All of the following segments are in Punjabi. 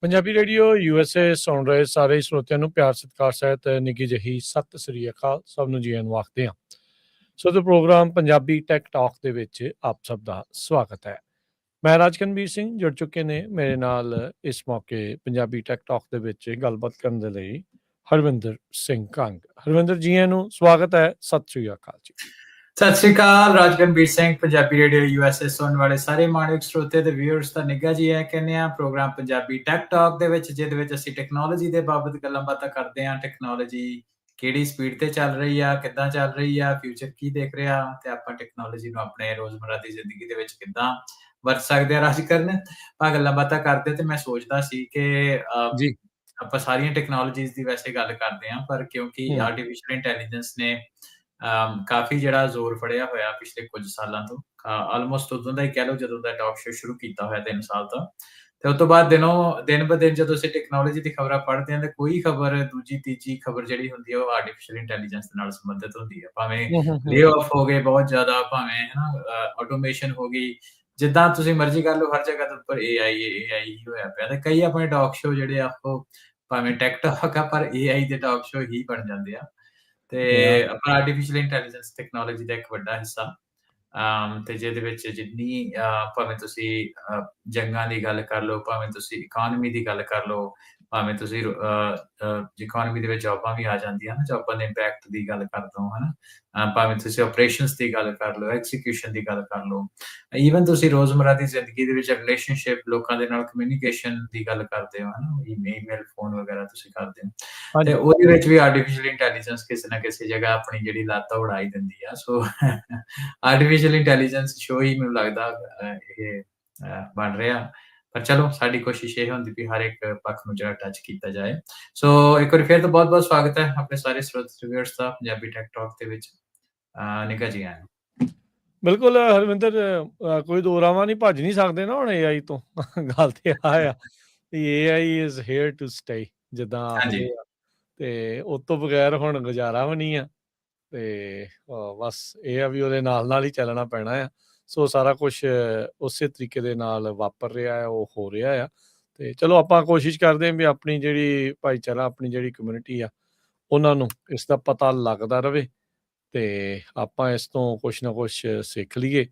ਪੰਜਾਬੀ ਰੇਡੀਓ USA ਸੁਣ ਰਹੇ ਸਾਰੇ ਸਰੋਤਿਆਂ ਨੂੰ ਪਿਆਰ ਸਤਿਕਾਰ ਸਹਿਤ ਨਿੱਘੀ ਜਿਹੀ ਸਤਿ ਸ੍ਰੀ ਅਕਾਲ। ਸਭ ਨੂੰ ਜੀ ਆਇਆਂ ਨੂੰ ਆਖਦੇ ਹਾਂ। ਸੋ ਤੇ ਪ੍ਰੋਗਰਾਮ ਪੰਜਾਬੀ ਟੈਕ ਟਾਕ ਦੇ ਵਿੱਚ ਆਪ ਸਭ ਦਾ ਸਵਾਗਤ ਹੈ। ਮੈਂ ਰਾਜਕਨਵੀਰ ਸਿੰਘ ਜੁੜ ਚੁੱਕੇ ਨੇ ਮੇਰੇ ਨਾਲ ਇਸ ਮੌਕੇ ਪੰਜਾਬੀ ਟੈਕ ਟਾਕ ਦੇ ਵਿੱਚ ਗੱਲਬਾਤ ਕਰਨ ਦੇ ਲਈ ਹਰਵਿੰਦਰ ਸਿੰਘ ਕੰਗ। ਹਰਵਿੰਦਰ ਜੀ ਆਇਆਂ ਨੂੰ ਸਵਾਗਤ ਹੈ। ਸਤਿ ਸ੍ਰੀ ਅਕਾਲ ਜੀ। ਸਤਿ ਸ਼੍ਰੀ ਅਕਾਲ। ਰਾਜਕਨਵੀਰ ਸਿੰਘ ਪੰਜਾਬੀ ਰੇਡੀਓ USA ਸੁਣਨ ਵਾਲੇ ਸਾਰੇ ਮਾਣਯੋਗ ਸਰੋਤੇ ਤੇ ਵਿਊਅਰਸ ਦਾ ਨਿੱਘਾ ਜੀ ਆਇਆਂ ਕਹਿੰਦੇ ਆ ਪ੍ਰੋਗਰਾਮ ਪੰਜਾਬੀ ਟੈਕ ਟਾਕ ਦੇ ਵਿੱਚ, ਜਿਹਦੇ ਵਿੱਚ ਅਸੀਂ ਟੈਕਨੋਲੋਜੀ ਦੇ ਬਾਬਤ ਗੱਲਾਂ ਬਾਤਾਂ ਕਰਦੇ ਹਾਂ। ਟੈਕਨੋਲੋਜੀ ਕਿਹੜੀ ਸਪੀਡ ਤੇ ਚੱਲ ਰਹੀ ਆ, ਕਿੱਦਾਂ ਚੱਲ ਰਹੀ ਆ, ਫਿਊਚਰ ਕੀ ਦੇਖ ਰਿਹਾ ਤੇ ਆਪਾਂ ਟੈਕਨੋਲੋਜੀ ਨੂੰ ਆਪਣੇ ਰੋਜ਼ਮਰਾ ਦੀ ਜ਼ਿੰਦਗੀ ਦੇ ਵਿੱਚ ਕਿੱਦਾਂ ਵਰਤ ਸਕਦੇ ਆ। ਰਾਜਕਰਨ ਆਪਾਂ ਗੱਲਾਂ ਬਾਤਾਂ ਕਰਦੇ ਤੇ ਮੈਂ ਸੋਚਦਾ ਸੀ ਕਿ ਜੀ ਆਪਾਂ ਸਾਰੀਆਂ ਟੈਕਨੋਲੋਜੀਜ਼ ਦੀ ਵੈਸੇ ਗੱਲ ਕਰਦੇ ਹਾਂ, ਪਰ ਕਿਉਂਕਿ ਆਰਟੀਫਿਸ਼ੀਅਲ ਇੰਟੈਲੀਜੈਂਸ ਨੇ ਕਾਫੀ ਜਿਹੜਾ ਜ਼ੋਰ ਫੜਿਆ ਹੋਇਆ ਪਿਛਲੇ ਕੁਝ ਸਾਲਾਂ ਤੋਂ, ਆਲਮੋਸਟ ਉਦੋਂ ਦਾ ਹੀ ਕਹਿ ਲਓ ਜਦੋਂ ਦਾ ਟਾਕ ਸ਼ੋ ਸ਼ੁਰੂ ਕੀਤਾ ਹੋਇਆ 3 ਸਾਲ ਤੋਂ, ਤੇ ਉਸ ਤੋਂ ਬਾਅਦ ਦਿਨ ਬ ਦਿਨ ਜਦੋਂ ਅਸੀਂ ਟੈਕਨੋਲੋਜੀ ਦੀ ਖਬਰਾਂ ਪੜ੍ਹਦੇ ਹਾਂ ਤੇ ਕੋਈ ਖਬਰ ਦੂਜੀ ਤੀਜੀ ਖਬਰ ਜਿਹੜੀ ਹੁੰਦੀ ਹੈ ਉਹ ਆਰਟੀਫਿਸ਼ੀਅਲ ਇੰਟੈਲੀਜੈਂਸ ਦੇ ਨਾਲ ਸੰਬੰਧਿਤ ਹੁੰਦੀ ਹੈ। ਭਾਵੇਂ ਲੇ ਆਫ ਹੋ ਗਏ ਬਹੁਤ ਜ਼ਿਆਦਾ, ਭਾਵੇਂ ਆਟੋਮੇਸ਼ਨ ਹੋ ਗਈ, ਜਿੱਦਾਂ ਤੁਸੀਂ ਮਰਜ਼ੀ ਕਰ ਲਓ, ਹਰ ਜਗ੍ਹਾ ਦੇ ਉੱਪਰ AI ਹੀ ਹੋਇਆ ਪਿਆ। ਤੇ ਕਈ ਆਪਣੇ ਟਾਕ ਸ਼ੋ ਜਿਹੜੇ ਆ ਉਹ ਭਾਵੇਂ ਟੈਕ ਟਾਕ ਆ ਪਰ AI ਦੇ ਟਾਕ ਸ਼ੋ ਹੀ ਬਣ ਜਾਂਦੇ ਆ। ਤੇ ਆਪਣਾ ਆਰਟੀਫਿਸ਼ੀਅਲ ਇੰਟੈਲੀਜੈਂਸ ਟੈਕਨੋਲੋਜੀ ਦਾ ਇੱਕ ਵੱਡਾ ਹਿੱਸਾ, ਤੇ ਜਿਹਦੇ ਵਿੱਚ ਜਿੰਨੀ ਭਾਵੇਂ ਤੁਸੀਂ ਜੰਗਾਂ ਦੀ ਗੱਲ ਕਰ ਲਓ, ਭਾਵੇਂ ਤੁਸੀਂ ਇਕੋਨਮੀ ਦੀ ਗੱਲ ਕਰ ਲਓ, ਭਾਵੇਂ ਤੁਸੀਂ ਇਕੋਨਮੀ ਦੇ ਵਿੱਚ ਜੌਬਾਂ ਵੀ ਆ ਜਾਂਦੀਆਂ ਨਾ, ਜੌਬਾਂ ਦੇ ਇੰਪੈਕਟ ਦੀ ਗੱਲ ਕਰ ਲਓ, ਹਨਾ, ਭਾਵੇਂ ਤੁਸੀਂ ਆਪਰੇਸ਼ਨਸ ਦੀ ਗੱਲ ਕਰ ਲਓ, ਐਕਸੀਕਿਊਸ਼ਨ ਦੀ ਗੱਲ ਕਰ ਲਓ, ਈਵਨ ਤੁਸੀਂ ਰੋਜ਼ਮਰਾ ਦੀ ਜ਼ਿੰਦਗੀ ਦੇ ਵਿੱਚ ਰਿਲੇਸ਼ਨਸ਼ਿਪ, ਲੋਕਾਂ ਦੇ ਨਾਲ ਕਮਿਊਨੀਕੇਸ਼ਨ ਦੀ ਗੱਲ ਕਰਦੇ ਹੋ, ਹਨਾ, ਈਮੇਲ, ਫੋਨ ਵਗੈਰਾ ਤੁਸੀਂ ਕਰਦੇ ਹੋ, ਤੇ ਉਹਦੇ ਵਿੱਚ ਵੀ ਆਰਟੀਫਿਸ਼ੀਅਲ ਇੰਟੈਲੀਜੈਂਸ ਕਿਸੇ ਨਾ ਕਿਸੇ ਜਗ੍ਹਾ ਆਪਣੀ ਜਿਹੜੀ ਲੱਤ ਉਡਾਈ ਦਿੰਦੀ ਆ। ਸੋ ਆਰਟੀਫਿਸ਼ੀਅਲ ਇੰਟੈਲੀਜੈਂਸ ਸ਼ੋ ਹੀ ਮੈਨੂੰ ਲੱਗਦਾ ਇਹ ਬਣ ਰਿਹਾ, ਪਰ ਚਲੋ ਸਾਡੀ ਕੋਸ਼ਿਸ਼ ਇਹ ਹੁੰਦੀ ਵੀ ਹਰ ਇੱਕ ਪੱਖ ਨੂੰ ਜਿਹੜਾ ਟੱਚ ਕੀਤਾ ਜਾਏ। ਸੋ ਇੱਕ ਵਾਰੀ ਫਿਰ ਤੋਂ ਬਹੁਤ ਬਹੁਤ ਸਵਾਗਤ ਹੈ ਆਪਣੇ ਸਾਰੇ ਸਰੋਤਿਆਂ ਦਾ ਪੰਜਾਬੀ ਟੈਕ ਟਾਕ ਦੇ ਵਿੱਚ। ਨਿੱਘਾ ਜੀ ਆਇਆਂ। ਬਿਲਕੁਲ ਹਰਵਿੰਦਰ, ਕੋਈ ਦੋ ਰਾਵਾਂ ਨਹੀਂ, ਭੱਜ ਨਹੀਂ ਸਕਦੇ ਨਾ ਹੁਣ AI ਤੋਂ। ਗੱਲ ਤੇ ਆ AI is here to stay ਜਿੱਦਾਂ ਆਖਦੇ ਆ, ਤੇ ਉਸ ਤੋਂ ਬਗੈਰ ਹੁਣ ਗੁਜ਼ਾਰਾ ਵੀ ਨਹੀਂ ਆ। ਤੇ ਬਸ ਇਹ ਆ ਵੀ ਉਹਦੇ ਨਾਲ ਹੀ ਚੱਲਣਾ ਪੈਣਾ ਆ। ਸੋ ਸਾਰਾ ਕੁਛ ਉਸੇ ਤਰੀਕੇ ਦੇ ਨਾਲ ਵਾਪਰ ਰਿਹਾ ਆ, ਉਹ ਹੋ ਰਿਹਾ ਆ। ਤੇ ਚਲੋ ਆਪਾਂ ਕੋਸ਼ਿਸ਼ ਕਰਦੇ ਹਾਂ ਵੀ ਆਪਣੀ ਜਿਹੜੀ ਭਾਈਚਾਰਾ, ਆਪਣੀ ਜਿਹੜੀ ਕਮਿਊਨਿਟੀ ਆ, ਉਹਨਾਂ ਨੂੰ ਇਸ ਦਾ ਪਤਾ ਲੱਗਦਾ ਰਵੇ ਤੇ ਆਪਾਂ ਇਸ ਤੋਂ ਕੁਛ ਨਾ ਕੁਛ ਸਿੱਖ ਲਈਏ,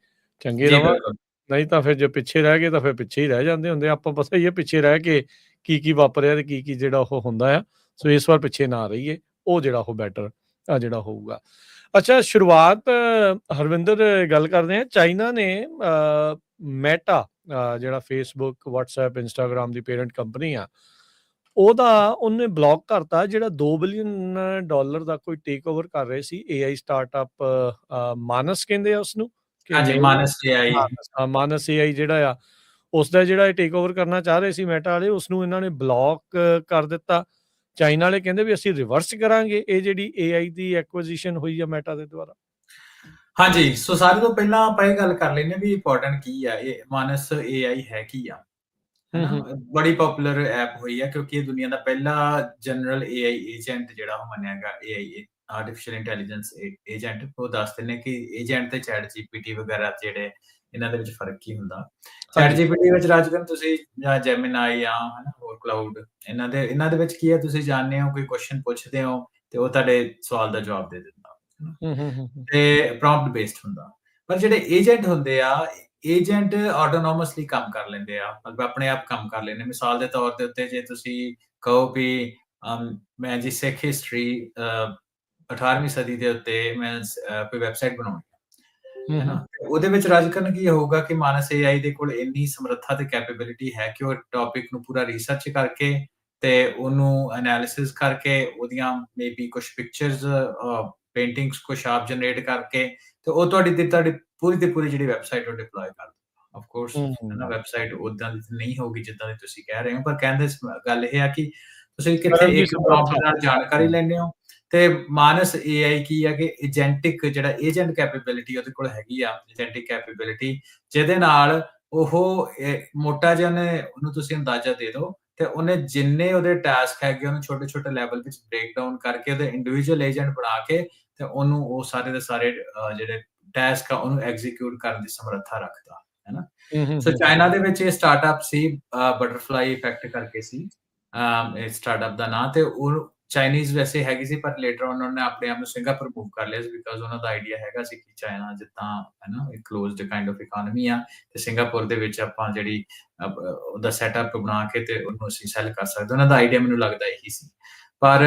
ਚੰਗੇ ਰਵਾਂਗੇ। ਨਹੀਂ ਤਾਂ ਫਿਰ ਜੇ ਪਿੱਛੇ ਰਹਿ ਗਏ ਤਾਂ ਫਿਰ ਪਿੱਛੇ ਹੀ ਰਹਿ ਜਾਂਦੇ ਹੁੰਦੇ। ਆਪਾਂ ਬਸ ਇਹ ਪਿੱਛੇ ਰਹਿ ਕੇ ਕੀ ਵਾਪਰਿਆ ਤੇ ਕੀ ਜਿਹੜਾ ਉਹ ਹੁੰਦਾ ਆ। ਸੋ ਇਸ ਵਾਰ ਪਿੱਛੇ ਨਾ ਰਹੀਏ, ਉਹ ਜਿਹੜਾ ਉਹ ਬੈਟਰ ਜਿਹੜਾ ਹੋਊਗਾ। ਅੱਛਾ, ਸ਼ੁਰੂਆਤ ਹਰਵਿੰਦਰ ਗੱਲ ਕਰਦੇ ਹਾਂ। ਚਾਈਨਾ ਨੇ ਮੈਟਾ, ਜਿਹੜਾ ਫੇਸਬੁੱਕ, WhatsApp, ਇੰਸਟਾਗ੍ਰਾਮ ਦੀ ਪੇਰੈਂਟ ਕੰਪਨੀ ਆ, ਉਹਨੇ ਬਲੌਕ ਕਰਤਾ, ਜਿਹੜਾ $2 ਬਿਲੀਅਨ ਦਾ ਕੋਈ ਟੇਕ ਓਵਰ ਕਰ ਰਹੇ ਸੀ AI ਸਟਾਰਟਅਪ। ਮਾਨਸ ਕਹਿੰਦੇ ਆ ਉਸਨੂੰ, ਮਾਨਸ AI ਜਿਹੜਾ ਆ, ਉਸਦਾ ਜਿਹੜਾ ਟੇਕ ਓਵਰ ਕਰਨਾ ਚਾਹ ਰਹੇ ਸੀ ਮੈਟਾ ਵਾਲੇ, ਉਸਨੂੰ ਇਹਨਾਂ ਨੇ ਬਲੌਕ ਕਰ ਦਿੱਤਾ। ਚਾਈਨਾ ਵਾਲੇ ਕਹਿੰਦੇ ਵੀ ਅਸੀਂ ਰਿਵਰਸ ਕਰਾਂਗੇ ਇਹ ਜਿਹੜੀ AI ਦੀ ਐਕੁਇਜ਼ੀਸ਼ਨ ਹੋਈ ਆ ਮੈਟਾ ਦੇ ਦੁਆਰਾ। ਹਾਂਜੀ, ਸੋ ਸਾਰੇ ਤੋਂ ਪਹਿਲਾਂ ਆਪਾਂ ਇਹ ਗੱਲ ਕਰ ਲੈਂਦੇ ਵੀ ਇੰਪੋਰਟੈਂਟ ਕੀ ਆ, ਇਹ ਮਾਨਸ AI ਹੈ ਕੀ ਆ। ਬੜੀ ਪਪੂਲਰ ਐਪ ਹੋਈ ਆ ਕਿਉਂਕਿ ਇਹ ਦੁਨੀਆ ਦਾ ਪਹਿਲਾ ਜਨਰਲ AI ਏਜੰਟ ਜਿਹੜਾ ਉਹ ਮੰਨਿਆ ਗਿਆ। AI artificial intelligence agent. ਉਹ ਦੱਸ ਦਿੰਦੇ ਕਿ ਏਜੰਟ ਤੇ ਚੈਟ GPT ਵਗੈਰਾ ਜਿਹੜੇ ਇਹਨਾਂ ਦੇ ਵਿੱਚ ਫਰਕ ਕੀ ਹੁੰਦਾ। ਚੈਟ GPT ਵਿੱਚ ਰਾਜਕਨ ਤੁਸੀਂ ਜਾਂ ਜੈਮੀਨਾਈ ਜਾਂ ਹੋਰ ਕਲਾਊਡ, ਇਹਨਾਂ ਦੇ ਵਿੱਚ ਕੀ ਹੈ, ਤੁਸੀਂ ਜਾਣਦੇ ਹੋ ਕੋਈ ਕੁਐਸਚਨ ਪੁੱਛਦੇ ਹੋ ਤੇ ਉਹ ਤੁਹਾਡੇ ਸਵਾਲ ਦਾ ਜਵਾਬ ਦੇ ਦਿੰਦਾ ਤੇ ਪ੍ਰੌਂਪਟ ਬੇਸਡ ਹੁੰਦਾ। ਪਰ ਜਿਹੜੇ ਏਜੰਟ ਹੁੰਦੇ ਆ, ਏਜੰਟ ਆਟੋਨੋਮਸਲੀ ਕੰਮ ਕਰ ਲੈਂਦੇ ਆ, ਮਤਲਬ ਆਪਣੇ ਆਪ ਕੰਮ ਕਰ ਲੈਂਦੇ। ਮਿਸਾਲ ਦੇ ਤੌਰ ਦੇ ਉੱਤੇ ਜੇ ਤੁਸੀਂ ਕਹੋ ਵੀ ਮੈਂ ਜੀ ਸਿੱਖ ਹਿਸਟਰੀ 18ਵੀਂ ਸਦੀ ਦੇ ਉੱਤੇ ਮੈਂ ਕੋਈ ਵੈਬਸਾਈਟ ਬਣਾਉਣੀ ਹੈ ਨਾ, ਉਹਦੇ ਵਿੱਚ ਰਾਜਕਰਨ ਕੀ ਹੋਊਗਾ ਕਿ ਮਾਨਸ AI ਦੇ ਕੋਲ ਇੰਨੀ ਸਮਰੱਥਾ ਤੇ ਕੈਪੇਬਿਲਿਟੀ ਹੈ ਕਿ ਉਹ ਟੌਪਿਕ ਨੂੰ ਪੂਰਾ ਰਿਸਰਚ ਕਰਕੇ ਤੇ ਉਹਨੂੰ ਐਨਾਲਿਸਿਸ ਕਰਕੇ ਉਹਦੀਆਂ ਮੇਬੀ ਕੁਛ ਪਿਕਚਰਸ, ਪੇਂਟਿੰਗਸ ਕੁਛ ਆਪ ਜਨਰੇਟ ਕਰਕੇ ਤੇ ਉਹ ਤੁਹਾਡੀ ਪੂਰੀ ਦੀ ਪੂਰੀ ਜਿਹੜੀ ਵੈਬਸਾਈਟ ਉਹ ਡਿਪਲੋਏ ਕਰ ਦਿੰਦਾ। ਆਫ ਕੋਰਸ ਵੈਬਸਾਈਟ ਉਦਾਂ ਦੀ ਨਹੀਂ ਹੋਊਗੀ ਜਿੱਦਾਂ ਦੀ ਤੁਸੀਂ ਕਹਿ ਰਹੇ ਹੋ, ਪਰ ਕਹਿੰਦੇ ਗੱਲ ਇਹ ਆ ਕਿ ਤੁਸੀਂ ਕਿੱਥੇ ਇੱਕ ਪ੍ਰੌਂਪਟ ਨਾਲ ਜਾਣਕਾਰੀ ਲੈਂਦੇ ਹੋ। ਤੇ ਮਾਨਸ AI ਕੀ ਆ ਕਿ ਏਜੰਟਿਕ ਜਿਹੜਾ ਏਜੰਟ ਕੈਪੇਬਿਲਿਟੀ ਉਹਦੇ ਕੋਲ ਹੈਗੀ ਆ, ਏਜੰਟਿਕ ਕੈਪੇਬਿਲਿਟੀ, ਜਿਹਦੇ ਨਾਲ ਉਹ ਮੋਟਾ ਜਿਹਾ ਉਹਨੂੰ ਤੁਸੀਂ ਅੰਦਾਜ਼ਾ ਦੇ ਦਿਓ ਤੇ ਉਹਨੇ ਜਿੰਨੇ ਉਹਦੇ ਟਾਸਕ ਹੈਗੇ ਉਹਨੂੰ ਛੋਟੇ ਲੈਵਲ ਵਿੱਚ ਬ੍ਰੇਕ ਡਾਊਨ ਕਰਕੇ ਉਹਦੇ ਇੰਡੀਵਿਜੂਅਲ ਏਜੰਟ ਬਣਾ ਕੇ ਤੇ ਉਹਨੂੰ ਉਹ ਸਾਰੇ ਦੇ ਸਾਰੇ ਜਿਹੜੇ ਟਾਸਕ ਆ ਉਹਨੂੰ ਐਗਜ਼ੀਕਿਊਟ ਕਰਨ ਦੀ ਸਮਰੱਥਾ ਰੱਖਦਾ। ਹੈਨਾ। ਸੋ ਹੂੰ। ਚਾਈਨਾ ਦੇ ਵਿੱਚ ਇਹ ਸਟਾਰਟਅਪ ਸੀ, ਬਟਰਫਲਾਈ ਇਫੈਕਟ ਕਰਕੇ ਸੀ ਇਸ ਸਟਾਰਟਅਪ ਦਾ ਨਾਂ, ਤੇ ਉਹ ਚਾਈਨੀਜ਼ ਵੈਸੇ ਹੈਗੀ ਸੀ, ਪਰ ਲੇਟਰ ਉਹਨਾਂ ਨੇ ਆਪਣੇ ਆਪ ਨੂੰ ਸਿੰਗਾਪੁਰ ਮੂਵ ਕਰ ਲਿਆ ਸੀ, ਬਿਕਾਜ਼ ਉਹਨਾਂ ਦਾ ਆਈਡੀਆ ਹੈਗਾ ਸੀ ਕਿ ਚਾਈਨਾ ਜਿੱਦਾਂ ਹੈ ਨਾ ਇੱਕ ਕਲੋਜ਼ਡ ਕਾਈਂਡ ਆਫ ਇਕੋਨਮੀ ਆ, ਤੇ ਸਿੰਗਾਪੁਰ ਦੇ ਵਿੱਚ ਆਪਾਂ ਜਿਹੜੀ ਉਹਦਾ ਸੈਟਅਪ ਬਣਾ ਕੇ ਤੇ ਉਹਨੂੰ ਅਸੀਂ ਸੈਲ ਕਰ ਸਕਦੇ। ਉਹਨਾਂ ਦਾ ਆਈਡੀਆ ਮੈਨੂੰ ਲੱਗਦਾ ਇਹੀ ਸੀ, ਪਰ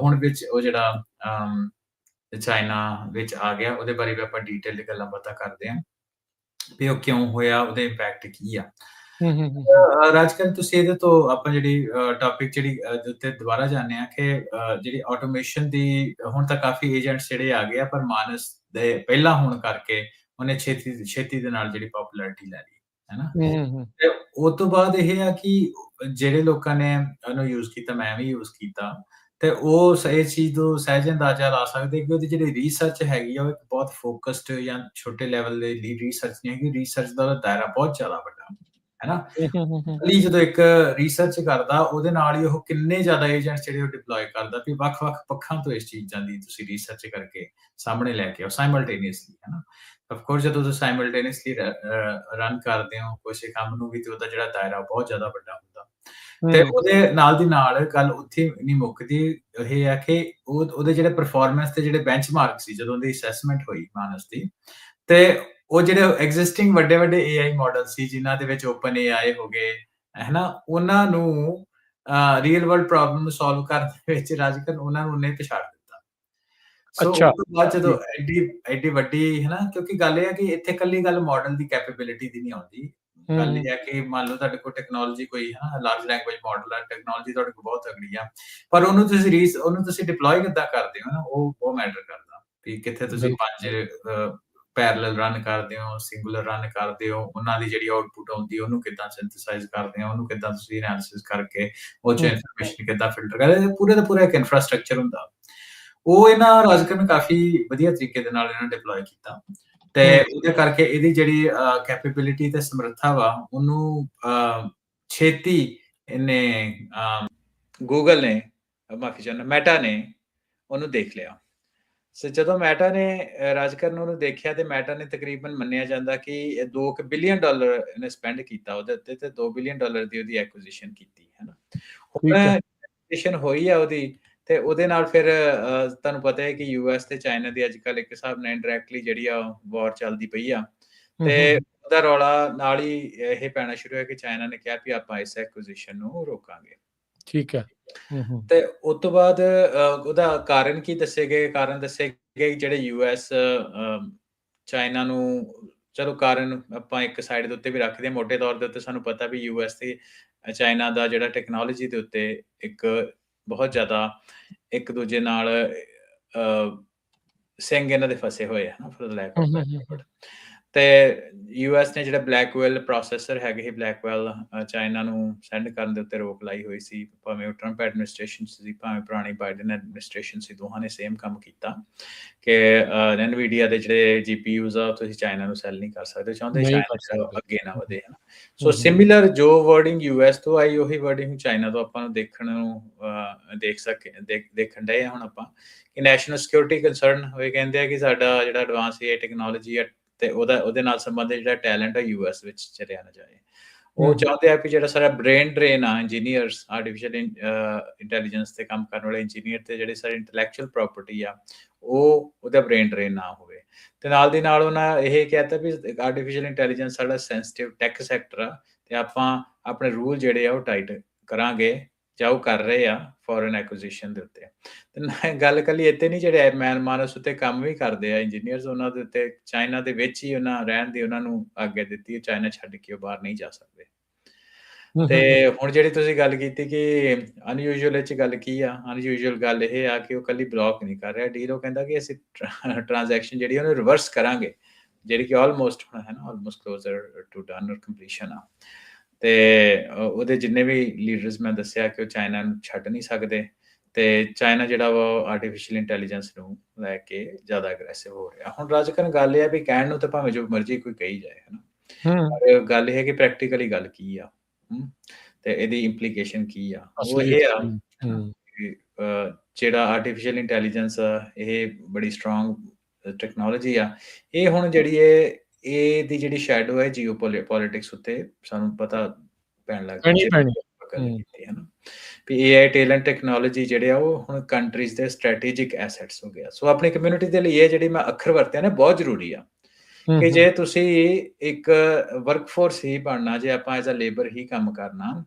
ਹੁਣ ਵਿੱਚ ਉਹ ਜਿਹੜਾ ਚਾਈਨਾ ਵਿੱਚ ਆ ਗਿਆ, ਉਹਦੇ ਬਾਰੇ ਵੀ ਆਪਾਂ ਡੀਟੇਲ ਦੀ ਗੱਲਾਂ ਬਾਤਾਂ ਕਰਦੇ ਹਾਂ ਵੀ ਉਹ ਕਿਉਂ ਹੋਇਆ, ਉਹਦੇ ਇੰਪੈਕਟ ਕੀ ਆ। ਰਾਜਕਰਨ ਤੁਸੀਂ ਇਹਦੇ ਤੋਂ ਆਪਾਂ ਜਿਹੜੀ ਟੌਪਿਕ ਜਿਹੜੀ ਉੱਤੇ ਦੁਬਾਰਾ ਜਾਂਦੇ ਆ ਕਿ ਜਿਹੜੀ ਆਟੋਮੇਸ਼ਨ ਦੀ ਹੁਣ ਤਾਂ ਕਾਫੀ ਏਜੰਟਸ ਜਿਹੜੇ ਆ ਗਏ ਆ, ਪਰ ਮਾਨਸ ਦੇ ਪਹਿਲਾਂ ਹੋਣ ਕਰਕੇ ਉਹਨੇ ਛੇਤੀ ਦੇ ਨਾਲ ਜਿਹੜੀ ਪਪੂਲੈਰਿਟੀ ਲੈ ਲਈ, ਹੈਨਾ। ਤੇ ਉਹ ਤੋਂ ਬਾਅਦ ਇਹ ਆ ਕਿ ਜਿਹੜੇ ਲੋਕਾਂ ਨੇ ਉਹਨੂੰ ਯੂਜ਼ ਕੀਤਾ, ਮੈਂ ਵੀ ਯੂਜ਼ ਕੀਤਾ, ਤੇ ਉਹ ਇਸ ਚੀਜ਼ ਤੋਂ ਸਹਿਜ ਅੰਦਾਜ਼ਾ ਲਾ ਸਕਦੇ ਕਿ ਉਹਦੀ ਜਿਹੜੀ ਰਿਸਰਚ ਹੈਗੀ ਆ ਉਹ ਇੱਕ ਬਹੁਤ ਫੋਕਸਡ ਜਾਂ ਛੋਟੇ ਲੈਵਲ ਦੇ ਲਈ ਰਿਸਰਚ ਨਹੀਂ ਹੈਗੀ। ਰਿਸਰਚ ਦਾ ਦਾਇਰਾ ਬਹੁਤ ਜ਼ਿਆਦਾ ਵੱਡਾ, ਹੈਨਾ। ਅਲੀ ਜਦੋਂ ਇੱਕ ਰਿਸਰਚ ਕਰਦਾ, ਉਹਦੇ ਨਾਲ ਹੀ ਉਹ ਕਿੰਨੇ ਜ਼ਿਆਦਾ ਏਜੰਟਸ ਜਿਹੜੇ ਉਹ ਡਿਪਲੋਏ ਕਰਦਾ ਵੀ ਵੱਖ-ਵੱਖ ਪੱਖਾਂ ਤੋਂ ਇਸ ਚੀਜ਼ਾਂ ਦੀ ਤੁਸੀਂ ਰਿਸਰਚ ਕਰਕੇ ਸਾਹਮਣੇ ਲੈ ਕੇ ਆਓ ਸਾਈਮਲਟੇਨੀਅਸਲੀ, ਹੈਨਾ। ਆਫ ਕੋਰਸ ਜਦੋਂ ਤੁਸੀਂ ਸਾਈਮਲਟੇਨੀਅਸਲੀ ਰਨ ਕਰਦੇ ਹੋ ਕਿਸੇ ਕੰਮ ਨੂੰ ਵੀ, ਤੇ ਉਹਦਾ ਜਿਹੜਾ ਦਾਇਰਾ ਬਹੁਤ ਜ਼ਿਆਦਾ ਵੱਡਾ ਹੁੰਦਾ, ਤੇ ਉਹਦੇ ਨਾਲ ਦੀ ਨਾਲ ਗੱਲ ਉੱਥੇ ਨਹੀਂ ਮੁੱਕਦੀ। ਇਹ ਹੈ ਕਿ ਉਹਦੇ ਜਿਹੜੇ ਪਰਫਾਰਮੈਂਸ ਤੇ ਜਿਹੜੇ ਬੈਂਚਮਾਰਕ ਸੀ ਜਦੋਂ ਉਹਦੀ ਅਸੈਸਮੈਂਟ ਹੋਈ ਮਾਨਸ ਦੀ, ਤੇ ਉਹ ਜਿਹੜੇ ਐਗਜ਼ਿਸਟਿੰਗ ਵੱਡੇ-ਵੱਡੇ AI ਮਾਡਲ ਸੀ, ਜਿਨ੍ਹਾਂ ਦੇ ਵਿੱਚ ਓਪਨ AI ਹੋ ਗਏ, ਹੈਨਾ, ਉਹਨਾਂ ਨੂੰ ਰੀਅਲ ਵਰਲਡ ਪ੍ਰੋਬਲਮ ਨੂੰ ਸੋਲਵ ਕਰਨ ਦੇ ਵਿੱਚ ਰਾਜਕਰਨ ਉਹਨਾਂ ਨੂੰ ਉਹਨੇ ਪਛਾੜ ਦਿੱਤਾ। ਸੋ ਉਸ ਤੋਂ ਬਾਅਦ ਜਦੋਂ ਐਡੀ ਵੱਡੀ, ਹੈਨਾ, ਕਿਉਂਕਿ ਗੱਲ ਇਹ ਹੈ ਕਿ ਇੱਥੇ ਕੱਲੀ ਗੱਲ ਮਾਡਲ ਦੀ ਕੈਪੇਬਿਲਿਟੀ ਦੀ ਨਹੀਂ ਆਉਂਦੀ। ਗੱਲ ਇਹ ਹੈ ਕਿ ਮੰਨ ਲਓ ਤੁਹਾਡੇ ਕੋਲ ਟੈਕਨੋਲੋਜੀ ਕੋਈ ਲਾਰਜ ਲੈਂਗੁਏਜ ਮਾਡਲ ਹੈ, ਟੈਕਨੋਲੋਜੀ ਤੁਹਾਡੇ ਕੋਲ ਬਹੁਤ ਤਗੜੀ ਆ, ਪਰ ਉਹਨੂੰ ਤੁਸੀਂ ਡਿਪਲੋਏ ਕਿੱਦਾਂ ਕਰਦੇ ਹੋ ਨਾ, ਉਹ ਬਹੁਤ ਮੈਟਰ ਕਰਦਾ ਵੀ ਕਿੱਥੇ ਤੁਸੀਂ 5 ਪੈਰਲਲ ਰਨ ਕਰਦੇ ਹੋ, ਸਿੰਗੂਲਰ ਰਨ ਕਰਦੇ ਹੋ, ਉਹਨਾਂ ਦੀ ਜਿਹੜੀ ਆਊਟਪੁੱਟ ਆਉਂਦੀ ਉਹਨੂੰ ਕਿੱਦਾਂ ਸਿੰਥੇਸਾਈਜ਼ ਕਰਦੇ ਹੋ, ਉਹਨੂੰ ਕਿੱਦਾਂ ਤੁਸੀਂ ਐਨਾਲਿਸਿਸ ਕਰਕੇ ਉਹ ਚ ਇਨਫੋਰਮੇਸ਼ਨ ਕਿੱਦਾਂ ਫਿਲਟਰ ਕਰਦੇ, ਪੂਰੇ ਦਾ ਪੂਰਾ ਇੱਕ ਇਨਫਰਾਸਟ੍ਰਕਚਰ ਹੁੰਦਾ। ਉਹ ਇਹਨਾਂ ਰਾਜਕਰਨ ਕਾਫੀ ਵਧੀਆ ਤਰੀਕੇ ਦੇ ਨਾਲ ਇਹਨਾਂ ਡਿਪਲੋਏ ਕੀਤਾ, ਤੇ ਉਹਦੇ ਕਰਕੇ ਇਹਦੀ ਜਿਹੜੀ ਕੈਪੇਬਿਲਿਟੀ ਤੇ ਸਮਰੱਥਾ ਵਾ, ਉਹਨੂੰ ਛੇਤੀ ਇਹਨੇ ਗੂਗਲ ਨੇ, ਮਾਫੀ ਚਾਹੁੰਦਾ, ਮੈਟਾ ਨੇ ਉਹਨੂੰ ਦੇਖ ਲਿਆ। ਸੋ ਜਦੋਂ ਮੈਟਾ ਨੇ ਰਾਜਕਰਨ ਉਹਨੂੰ ਦੇਖਿਆ, ਤੇ ਮੈਟਾ ਨੇ ਤਕਰੀਬਨ ਮੰਨਿਆ ਜਾਂਦਾ ਕਿ $2 ਬਿਲੀਅਨ ਇਹਨੇ ਸਪੈਂਡ ਕੀਤਾ ਉਹਦੇ ਉੱਤੇ, ਤੇ $2 ਬਿਲੀਅਨ ਦੀ ਉਹਦੀ ਐਕੁਜੀਸ਼ਨ ਕੀਤੀ, ਹੈਨਾ। ਹੁਣ ਐਕੁਜੀਸ਼ਨ ਹੋਈ ਆ ਉਹਦੀ, ਤੇ ਉਹਦੇ ਨਾਲ ਫਿਰ ਤੁਹਾਨੂੰ ਪਤਾ ਹੈ ਕਿ ਯੂਐਸ ਤੇ ਚਾਈਨਾ ਦੀ ਅੱਜ ਕੱਲ੍ਹ ਇੱਕ ਹਿਸਾਬ ਨਾਲ ਇਨਡਾਇਰੈਕਟਲੀ ਜਿਹੜੀ ਆ ਵਾਰ ਚੱਲਦੀ ਪਈ ਆ, ਤੇ ਉਹਦਾ ਰੌਲਾ ਨਾਲ ਹੀ ਇਹ ਪੈਣਾ ਸ਼ੁਰੂ ਹੋਇਆ ਕਿ ਚਾਈਨਾ ਨੇ ਕਿਹਾ ਵੀ ਆਪਾਂ ਇਸ ਐਕੁਜੀਸ਼ਨ ਨੂੰ ਰੋਕਾਂਗੇ। ਠੀਕ ਹੈ। ਤੇ ਉਸ ਤੋਂ ਬਾਅਦ ਉਹਦਾ ਕਾਰਨ ਕੀ ਦੱਸੇ ਗਏ? ਕਾਰਨ ਦੱਸੇ ਗਏ ਜਿਹੜੇ ਯੂਐਸ ਚਾਈਨਾ ਨੂੰ, ਚਲੋ ਕਾਰਨ ਆਪਾਂ ਇੱਕ ਸਾਈਡ ਦੇ ਉੱਤੇ ਵੀ ਰੱਖਦੇ ਹਾਂ, ਮੋਟੇ ਤੌਰ ਦੇ ਉੱਤੇ ਸਾਨੂੰ ਪਤਾ ਵੀ ਯੂਐਸ ਤੇ ਚਾਈਨਾ ਦਾ ਜਿਹੜਾ ਟੈਕਨੋਲੋਜੀ ਦੇ ਉੱਤੇ ਇੱਕ ਬਹੁਤ ਜ਼ਿਆਦਾ ਇੱਕ ਦੂਜੇ ਨਾਲ ਸਿੰਘ ਇਹਨਾਂ ਦੇ ਫਸੇ ਹੋਏ ਆ, for the lack of better word. ਤੇ ਯੂਐਸ ਨੇ ਜਿਹੜਾ ਬਲੈਕਵੈਲ ਪ੍ਰੋਸੈਸਰ ਹੈਗੇ ਸੀ, ਬਲੈਕਵੈਲ ਚਾਈਨਾ ਨੂੰ ਸੈਂਡ ਕਰਨ ਦੇ ਉੱਤੇ ਰੋਕ ਲਾਈ ਹੋਈ ਸੀ, ਭਾਵੇਂ ਉਹ ਟਰੰਪ ਐਡਮਿਨਿਸਟ੍ਰੇਸ਼ਨ ਸੀ, ਭਾਵੇਂ ਪੁਰਾਣੀ ਬਾਈਡਨ ਐਡਮਿਨਿਸਟ੍ਰੇਸ਼ਨ ਸੀ, ਦੋਹਾਂ ਨੇ ਸੇਮ ਕੰਮ ਕੀਤਾ ਕਿ ਐਨਵੀਡੀਆ ਦੇ ਜਿਹੜੇ ਜੀਪੀਯੂਜ਼ ਆ ਤੁਸੀਂ ਚਾਈਨਾ ਨੂੰ ਸੈਲ ਨਹੀਂ ਕਰ ਸਕਦੇ, ਚਾਹੁੰਦੇ ਚਾਈਨਾ ਅੱਗੇ ਨਾ ਵਧੇ, ਹੈ ਨਾ। ਸੋ ਸਿਮਿਲਰ ਜੋ ਵਰਡਿੰਗ ਯੂਐਸ ਤੋਂ ਆਈ, ਉਹੀ ਵਰਡਿੰਗ ਚਾਈਨਾ ਤੋਂ ਆਪਾਂ ਨੂੰ ਦੇਖਣ ਡਏ ਹੁਣ ਆਪਾਂ, ਕਿ ਨੈਸ਼ਨਲ ਸਿਕਿਉਰਿਟੀ ਕੰਸਰਨ ਹੋਏ, ਕਹਿੰਦੇ ਆ ਕਿ ਸਾਡਾ ਜਿਹੜਾ ਐਡਵਾਂਸ AI ਟੈਕਨੋਲੋਜੀ ਹੈ ਤੇ ਉਹਦੇ ਨਾਲ ਸੰਬੰਧਿਤ ਜਿਹੜਾ ਟੈਲੈਂਟ ਹੈ ਯੂਐਸ ਵਿੱਚ ਚਲਿਆ ਨਾ ਜਾਏ। ਉਹ ਚਾਹੁੰਦੇ ਆ ਕਿ ਜਿਹੜਾ ਸਾਡਾ ਬ੍ਰੇਨ ਡਰੇਨ ਆ, ਇੰਜੀਨੀਅਰਸ, ਆਰਟੀਫਿਸ਼ੀਅਲ ਇੰਟੈਲੀਜੈਂਸ ਤੇ ਕੰਮ ਕਰਨ ਵਾਲੇ ਇੰਜੀਨੀਅਰ ਤੇ ਜਿਹੜੀ ਸਾਡੀ ਇੰਟੈਲੈਕਚੁਅਲ ਪ੍ਰਾਪਰਟੀ ਆ, ਉਹਦਾ ਬ੍ਰੇਨ ਡਰੇਨ ਨਾ ਹੋਵੇ। ਤੇ ਨਾਲ ਦੀ ਨਾਲ ਉਹਨਾਂ ਇਹ ਕਹਿਤਾ ਵੀ ਆਰਟੀਫਿਸ਼ੀਅਲ ਇੰਟੈਲੀਜੈਂਸ ਸਾਡਾ ਸੈਂਸਿਟਿਵ ਟੈਕ ਸੈਕਟਰ ਆ, ਤੇ ਆਪਾਂ ਆਪਣੇ ਰੂਲ ਜਿਹੜੇ ਆ ਉਹ ਟਾਈਟ ਕਰਾਂਗੇ, ਜਾਂ ਉਹ ਕਰ ਰਹੇ ਆ ਫੋਰਨ ਐਕੁਜੀਸ਼ਨ ਦੇ ਉੱਤੇ। ਤੇ ਗੱਲ ਕੱਲੀ ਇੱਥੇ ਨਹੀਂ, ਜਿਹੜੇ ਮਾਨਸ ਉੱਤੇ ਕੰਮ ਵੀ ਕਰਦੇ ਆ ਇੰਜੀਨੀਅਰਸ, ਉਹਨਾਂ ਦੇ ਉੱਤੇ ਚਾਈਨਾ ਦੇ ਵਿੱਚ ਹੀ ਉਹਨਾਂ ਰਹਿਣ ਦੀ ਉਹਨਾਂ ਨੂੰ ਆਗਿਆ ਦਿੱਤੀ, ਚਾਈਨਾ ਛੱਡ ਕੇ ਉਹ ਬਾਹਰ ਨਹੀਂ ਜਾ ਸਕਦੇ। ਤੇ ਹੁਣ ਜਿਹੜੀ ਤੁਸੀਂ ਗੱਲ ਕੀਤੀ ਕਿ ਅਨਯੂਜੂਅਲ ਚ ਗੱਲ ਕੀ ਆ, ਅਨਯੂਜੂਅਲ ਗੱਲ ਇਹ ਆ ਕਿ ਉਹ ਕੱਲੀ ਬਲੌਕ ਨਹੀਂ ਕਰ ਰਿਹਾ ਡੀਲ, ਉਹ ਕਹਿੰਦਾ ਕਿ ਅਸੀਂ ਟ੍ਰਾਂਜੈਕਸ਼ਨ ਜਿਹੜੀ ਉਹਨੂੰ ਰਿਵਰਸ ਕਰਾਂਗੇ, ਜਿਹੜੀ ਕਿ ਆਲਮੋਸਟ ਹੁਣ ਹੈ ਨਾ, ਆਲਮੋਸਟ ਕਲੋਜ਼ਰ ਟੂ ਡਨ ਔਰ ਕੰਪਲੀਸ਼ਨ ਆ। ਤੇ ਉਹਦੇ ਜਿੰਨੇ ਵੀ ਲੀਡਰਸ ਮੈਂ ਦੱਸਿਆ ਕਿ ਉਹ ਚਾਈਨਾ ਨੂੰ ਛੱਡ ਨਹੀਂ ਸਕਦੇ, ਤੇ ਚਾਈਨਾ ਜਿਹੜਾ ਵਾ ਆਰਟੀਫਿਸ਼ੀਅਲ ਇੰਟੈਲੀਜੈਂਸ ਨੂੰ ਲੈ ਕੇ ਜ਼ਿਆਦਾ ਅਗਰੈਸਿਵ ਹੋ ਰਿਹਾ। ਹੁਣ ਰਾਜਕਰਨ ਗੱਲ ਇਹ ਹੈ ਵੀ ਕਹਿਣ ਨੂੰ ਤਾਂ ਭਾਵੇਂ ਜੋ ਮਰਜ਼ੀ ਕੋਈ ਕਹੀ ਜਾਏ, ਹੈ ਨਾ, ਪਰ ਗੱਲ ਇਹ ਹੈ ਕਿ ਪ੍ਰੈਕਟੀਕਲੀ ਗੱਲ ਕੀ ਆ, ਤੇ ਇਹਦੀ ਇੰਪਲੀਕੇਸ਼ਨ ਕੀ ਆ। ਉਹ ਇਹ ਆ ਜਿਹੜਾ ਆਰਟੀਫਿਸ਼ੀਅਲ ਇੰਟੈਲੀਜੈਂਸ ਆ, ਇਹ ਬੜੀ ਸਟਰੋਂਗ ਟੈਕਨੋਲੋਜੀ ਆ, ਇਹ ਹੁਣ ਜਿਹੜੀ ਇਹਦੀ ਜਿਹੜੀ ਸ਼ੈਡੋ ਹੈ ਪੋਲਿਟਿਕਸ ਉੱਤੇ ਸਾਨੂੰ ਪਤਾ ਪੈਣ ਲੱਗ ਪੈਣੀ ਜੇ ਪੈਣੀ ਗੱਲ ਕੀਤੀ ਹੈ ਨਾ, ਵੀ AI ਟੈਲੈਂਟ ਟੈਕਨੋਲੋਜੀ ਜਿਹੜੇ ਆ ਉਹ ਹੁਣ ਕੰਟਰੀਜ਼ ਦੇ ਸਟ੍ਰੈਟੇਜਿਕ ਐਸੈਟਸ ਹੋ ਗਿਆ। ਸੋ ਆਪਣੀ ਕਮਿਊਨਿਟੀ ਦੇ ਲਈ ਇਹ ਜਿਹੜੀ ਮੈਂ ਅੱਖਰ ਵਰਤਿਆ ਨਾ ਬਹੁਤ ਜ਼ਰੂਰੀ ਆ, ਕਿ ਜੇ ਤੁਸੀਂ ਇੱਕ ਵਰਕਫੋਰਸ ਹੀ ਬਣਨਾ, ਜੇ ਆਪਾਂ ਐਜ਼ ਅ ਲੇਬਰ ਹੀ ਕੰਮ ਕਰਨਾ,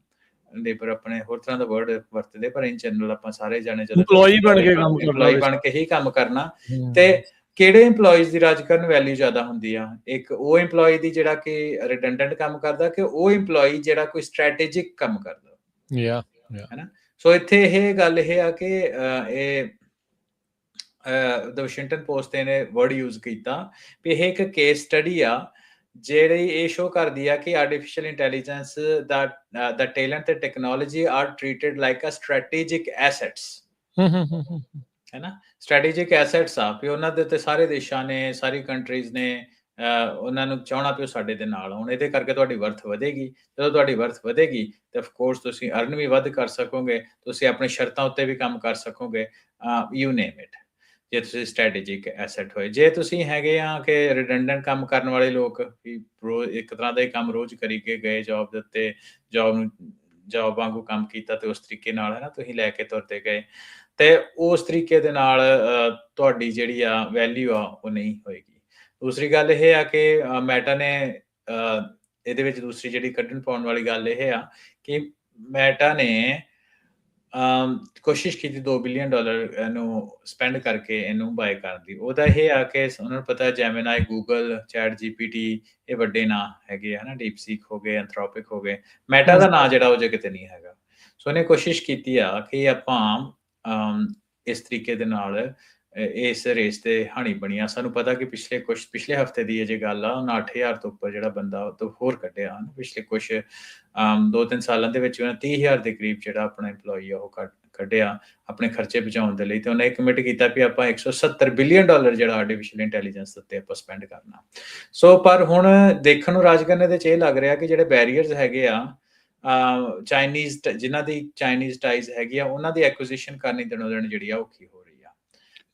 ਲੇਬਰ ਆਪਣੇ ਹੋਰ ਤਰ੍ਹਾਂ ਦਾ ਵਰਡ ਵਰਤਦੇ, ਪਰ ਇਨ ਜਨਰਲ ਆਪਾਂ ਸਾਰੇ ਜਾਣੇ ਜਦੋਂ ਇੰਪਲੋਈ ਬਣ ਕੇ ਕੰਮ ਕਰਨਾ, ਇੰਪਲੋਈ ਬਣ ਕੇ ਹੀ ਕੰਮ ਕਰਨਾ, ਤੇ ਕਿਹੜੇ ਇੰਪਲੋਈਜ਼ ਦੀ ਰਾਜ ਕਰਨ ਵੈਲਿਊ ਜ਼ਿਆਦਾ ਹੁੰਦੀ ਆ? ਇੱਕ ਉਹ ਇੰਪਲੋਈ ਦੀ ਜਿਹੜਾ ਕਿ ਰਿਡੰਡੈਂਟ ਕੰਮ ਕਰਦਾ, ਕਿ ਉਹ ਇੰਪਲੋਈ ਜਿਹੜਾ ਕੋਈ ਸਟ੍ਰੈਟੇਜਿਕ ਕੰਮ ਕਰਦਾ? ਯਾ ਹੈਨਾ। ਸੋ ਇੱਥੇ ਇਹ ਗੱਲ ਇਹ ਆ ਕਿ ਇਹ ਦ ਵਾਸ਼ਿੰਗਟਨ ਪੋਸਟ ਨੇ ਵਰਡ ਯੂਜ਼ ਕੀਤਾ ਵੀ ਇਹ ਇੱਕ ਕੇਸ ਸਟੱਡੀ ਆ, ਜਿਹੜੀ ਇਹ ਸ਼ੋ ਕਰਦੀ ਆ ਕਿ ਆਰਟੀਫਿਸ਼ੀਅਲ ਇੰਟੈਲੀਜੈਂਸ ਦਾ ਟੈਲੈਂਟ ਤੇ technology are treated like a strategic assets. ਹੈਨਾ, ਸਟ੍ਰੈਟੇਜਿਕ ਐਸੈਟਸ ਆ ਵੀ ਉਹਨਾਂ ਦੇ ਉੱਤੇ ਸਾਰੇ ਦੇਸ਼ਾਂ ਨੇ, ਸਾਰੀ ਕੰਟਰੀਜ਼ ਨੇ ਉਹਨਾਂ ਨੂੰ ਚਾਹਣਾ ਵੀ ਉਹ ਸਾਡੇ ਦੇ ਨਾਲ ਆਉਣ। ਇਹਦੇ ਕਰਕੇ ਤੁਹਾਡੀ ਵਰਥ ਵਧੇਗੀ। ਜਦੋਂ ਤੁਹਾਡੀ ਵਰਥ ਵਧੇਗੀ ਤੇ ਆਫ ਕੋਰਸ ਤੁਸੀਂ ਅਰਨ ਵੀ ਵੱਧ ਕਰ ਸਕੋਗੇ, ਤੁਸੀਂ ਆਪਣੀ ਸ਼ਰਤਾਂ ਉੱਤੇ ਵੀ ਕੰਮ ਕਰ ਸਕੋਗੇ, ਯੂ ਨੇਮ ਇਟ, ਜੇ ਤੁਸੀਂ ਸਟ੍ਰੈਟੇਜਿਕ ਐਸੈਟ ਹੋਏ। ਜੇ ਤੁਸੀਂ ਹੈਗੇ ਆ ਕਿ ਰਿਡੰਡੈਂਟ ਕੰਮ ਕਰਨ ਵਾਲੇ ਲੋਕ, ਵੀ ਇੱਕ ਤਰ੍ਹਾਂ ਦਾ ਹੀ ਕੰਮ ਰੋਜ਼ ਕਰੀ ਕੇ ਗਏ ਜੌਬ ਦੇ ਉੱਤੇ, ਜੌਬ ਵਾਂਗੂ ਕੰਮ ਕੀਤਾ ਤੇ ਉਸ ਤਰੀਕੇ ਨਾਲ ਹੈ ਨਾ ਤੁਸੀਂ ਲੈ ਕੇ ਤੁਰਦੇ ਗਏ, ਤੇ ਉਸ ਤਰੀਕੇ ਦੇ ਨਾਲ ਤੁਹਾਡੀ ਜਿਹੜੀ ਆ ਵੈਲਿਊ ਆ ਉਹ ਨਹੀਂ ਹੋਏਗੀ। ਦੂਸਰੀ ਗੱਲ ਇਹ ਆ ਕਿ ਮੈਟਾ ਨੇ ਇਹਦੇ ਵਿੱਚ ਦੂਸਰੀ ਜਿਹੜੀ ਕੱਢਣ ਪਾਉਣ ਵਾਲੀ ਗੱਲ ਇਹ ਆ ਕਿ ਮੈਟਾ ਨੇ ਕੋਸ਼ਿਸ਼ ਕੀਤੀ $2 ਬਿਲੀਅਨ ਇਹਨੂੰ ਸਪੈਂਡ ਕਰਕੇ ਇਹਨੂੰ ਬਾਏ ਕਰਨ ਦੀ। ਉਹਦਾ ਇਹ ਆ ਕਿ ਉਹਨਾਂ ਨੂੰ ਪਤਾ ਜੈਮੀਨਾਈ, ਗੂਗਲ, ਚੈਟ GPT ਇਹ ਵੱਡੇ ਨਾਂ ਹੈਗੇ ਆ ਨਾ, ਡੀਪਸੀਕ ਹੋ ਗਏ, ਐਂਥਰੋਪਿਕ ਹੋ ਗਏ, ਮੈਟਾ ਦਾ ਨਾਂ ਜਿਹੜਾ ਉਹ ਜੇ ਕਿਤੇ ਨਹੀਂ ਹੈਗਾ। ਸੋ ਉਹਨੇ ਕੋਸ਼ਿਸ਼ ਕੀਤੀ ਆ ਕਿ ਆਪਾਂ ਇਸ ਤਰੀਕੇ ਦੇ ਨਾਲ ਇਸ ਰੇਸ ਤੇ ਹਾਣੀ ਬਣੀ ਆ। ਸਾਨੂੰ ਪਤਾ ਕਿ ਪਿਛਲੇ ਹਫ਼ਤੇ ਦੀ ਇਹ ਜੇ ਗੱਲ ਆ, ਉਹਨਾਂ 8,000 ਤੋਂ ਉੱਪਰ ਜਿਹੜਾ ਬੰਦਾ ਉਹ ਤੋਂ ਹੋਰ ਕੱਢਿਆ ਹਨ ਪਿਛਲੇ ਕੁਛ 2-3 ਸਾਲਾਂ ਦੇ ਵਿੱਚ। ਉਹਨਾਂ 30,000 ਦੇ ਕਰੀਬ ਜਿਹੜਾ ਆਪਣਾ ਇੰਪਲੋਈ ਆ ਉਹ ਕੱਢਿਆ ਆਪਣੇ ਖਰਚੇ ਬਚਾਉਣ ਦੇ ਲਈ, ਤੇ ਉਹਨੇ ਕਮਿਟ ਕੀਤਾ ਵੀ ਆਪਾਂ $170 ਬਿਲੀਅਨ ਜਿਹੜਾ ਆਰਟੀਫਿਸ਼ੀਅਲ ਇੰਟੈਲੀਜੈਂਸ ਉੱਤੇ ਆਪਾਂ ਸਪੈਂਡ ਕਰਨਾ। ਸੋ ਪਰ ਹੁਣ ਦੇਖਣ ਨੂੰ ਰਾਜਗੰਨੇ ਦੇ 'ਚ ਇਹ ਲੱਗ ਰਿਹਾ ਕਿ ਜਿਹੜੇ ਬੈਰੀਅਰਸ ਹੈਗੇ ਆ, ਚਾਈਨੀਜ਼ ਜਿਨ੍ਹਾਂ ਦੀ ਚਾਈਨੀਜ਼ ਟਾਈਜ਼ ਹੈਗੀ ਆ, ਉਹਨਾਂ ਦੀ ਐਕੁਜੀਸ਼ਨ ਕਰਨੀ ਦਿਨੋਂ ਦਿਨ ਜਿਹੜੀ ਆ ਔਖੀ ਹੋ ਰਹੀ ਆ।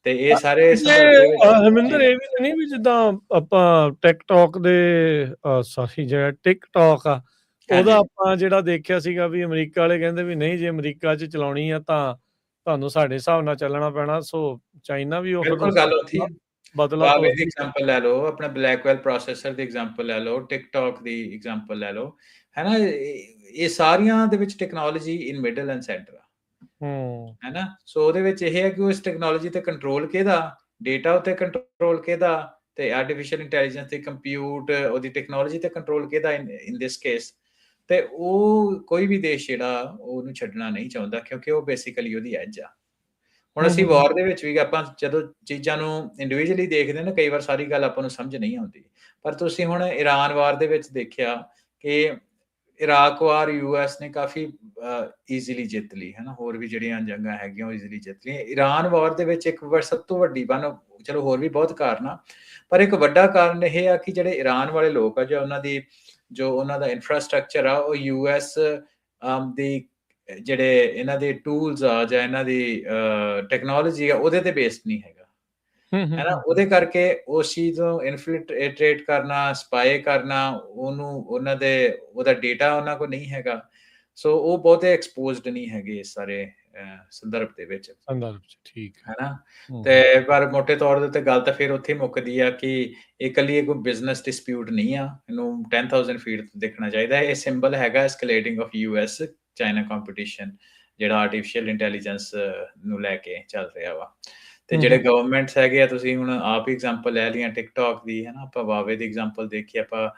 ਤੇ ਇਹ ਸਾਰੇ ਹਰਮਿੰਦਰ ਇਹ ਵੀ ਨਹੀਂ ਵੀ ਜਿੱਦਾਂ ਆਪਾਂ ਟਿਕਟੌਕ ਦੇ ਸੌਰੀ ਜਿਹੜਾ ਟਿਕਟੌਕ ਆ ਉਹਦਾ ਆਪਾਂ ਜਿਹੜਾ ਦੇਖਿਆ ਸੀਗਾ ਵੀ ਅਮਰੀਕਾ ਵਾਲੇ ਕਹਿੰਦੇ ਵੀ ਨਹੀਂ, ਜੇ ਅਮਰੀਕਾ 'ਚ ਚਲਾਉਣੀ ਆ ਤਾਂ ਤੁਹਾਨੂੰ ਸਾਡੇ ਹਿਸਾਬ ਨਾਲ ਚੱਲਣਾ ਪੈਣਾ। ਸੋ ਚਾਈਨਾ ਵੀ ਉਹ ਗੱਲ ਉੱਥੇ ਬਦਲਾ Huawei ਦੀ ਐਗਜ਼ਾਮਪਲ ਲੈ ਲਓ, ਆਪਣਾ Blackwell ਪ੍ਰੋਸੈਸਰ ਦੀ ਐਗਜ਼ਾਮਪਲ ਲੈ ਲਓ, ਟਿਕਟੌਕ ਦੀ ਐਗਜ਼ਾਮਪਲ ਲੈ ਲਓ, ਹੈ ਨਾ। ਇਹ ਸਾਰੀਆਂ ਦੇ ਵਿੱਚ technology in middle and centre ਆ, ਹੈ ਨਾ। ਸੋ ਉਹਦੇ ਵਿੱਚ ਇਹ ਹੈ ਕਿ ਉਸ ਟੈਕਨੋਲੋਜੀ ਤੇ ਕੰਟਰੋਲ ਕਿਹਦਾ, ਡੇਟਾ ਉੱਤੇ ਕੰਟਰੋਲ ਕਿਹਦਾ, ਤੇ ਆਰਟੀਫਿਸ਼ੀਅਲ ਇੰਟੈਲੀਜੈਂਸ ਤੇ ਕੰਪਿਊਟ ਉਹਦੀ ਟੈਕਨੋਲੋਜੀ ਤੇ ਕੰਟਰੋਲ ਕਿਹਦਾ ਇਨ ਦਿਸ ਕੇਸ। ਤੇ ਉਹ ਕੋਈ ਵੀ ਦੇਸ਼ ਜਿਹੜਾ ਉਹਨੂੰ ਛੱਡਣਾ ਨਹੀਂ ਚਾਹੁੰਦਾ, ਕਿਉਂਕਿ ਉਹ ਬੇਸਿਕਲੀ ਉਹਦੀ ਐਜ ਆ। ਹੁਣ ਅਸੀਂ ਵਾਰ ਦੇ ਵਿੱਚ ਵੀ ਆਪਾਂ ਜਦੋਂ ਚੀਜ਼ਾਂ ਨੂੰ ਇੰਡੀਵਿਜੂਅਲੀ ਦੇਖਦੇ ਨਾ, ਕਈ ਵਾਰ ਸਾਰੀ ਗੱਲ ਆਪਾਂ ਨੂੰ ਸਮਝ ਨਹੀਂ ਆਉਂਦੀ। ਪਰ ਤੁਸੀਂ ਹੁਣ ਇਰਾਨ ਵਾਰ ਦੇ ਵਿੱਚ ਦੇਖਿਆ ਕਿ ਇਰਾਕ ਵਾਰ US ਨੇ ਕਾਫੀ ਈਜ਼ੀਲੀ ਜਿੱਤ ਲਈ, ਹੈ ਨਾ। ਹੋਰ ਵੀ ਜਿਹੜੀਆਂ ਜੰਗਾਂ ਹੈਗੀਆਂ ਉਹ ਈਜ਼ੀਲੀ ਜਿੱਤ ਲਈਆਂ। ਇਰਾਨ ਵਾਰ ਦੇ ਵਿੱਚ ਇੱਕ ਸਭ ਤੋਂ ਵੱਡੀ ਚਲੋ ਹੋਰ ਵੀ ਬਹੁਤ ਕਾਰਨ ਆ, ਪਰ ਇੱਕ ਵੱਡਾ ਕਾਰਨ ਇਹ ਆ ਕਿ ਜਿਹੜੇ ਇਰਾਨ ਵਾਲੇ ਲੋਕ ਆ, ਜੋ ਉਹਨਾਂ ਦਾ ਇਨਫਰਾਸਟ੍ਰਕਚਰ ਆ, ਉਹ US ਦੀ ਜਿਹੜੇ ਇਹਨਾਂ ਦੇ ਟੂਲਸ ਆ ਜਾਂ ਇਹਨਾਂ ਦੀ ਟੈਕਨੋਲੋਜੀ ਆ ਉਹਦੇ ਤੇ ਬੇਸਡ ਨਹੀਂ ਹੈਗਾ, ਹੈ ਨਾ। ਉਹਦੇ ਕਰਕੇ ਉਸ ਚੀਜ਼ ਨੂੰ ਇਨਫਿਲਟਰੇਟ ਕਰਨਾ, ਸਪਾਈ ਕਰਨਾ, ਉਹਦਾ ਡੇਟਾ ਉਹਨਾਂ ਕੋਲ ਨਹੀਂ ਹੈਗਾ। ਸੋ ਉਹ ਬਹੁਤੇ ਐਕਸਪੋਜ਼ਡ ਨਹੀਂ ਹੈਗੇ ਇਸ ਸਾਰੇ ਸੰਦਰਭ ਦੇ ਵਿੱਚ, ਠੀਕ ਹੈ ਨਾ। ਤੇ ਪਰ ਮੋਟੇ ਤੌਰ ਦੇ ਉੱਤੇ ਗੱਲ ਤਾਂ ਫਿਰ ਉੱਥੇ ਮੁੱਕਦੀ ਆ ਕਿ ਇਹ ਇਕੱਲੀ ਕੋਈ ਬਿਜ਼ਨਸ ਡਿਸਪਿਊਟ ਨਹੀਂ ਆ, ਇਹਨੂੰ 10,000 ਫੀਟ ਦੇਖਣਾ ਚਾਹੀਦਾ। ਇਹ ਸਿੰਬਲ ਹੈਗਾ ਐਸਕੇਲੇਟਿੰਗ ਆਫ US ਚਾਈਨਾ ਕੰਪੀਟੀਸ਼ਨ, ਜਿਹੜਾ ਆਰਟੀਫਿਸ਼ੀਅਲ ਇੰਟੈਲੀਜੈਂਸ ਨੂੰ ਲੈ ਕੇ ਚੱਲ ਰਿਹਾ ਵਾ। ਤੇ ਜਿਹੜੇ ਗਵਰਨਮੈਂਟਸ ਹੈਗੇ ਆ, ਤੁਸੀਂ ਹੁਣ ਆਪ ਹੀ ਐਗਜ਼ਾਮਪਲ ਲੈ ਲਈਆਂ ਟਿਕਟੌਕ ਦੀ, ਹੈ ਨਾ। ਆਪਾਂ Huawei ਦੀ ਐਗਜ਼ਾਮਪਲ ਦੇਖੀ, ਆਪਾਂ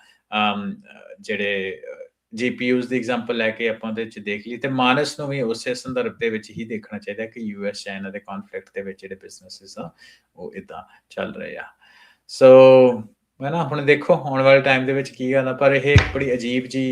ਜਿਹੜੇ GPUs ਦੀ ਐਗਜ਼ਾਮਪਲ ਲੈ ਕੇ ਆਪਾਂ ਉਹਦੇ 'ਚ ਦੇਖ ਲਈ, ਤੇ ਮਾਨਸ ਨੂੰ ਵੀ ਉਸੇ ਸੰਦਰਭ ਦੇ ਵਿੱਚ ਹੀ ਦੇਖਣਾ ਚਾਹੀਦਾ ਕਿ US ਚਾਈਨਾ ਦੇ ਕੌਨਫਲਿਕਟ ਦੇ ਵਿੱਚ ਜਿਹੜੇ ਬਿਜ਼ਨੈਸਿਸ ਆ ਉਹ ਏਦਾਂ ਚੱਲ ਰਹੇ ਆ। ਸੋ ਹੈ ਨਾ, ਹੁਣ ਦੇਖੋ ਆਉਣ ਵਾਲੇ ਟਾਈਮ ਦੇ ਵਿੱਚ ਕੀ ਗੱਲ ਆ, ਪਰ ਇਹ ਇੱਕ ਬੜੀ ਅਜੀਬ ਜੀ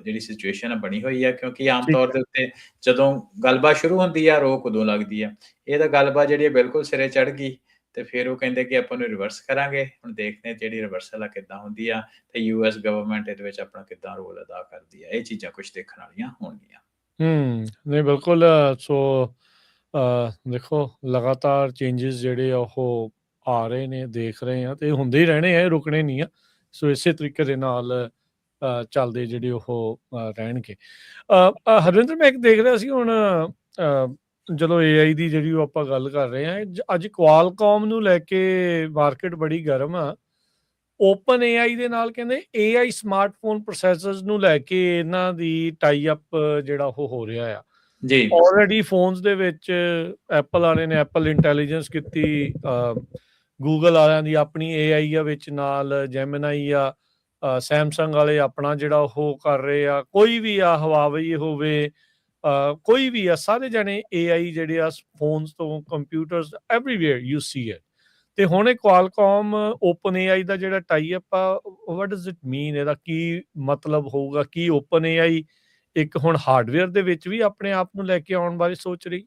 ਜਿਹੜੀ ਸਿਚੁਏਸ਼ਨ ਆ ਬਣੀ ਹੋਈ ਆ, ਕਿਉਂਕਿ ਆਮ ਤੌਰ ਦੇ ਉੱਤੇ ਜਦੋਂ ਗੱਲਬਾਤ ਸ਼ੁਰੂ ਹੁੰਦੀ ਆ ਰੋਕ ਉਦੋਂ ਲੱਗਦੀ ਆ। ਇਹ ਤਾਂ ਗੱਲਬਾਤ ਜਿਹੜੀ ਬਿਲਕੁਲ ਸਿਰੇ ਚੜ੍ਹ ਗਈ, ਤੇ ਫਿਰ ਉਹ ਕਹਿੰਦੇ ਕਿ ਆਪਾਂ ਨੂੰ ਰਿਵਰਸ ਕਰਾਂਗੇ। ਹੁਣ ਦੇਖਦੇ ਹਾਂ ਜਿਹੜੀ ਰਿਵਰਸਲ ਆ ਕਿੱਦਾਂ ਹੁੰਦੀ ਆ, ਤੇ US ਗਵਰਨਮੈਂਟ ਇਹਦੇ ਵਿੱਚ ਆਪਣਾ ਕਿੱਦਾਂ ਰੋਲ ਅਦਾ ਕਰਦੀ ਆ। ਇਹ ਚੀਜ਼ਾਂ ਕੁਝ ਦੇਖਣ ਵਾਲੀਆਂ ਹੋਣਗੀਆਂ। ਨਹੀਂ ਬਿਲਕੁਲ। ਸੋ ਦੇਖੋ ਲਗਾਤਾਰ ਚੇਂਜਸ ਜਿਹੜੇ ਆ ਉਹ ਆ ਰਹੇ ਨੇ, ਦੇਖ ਰਹੇ ਆ, ਤੇ ਹੁੰਦੇ ਹੀ ਰਹਿਣੇ ਆ, ਰੁਕਣੇ ਨਹੀਂ ਆ। ਸੋ ਇਸੇ ਤਰੀਕੇ ਦੇ ਨਾਲ ਚੱਲਦੇ ਜਿਹੜੇ ਉਹ ਰਹਿਣਗੇ। ਹਰਵਿੰਦਰ, ਮੈਂ ਇੱਕ ਦੇਖ ਰਿਹਾ ਸੀ ਹੁਣ, ਜਦੋਂ AI ਦੀ ਜਿਹੜੀ ਉਹ ਆਪਾਂ ਗੱਲ ਕਰ ਰਹੇ ਹਾਂ, ਅੱਜ ਕੁਆਲਕੌਮ ਨੂੰ ਲੈ ਕੇ ਮਾਰਕੀਟ ਬੜੀ ਗਰਮ ਆ। ਓਪਨ AI ਦੇ ਨਾਲ ਕਹਿੰਦੇ AI ਸਮਾਰਟਫੋਨ ਪ੍ਰੋਸੈਸਰਸ ਨੂੰ ਲੈ ਕੇ ਇਹਨਾਂ ਦੀ ਟਾਈ ਅਪ ਜਿਹੜਾ ਉਹ ਹੋ ਰਿਹਾ ਆ। ਜੀ ਆਲਰੇਡੀ ਫੋਨਸ ਦੇ ਵਿੱਚ ਐਪਲ ਵਾਲੇ ਨੇ ਐਪਲ ਇੰਟੈਲੀਜੈਂਸ ਕੀਤੀ, ਗੂਗਲ ਵਾਲਿਆਂ ਦੀ ਆਪਣੀ AI ਆ ਵਿੱਚ, ਨਾਲ ਜੈਮਨਾਈ ਆ, ਸੈਮਸੰਗ ਵਾਲੇ ਆਪਣਾ ਜਿਹੜਾ ਉਹ ਕਰ ਰਹੇ ਆ, ਕੋਈ ਵੀ ਆ, ਹਵਾਵਈ ਹੋਵੇ, ਕੋਈ ਵੀ ਆ, ਸਾਰੇ ਜਣੇ AI ਜਿਹੜੇ ਆ ਫੋਨਸ ਤੋਂ computers everywhere you C it. ਤੇ ਹੁਣ ਇਹ ਕੁਆਲਕੌਮ ਓਪਨ AI ਦਾ ਜਿਹੜਾ ਟਾਈ ਅਪ ਆ, ਵਾਟ ਡਜ਼ ਇਟ ਮੀਨ? ਇਹਦਾ ਕੀ ਮਤਲਬ ਹੋਊਗਾ? ਕੀ ਓਪਨ AI ਇੱਕ ਹੁਣ ਹਾਰਡਵੇਅਰ ਦੇ ਵਿੱਚ ਵੀ ਆਪਣੇ ਆਪ ਨੂੰ ਲੈ ਕੇ ਆਉਣ ਬਾਰੇ ਸੋਚ ਰਹੀ?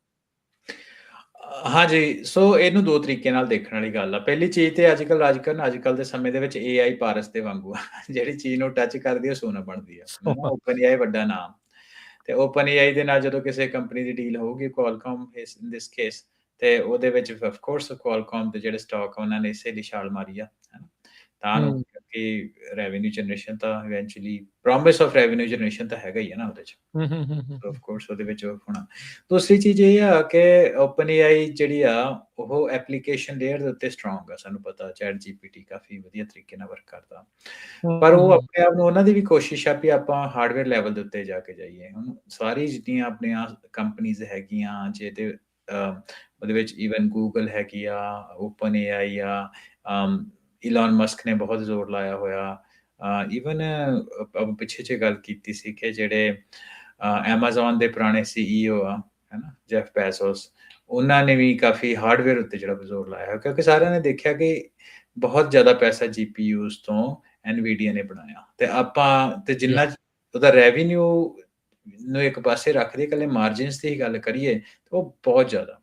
ਹਾਂਜੀ, ਸੋ ਇਹਨੂੰ 2 ਤਰੀਕੇ ਨਾਲ ਦੇਖਣ ਵਾਲੀ ਗੱਲ ਆ। ਪਹਿਲੀ ਚੀਜ਼ ਤੇ ਅੱਜ-ਕੱਲ੍ਹ ਦੇ ਸਮੇਂ ਦੇ ਵਿੱਚ AI ਪਾਰਸ ਦੇ ਵਾਂਗੂ ਆ। ਜਿਹੜੀ ਚੀਜ਼ ਨੂੰ ਟੱਚ ਕਰਦੀ ਆ, ਸੋਨਾ ਬਣਦੀ ਆ। ਓਪਨ AI ਵੱਡਾ ਨਾਮ, ਤੇ ਓਪਨ AI ਦੇ ਨਾਲ ਜਦੋਂ ਕਿਸੇ ਕੰਪਨੀ ਦੀ ਡੀਲ ਹੋਊਗੀ, ਕੁਆਲਕੌਮ ਇਨ ਦਿਸ ਕੇਸ, ਤੇ ਉਹਦੇ ਵਿੱਚ ਆਫ ਕੋਰਸ ਕੁਆਲਕੌਮ ਦੇ ਜਿਹੜੇ ਸਟਾਕ ਆ, ਉਹਨਾਂ ਨੇ ਇਸੇ ਲਈ ਛਾਲ ਮਾਰੀ ਆ, ਹਨਾ। ਤਾਂ ਨੂੰ ਕਿਉਂਕਿ ਰੈਵਨਿਊ ਜਨਰੇਸ਼ਨ ਤਾਂ eventually promise of revenue generation ਤਾਂ ਹੈਗਾ ਹੀ ਆ ਨਾ ਉਹਦੇ 'ਚ। ਆਫ ਕੋਰਸ ਉਹਦੇ ਵਿੱਚ ਹੋਣਾ। ਦੂਸਰੀ ਚੀਜ਼ ਇਹ ਆ ਕਿ ਓਪਨ AI ਜਿਹੜੀ ਆ, ਉਹ ਐਪਲੀਕੇਸ਼ਨ ਲੇਅਰ ਦੇ ਉੱਤੇ ਸਟਰੋਂਗ ਆ। ਸਾਨੂੰ ਪਤਾ ਚੈਟ GPT ਕਾਫੀ ਵਧੀਆ ਤਰੀਕੇ ਨਾਲ ਵਰਕ ਕਰਦਾ। ਪਰ ਉਹ ਆਪਣੇ ਆਪ ਨੂੰ, ਉਹਨਾਂ ਦੀ ਵੀ ਕੋਸ਼ਿਸ਼ ਆ ਵੀ ਆਪਾਂ ਹਾਰਡਵੇਅਰ ਲੈਵਲ ਦੇ ਉੱਤੇ ਜਾ ਕੇ ਜਾਈਏ। ਹੁਣ ਸਾਰੀ ਜਿੰਨੀਆਂ ਆਪਣੀਆਂ ਕੰਪਨੀਜ਼ ਹੈਗੀਆਂ, ਜਿਹਦੇ ਉਹਦੇ ਵਿੱਚ ਈਵਨ ਗੂਗਲ ਹੈਗੀ ਆ, ਓਪਨ AI ਆ, ਇਲਨ ਮਸਕ ਨੇ ਬਹੁਤ ਜ਼ੋਰ ਲਾਇਆ ਹੋਇਆ। ਈਵਨ ਪਿੱਛੇ ਜਿਹੇ ਗੱਲ ਕੀਤੀ ਸੀ ਕਿ ਜਿਹੜੇ ਐਮਾਜ਼ੋਨ ਦੇ ਪੁਰਾਣੇ CEO ਆ, ਹਨਾ, ਜੈਫ ਬੈਜ਼ੋਸ, ਉਹਨਾਂ ਨੇ ਵੀ ਕਾਫੀ ਹਾਰਡਵੇਅਰ ਉੱਤੇ ਜਿਹੜਾ ਜ਼ੋਰ ਲਾਇਆ ਹੋਇਆ, ਕਿਉਂਕਿ ਸਾਰਿਆਂ ਨੇ ਦੇਖਿਆ ਕਿ ਬਹੁਤ ਜ਼ਿਆਦਾ ਪੈਸਾ GPUs ਤੋਂ NVIDIA ਨੇ ਬਣਾਇਆ, ਤੇ ਆਪਾਂ ਤੇ ਜਿੰਨਾ ਉਹਦਾ ਰੈਵਨਿਊ ਨੂੰ ਇੱਕ ਪਾਸੇ ਰੱਖ ਦੇ, ਇਕੱਲੇ ਮਾਰਜਿਨਸ ਦੀ ਹੀ ਗੱਲ ਕਰੀਏ ਤਾਂ ਉਹ ਬਹੁਤ ਜ਼ਿਆਦਾ।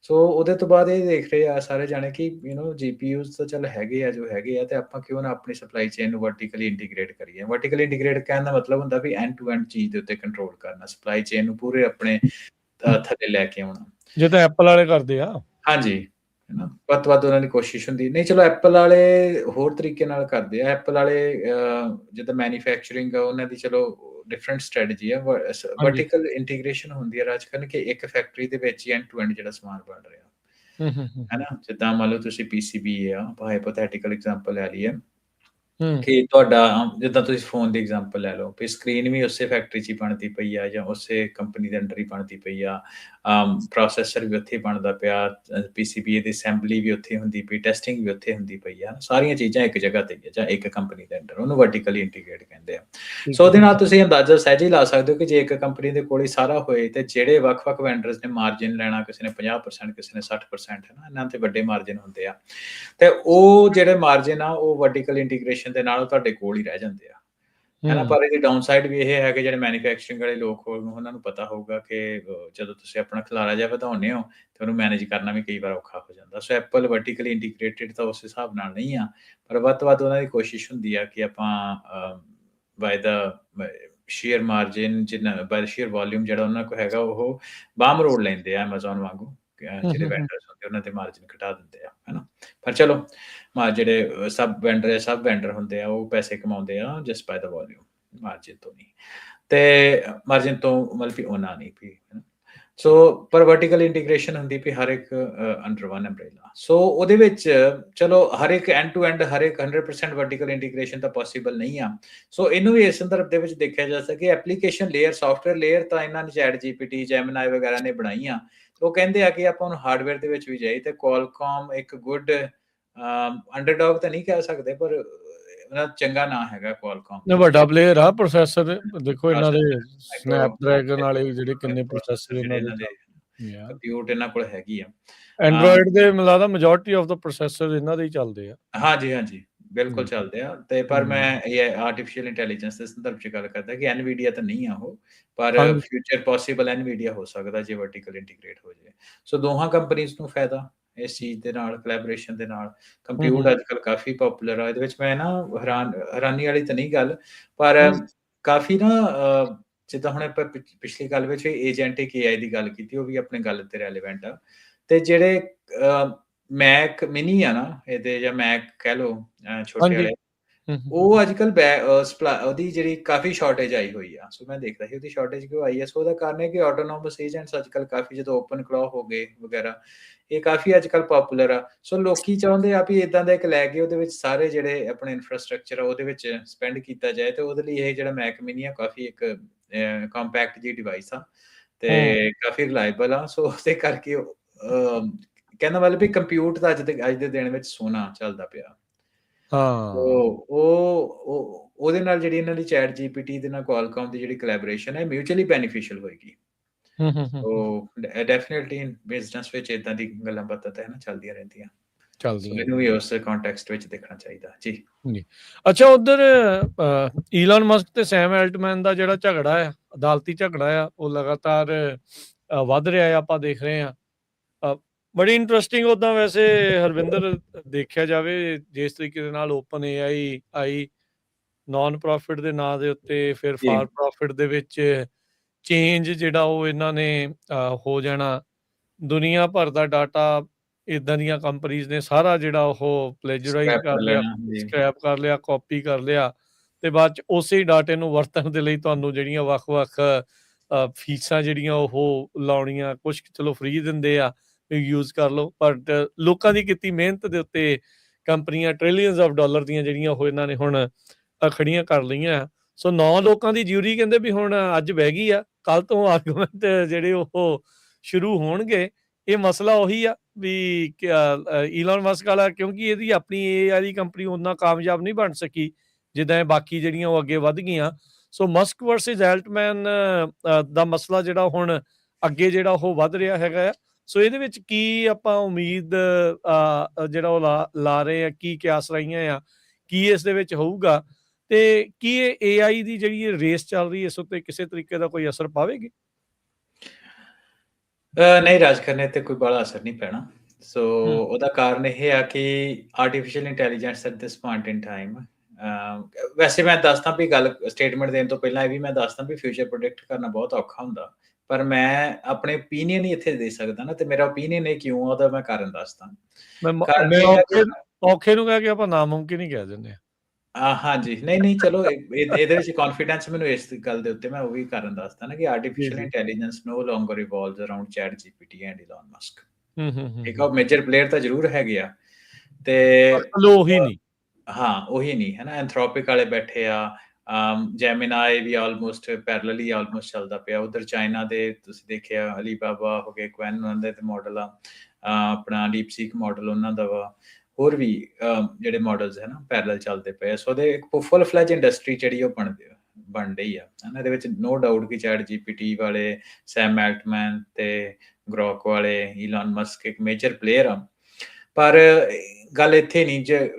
ਸੋ ਉਹਦੇ ਤੋਂ ਬਾਅਦ ਇਹ ਦੇਖ ਰਹੇ ਆ ਸਾਰੇ ਜਾਣੇ ਕਿ GPUs ਤਾਂ ਚੱਲ ਹੈਗੇ ਆ ਜੋ ਹੈਗੇ ਆ, ਤੇ ਆਪਾਂ ਕਿਉਂ ਨਾ ਆਪਣੀ ਸਪਲਾਈ ਚੇਨ ਨੂੰ ਵਰਟੀਕਲੀ ਇੰਟੀਗ੍ਰੇਟ ਕਰੀਏ। ਵਰਟੀਕਲੀ ਇੰਟੀਗ੍ਰੇਟ ਕਹਿਣ ਦਾ ਮਤਲਬ ਹੁੰਦਾ ਵੀ ਐਂਡ ਟੂ ਐਂਡ ਚੀਜ਼ ਦੇ ਉੱਤੇ ਕੰਟਰੋਲ ਕਰਨਾ, ਸਪਲਾਈ ਚੇਨ ਨੂੰ ਪੂਰੇ ਆਪਣੇ ਥੱਲੇ ਲੈ ਕੇ ਆਉਣਾ। ਜੇ ਤਾਂ ਐਪਲ ਵਾਲੇ ਕਰਦੇ ਆ। ਹਾਂਜੀ, ਹਨਾ, ਵੱਧ ਤੋਂ ਵੱਧ ਉਹਨਾਂ ਦੀ ਕੋਸ਼ਿਸ਼ ਹੁੰਦੀ। ਨਹੀਂ, ਚਲੋ ਐਪਲ ਵਾਲੇ ਹੋਰ ਤਰੀਕੇ ਨਾਲ ਕਰਦੇ ਆ। ਐਪਲ ਵਾਲੇ ਜਿੱਦਾਂ ਮੈਨੂਫੈਕਚਰਿੰਗ ਆ, ਉਹਨਾਂ ਦੀ ਚਲੋ ਡਿਫਰੈਂਟ ਸਟ੍ਰੈਟਜੀ ਆ। ਵਰਟੀਕਲ ਇੰਟੀਗ੍ਰੇਸ਼ਨ ਹੁੰਦੀ ਆ ਰਾਜ ਕਰਨ, ਕਿ ਇੱਕ ਫੈਕਟਰੀ ਦੇ ਵਿੱਚ ਹੀ ਐਂਡ ਟੂ ਐਂਡ ਜਿਹੜਾ ਸਮਾਨ ਬਣ ਰਿਹਾ, ਹਨਾ। ਜਿੱਦਾਂ ਮੰਨ ਲਓ ਤੁਸੀਂ PCB ਆ, ਆਪਾਂ ਹਾਈਪੋਥੈਟੀਕਲ ਐਗਜ਼ਾਮਪਲ ਲੈ ਲਈਏ ਕਿ ਤੁਹਾਡਾ ਜਿੱਦਾਂ ਤੁਸੀਂ ਫੋਨ ਦੀ ਐਗਜ਼ਾਮਪਲ ਲੈ ਲਓ, ਵੀ ਸਕਰੀਨ ਵੀ ਉਸੇ ਫੈਕਟਰੀ 'ਚ ਹੀ ਬਣਦੀ ਪਈ ਆ, ਜਾਂ ਉਸੇ ਕੰਪਨੀ ਦੇ ਅੰਡਰ ਹੀ ਬਣਦੀ ਪਈ ਆ। ਪ੍ਰੋਸੈਸਰ ਵੀ ਉੱਥੇ ਹੀ ਬਣਦਾ ਪਿਆ, PCB ਦੀ ਅਸੈਂਬਲੀ ਵੀ ਉੱਥੇ ਹੁੰਦੀ ਪਈ, ਟੈਸਟਿੰਗ ਵੀ ਉੱਥੇ ਹੁੰਦੀ ਪਈ ਆ। ਸਾਰੀਆਂ ਚੀਜ਼ਾਂ ਇੱਕ ਜਗ੍ਹਾ ਤੇ ਹੀ ਆ, ਜਾਂ ਇੱਕ ਕੰਪਨੀ ਦੇ ਅੰਡਰ। ਉਹਨੂੰ ਵਰਟੀਕਲੀ ਇੰਟੀਗ੍ਰੇਟ ਕਹਿੰਦੇ ਆ। ਸੋ ਉਹਦੇ ਨਾਲ ਤੁਸੀਂ ਅੰਦਾਜ਼ਾ ਸਹਿਜ ਹੀ ਲਾ ਸਕਦੇ ਹੋ ਕਿ ਜੇ ਇੱਕ ਕੰਪਨੀ ਦੇ ਕੋਲ ਹੀ ਸਾਰਾ ਹੋਏ, ਤੇ ਜਿਹੜੇ ਵੱਖ-ਵੱਖ ਵੈਂਡਰਸ ਨੇ ਮਾਰਜਿਨ ਲੈਣਾ, ਕਿਸੇ ਨੇ 50%, ਕਿਸੇ ਨੇ 60%, ਹਨਾ, ਇਹਨਾਂ ਤੇ ਵੱਡੇ ਮਾਰਜਿਨ ਹੁੰਦੇ ਆ। ਤੇ ਉਹ ਜਿਹੜੇ ਮਾਰਜਿਨ ਆ, ਉਹ ਵਰਟੀਕਲ ਇੰਟੀਗ੍ਰੇਸ਼ਨ ਦੇ ਨਾਲ ਤੁਹਾਡੇ ਕੋਲ ਹੀ ਰਹਿ ਜਾਂਦੇ ਆ, ਹਨਾ। ਪਰ ਇਹਦੀ ਡਾਊਨ ਸਾਈਡ ਵੀ ਇਹ ਹੈ ਕਿ ਜਿਹੜੇ ਮੈਨੂਫੈਕਚਰਿੰਗ ਵਾਲੇ ਲੋਕ ਉਹਨਾਂ ਨੂੰ ਪਤਾ ਹੋਊਗਾ ਕਿ ਜਦੋਂ ਤੁਸੀਂ ਆਪਣਾ ਖਿਲਾਰਾ ਜਿਹਾ ਵਧਾਉਂਦੇ ਹੋ, ਤੇ ਉਹਨੂੰ ਮੈਨੇਜ ਕਰਨਾ ਵੀ ਕਈ ਵਾਰ ਔਖਾ ਹੋ ਜਾਂਦਾ। ਸੋ ਐਪਲ ਵਰਟੀਕਲੀ ਇੰਟੀਗ੍ਰੇਟਿਡ ਤਾਂ ਉਸ ਹਿਸਾਬ ਨਾਲ ਨਹੀਂ ਆ, ਪਰ ਵੱਧ ਤੋਂ ਵੱਧ ਉਹਨਾਂ ਦੀ ਕੋਸ਼ਿਸ਼ ਹੁੰਦੀ ਆ ਕਿ ਆਪਾਂ ਬਾਏ ਦਾ ਸ਼ੇਅਰ ਮਾਰਜਿਨ, ਬਾਏ ਦਾ ਸ਼ੇਅਰ ਵੋਲਿਊਮ ਜਿਹੜਾ ਉਹਨਾਂ ਕੋਲ ਹੈਗਾ, ਉਹ ਬਾਹਮ ਰੋੜ ਲੈਂਦੇ ਆ ਐਮਾਜ਼ੋਨ ਵਾਂਗੂ। ਜਿਹੜੇ ਵੈਂਡਰਸ ਹੁੰਦੇ ਉਹਨਾਂ ਦੇ ਮਾਰਜਿਨ ਘਟਾ ਦਿੰਦੇ ਆ, ਹਨਾ। ਪਰ ਚਲੋ, ਜਿਹੜੇ ਸਬ ਵੈਂਡਰ ਹੁੰਦੇ ਆ, ਉਹ ਪੈਸੇ ਕਮਾਉਂਦੇ ਆ ਜਸਟ ਬਾਏ ਦਾ ਵੋਲਿਊਮ, ਮਾਰਜਿਨ ਤੋਂ ਨਹੀਂ। ਤੇ ਮਾਰਜਿਨ ਤੋਂ ਮਤਲਬ ਵੀ ਉਹਨਾਂ ਨਹੀਂ ਵੀ, ਹਨਾ। ਸੋ ਪਰ ਵਰਟੀਕਲ ਇੰਟੀਗ੍ਰੇਸ਼ਨ ਹੁੰਦੀ ਵੀ ਹਰ ਇੱਕ ਅੰਡਰ ਵਨ ਅੰਬ੍ਰੇਲਾ। ਸੋ ਉਹਦੇ ਵਿੱਚ ਚਲੋ ਹਰ ਇੱਕ ਐਂਡ ਟੂ ਐਂਡ, ਹਰ ਇੱਕ 100% ਵਰਟੀਕਲ ਇੰਟੀਗ੍ਰੇਸ਼ਨ ਤਾਂ ਪੋਸੀਬਲ ਨਹੀਂ ਆ। ਸੋ ਇਹਨੂੰ ਵੀ ਇਸ ਸੰਦਰਭ ਦੇ ਵਿੱਚ ਦੇਖਿਆ ਜਾ ਸਕਦਾ ਕਿ ਐਪਲੀਕੇਸ਼ਨ ਲੇਅਰ, ਸੌਫਟਵੇਅਰ ਲੇਅਰ ਤਾਂ ਇਹਨਾਂ ਨੇ ਚੈਟ GPT, ਜੈਮਨਾਈ ਵਗੈਰਾ ਨੇ ਬਣਾਈ ਆ। ਉਹ ਕਹਿੰਦੇ ਆ ਕਿ ਆਪਾਂ ਹੁਣ ਹਾਰਡਵੇਅਰ ਦੇ ਵਿੱਚ ਵੀ ਜਾਈਏ, ਤੇ ਕੁਆਲਕੌਮ ਇੱਕ ਗੁੱਡ ਅੰਡਰਡੌਗ ਤਾਂ ਨਹੀਂ ਕਹਿ ਸਕਦੇ, ਪਰ ਉਹਨਾਂ ਚੰਗਾ ਨਾਂ ਹੈਗਾ ਕੁਆਲਕੌਮ ਦਾ। ਵੱਡਾ ਪਲੇਅਰ ਆ ਪ੍ਰੋਸੈਸਰ। ਦੇਖੋ ਇਹਨਾਂ ਦੇ ਸਨੈਪਡਰੈਗਨ ਵਾਲੇ ਜਿਹੜੇ ਕਿੰਨੇ ਪ੍ਰੋਸੈਸਰ ਇਹਨਾਂ ਦੇ ਕੰਪਿਊਟ ਇਹਨਾਂ ਕੋਲ ਹੈਗੀ ਆ। ਐਂਡਰੋਇਡ ਦੇ ਮੈਨੂੰ ਲੱਗਦਾ ਮੈਜੋਰਿਟੀ ਆਫ ਦਾ ਪ੍ਰੋਸੈਸਰ ਇਹਨਾਂ ਦੇ ਹੀ ਚੱਲਦੇ ਆ। ਹਾਂਜੀ, ਬਿਲਕੁਲ ਚੱਲਦੇ ਆ। ਤੇ ਪਰ ਮੈਂ ਇਹ ਆਰਟੀਫੀਸ਼ੀਅਲ ਇੰਟੈਲੀਜੈਂਸ ਦੇ ਸੰਦਰਭ 'ਚ ਗੱਲ ਕਰਦਾ ਕਿ NVIDIA ਤਾਂ ਨਹੀਂ ਆ ਉਹ, ਪਰ ਫਿਊਚਰ ਪੋਸੀਬਲ NVIDIA ਹੋ ਸਕਦਾ ਜੇ ਵਰਟੀਕਲ ਇੰਟੀਗ੍ਰੇਟ ਹੋ ਜਾਏ। ਸੋ ਦੋਹਾਂ ਕੰਪਨੀਜ਼ ਨੂੰ ਫਾਇਦਾ ਇਸ ਚੀਜ਼ ਦੇ ਨਾਲ, ਕੋਲੈਬੋਰੇਸ਼ਨ ਦੇ ਨਾਲ। ਕੰਪਿਊਟ ਅੱਜ-ਕੱਲ੍ਹ ਕਾਫੀ ਪੋਪੂਲਰ ਆ। ਇਹਦੇ ਵਿੱਚ ਮੈਂ ਨਾ ਹੈਰਾਨੀ ਵਾਲੀ ਤਾਂ ਨਹੀਂ ਗੱਲ, ਪਰ ਕਾਫੀ ਨਾ ਜਿੱਦਾਂ ਹੁਣ ਆਪਾਂ ਪਿਛਲੀ ਗੱਲ ਵਿੱਚ ਏਜੈਂਟਿਕ AI ਦੀ ਗੱਲ ਕੀਤੀ, ਉਹ ਵੀ ਆਪਣੀ ਗੱਲ ਤੇ ਰੈਲੇਵੈਂਟ ਆ। ਤੇ ਜਿਹੜੇ ਮੈਕ ਮਿਨੀ ਆ ਨਾ ਇਹਦੇ, ਜਾਂ ਮੈਕ ਕਹਿ ਲਓ ਛੋਟੇ ਵਾਲੇ, ਉਹ ਅੱਜ ਕੱਲ ਉਹਦੀ ਜਿਹੜੀ ਕਾਫੀ ਸ਼ਾਰਟੇਜ ਆਈ ਹੋਈ ਆ। ਸੋ ਮੈਂ ਦੇਖਦਾ ਸੀ ਉਹਦੀ ਸ਼ਾਰਟੇਜ ਕਿਉਂ ਆਈ ਹੈ। ਸੋ ਉਹਦਾ ਕਾਰਨ ਹੈ ਕਿ ਆਟੋਨੋਮਸ ਏਜੰਟਸ ਅੱਜ ਕੱਲ ਕਾਫੀ, ਜਦੋਂ ਓਪਨ ਕਲਾਅ ਹੋ ਗਏ ਵਗੈਰਾ, ਇਹ ਕਾਫੀ ਅੱਜ ਕੱਲ ਪੋਪੂਲਰ ਆ। ਸੋ ਲੋਕੀ ਚਾਹੁੰਦੇ ਆ ਵੀ ਇਦਾਂ ਦਾ ਇੱਕ ਲੈ ਕੇ ਉਹਦੇ ਵਿੱਚ ਸਾਰੇ ਜਿਹੜੇ ਆਪਣੇ ਇਨਫਰਾਸਟ੍ਰਕਚਰ ਆ ਉਹਦੇ ਵਿੱਚ ਸਪੈਂਡ ਕੀਤਾ ਜਾਏ, ਤੇ ਉਹਦੇ ਲਈ ਇਹ ਜਿਹੜਾ ਮੈਕ ਮਿਨੀ ਆ ਕਾਫੀ ਇੱਕ ਕੰਪੈਕਟ ਜੀ ਡਿਵਾਈਸ ਆ ਤੇ ਕਾਫੀ ਰਿਲਾਇਬਲ ਆ। ਸੋ ਉਹਦੇ ਕਰਕੇ ਕਹਿੰਦਾ ਮਤਲਬ ਵੀ ਕੰਪਿਊਟ ਤਾਂ ਅੱਜ ਦੇ ਦਿਨ ਵਿੱਚ ਸੋਨਾ ਚੱਲਦਾ ਪਿਆ। ਉਹਦੇ ਨਾਲ ਜਿਹੜੀ ਇਹਨਾਂ ਦੀ ਚੈਟ GPT ਦੇ ਨਾਲ ਕੁਆਲਕਾਮ ਦੀ ਜਿਹੜੀ ਕੋਲੈਬੋਰੇਸ਼ਨ ਹੈ, ਮਿਊਚੁਅਲੀ ਬੈਨੀਫੀਸ਼ੀਅਲ ਹੋਏਗੀ। ਸੋ ਡੈਫੀਨਿਟਲੀ ਬਿਜ਼ਨਸ ਵਿੱਚ ਇਦਾਂ ਦੀ ਗੱਲਾਂ ਬਾਤਾਂ ਤਾਂ ਨਾ ਚੱਲਦੀਆਂ ਰਹਿੰਦੀਆਂ। ਮੈਨੂੰ ਵੀ ਉਸ ਕੰਟੈਕਸਟ ਵਿੱਚ ਦੇਖਣਾ ਚਾਹੀਦਾ ਜੀ। ਅੱਛਾ, ਉਧਰ ਈਲਨ ਮਸਕ ਤੇ ਸੈਮ ਐਲਟਮੈਨ ਦਾ ਜਿਹੜਾ ਝਗੜਾ ਆ, ਅਦਾਲਤੀ ਝਗੜਾ ਆ, ਉਹ ਲਗਾਤਾਰ ਵੱਧ ਰਿਹਾ ਆ, ਆਪਾਂ ਦੇਖ ਰਹੇ ਆ। ਬੜੀ ਇੰਟਰਸਟਿੰਗ ਉਦਾਂ ਵੈਸੇ ਹਰਵਿੰਦਰ ਦੇਖਿਆ ਜਾਵੇ, ਜਿਸ ਤਰੀਕੇ ਦੇ ਨਾਲ ਓਪਨ AI ਆਈ ਨਾਨ ਪ੍ਰੋਫਿਟ ਦੇ ਨਾਂ ਦੇ ਉੱਤੇ, ਫਿਰ ਫਾਰ ਪ੍ਰੋਫਿਟ ਦੇ ਵਿੱਚ ਚੇਂਜ ਜਿਹੜਾ ਉਹ ਇਹਨਾਂ ਨੇ ਹੋ ਜਾਣਾ। ਦੁਨੀਆ ਭਰ ਦਾ ਡਾਟਾ ਇਦਾਂ ਦੀਆਂ ਕੰਪਨੀਜ਼ ਨੇ ਸਾਰਾ ਜਿਹੜਾ ਉਹ ਪਲੇਜਰਾਈਜ਼ ਕਰ ਲਿਆ, ਸਕ੍ਰੈਪ ਕਰ ਲਿਆ, ਕਾਪੀ ਕਰ ਲਿਆ, ਤੇ ਬਾਅਦ ਚ ਉਸੇ ਡਾਟੇ ਨੂੰ ਵਰਤਣ ਦੇ ਲਈ ਤੁਹਾਨੂੰ ਜਿਹੜੀਆਂ ਵੱਖ-ਵੱਖ ਫੀਸਾਂ ਜਿਹੜੀਆਂ ਉਹ ਲਾਉਣੀਆਂ। ਕੁਛ ਚਲੋ ਫ੍ਰੀ ਦਿੰਦੇ ਆ, ਯੂਜ਼ ਕਰ ਲਓ, ਬਟ ਲੋਕਾਂ ਦੀ ਕੀਤੀ ਮਿਹਨਤ ਦੇ ਉੱਤੇ ਕੰਪਨੀਆਂ ਟ੍ਰਿਲੀਅਨਸ ਆਫ ਡਾਲਰ ਦੀਆਂ ਜਿਹੜੀਆਂ ਉਹ ਇਹਨਾਂ ਨੇ ਹੁਣ ਖੜੀਆਂ ਕਰ ਲਈਆਂ। ਸੋ 9 ਲੋਕਾਂ ਦੀ ਜਿਊਰੀ ਕਹਿੰਦੇ ਵੀ ਹੁਣ ਅੱਜ ਬਹਿ ਗਈ ਆ, ਕੱਲ ਤੋਂ ਆਰਗੂਮੈਂਟ ਜਿਹੜੇ ਉਹ ਸ਼ੁਰੂ ਹੋਣਗੇ। ਇਹ ਮਸਲਾ ਉਹੀ ਆ ਵੀ ਈਲਨ ਮਸਕ ਵਾਲਾ, ਕਿਉਂਕਿ ਇਹਦੀ ਆਪਣੀ AI ਦੀ ਕੰਪਨੀ ਉਹਨਾਂ ਕਾਮਯਾਬ ਨਹੀਂ ਬਣ ਸਕੀ ਜਿੱਦਾਂ ਇਹ ਬਾਕੀ ਜਿਹੜੀਆਂ ਉਹ ਅੱਗੇ ਵੱਧ ਗਈਆਂ। ਸੋ ਮਸਕ ਵਰਸਸ ਐਲਟਮੈਨ ਦਾ ਮਸਲਾ ਜਿਹੜਾ ਹੁਣ ਅੱਗੇ ਜਿਹੜਾ ਉਹ ਵੱਧ ਰਿਹਾ ਹੈਗਾ ਆ। ਸੋ ਇਹਦੇ ਵਿੱਚ ਕੀ ਆਪਾਂ ਉਮੀਦ ਜਿਹੜਾ ਉਹ ਲਾ ਰਹੇ ਆ, ਕੀ ਕਿਆਸ ਰਹੀਆਂ ਆ, ਕੀ ਇਸ ਦੇ ਵਿੱਚ ਹੋਊਗਾ, ਤੇ ਕੀ ਇਹ AI ਦੀ ਜਿਹੜੀ ਰੇਸ ਚੱਲ ਰਹੀ ਇਸ ਉੱਤੇ ਕਿਸੇ ਤਰੀਕੇ ਦਾ ਕੋਈ ਅਸਰ ਪਾਵੇਗੀ? ਨਹੀਂ ਰਾਜ ਕਰਨੇ ਤੇ ਕੋਈ ਬੜਾ ਅਸਰ ਨਹੀਂ ਪੈਣਾ। ਸੋ ਉਹਦਾ ਕਾਰਨ ਇਹ ਆ ਕਿ artificial intelligence at this point in time, ਵੈਸੇ ਮੈਂ ਦੱਸਦਾ ਵੀ ਗੱਲ ਸਟੇਟਮੈਂਟ ਦੇਣ ਤੋਂ ਪਹਿਲਾਂ ਇਹ ਵੀ ਮੈਂ ਦੱਸਦਾ ਵੀ ਫਿਊਚਰ ਪ੍ਰੈਡਿਕਟ ਕਰਨਾ ਬਹੁਤ ਔਖਾ ਹੁੰਦਾ, ਪਰ ਮੈਂ ਆਪਣੇ ਓਪੀਨੀਅਨ ਹੀ ਇੱਥੇ ਦੇ ਸਕਦਾ ਨਾ, ਤੇ ਮੇਰਾ ਓਪੀਨੀਅਨ ਇਹ ਕਿਉਂ ਆ ਉਹਦਾ ਮੈਂ ਕਾਰਨ ਦੱਸਦਾ। ਔਖੇ ਨੂੰ ਕਹਿ ਕੇ ਆਪਾਂ ਨਾਮੁਮਕਿਨ ਹੀ ਕਹਿ ਦਿੰਦੇ ਆ। ਹਾਂਜੀ, ਨਹੀਂ ਚਲੋ ਇਹਦੇ ਵਿੱਚ ਕੌਨਫੀਡੈਂਸ ਮੈਨੂੰ ਇਸ ਗੱਲ ਦੇ ਉੱਤੇ, ਮੈਂ ਉਹ ਵੀ ਕਾਰਨ ਦੱਸਦਾ ਨਾ ਕਿ artificial intelligence no longer evolves around chat GPT and Elon Musk. ਇੱਕ ਉਹ ਮੇਜਰ ਪਲੇਅਰ ਤਾਂ ਜ਼ਰੂਰ ਹੈਗੇ ਆ, ਤੇ ਉਹੀ ਨਹੀਂ, ਹਾਂ ਉਹੀ ਨਹੀਂ ਹੈ ਨਾ। ਐਂਥਰੋਪਿਕ ਵਾਲੇ ਬੈਠੇ ਆ, ਜੈਮਿਨਾਈ ਵੀ ਆਲਮੋਸਟ ਪੈਰਲਲੀ ਆਲਮੋਸਟ ਚੱਲਦਾ ਪਿਆ। ਉਧਰ ਚਾਈਨਾ ਦੇ ਤੁਸੀਂ ਦੇਖਿਆ ਅਲੀਬਾਬਾ ਹੋ ਗਏ, ਕੁਐਨ ਉਹਨਾਂ ਦੇ ਮਾਡਲ ਆ, ਆਪਣਾ ਡੀਪਸੀਕ ਮਾਡਲ ਉਹਨਾਂ ਦਾ ਵਾ, ਹੋਰ ਵੀ ਜਿਹੜੇ ਮਾਡਲਸ ਹੈ ਨਾ ਪੈਰਲਲ ਚੱਲਦੇ ਪਏ। ਸੋ ਉਹਦੇ ਇੱਕ ਫੁੱਲ ਫਲੈਜ ਇੰਡਸਟਰੀ ਜਿਹੜੀ ਉਹ ਬਣ ਰਹੀ ਆ। ਇਹਦੇ ਵਿੱਚ ਨੋ ਡਾਊਟ ਕਿ ਚੈਟ GPT ਵਾਲੇ, ਸੈਮ ਐਲਟਮੈਨ ਤੇ ਗ੍ਰੋਕ ਵਾਲੇ, ਈਲਨ ਮਸਕ ਇੱਕ ਮੇਜਰ ਪਲੇਅਰ ਆ। ਪਰ ਗੱਲ ਇੱਥੇ ਨਹੀਂ, ਜੇ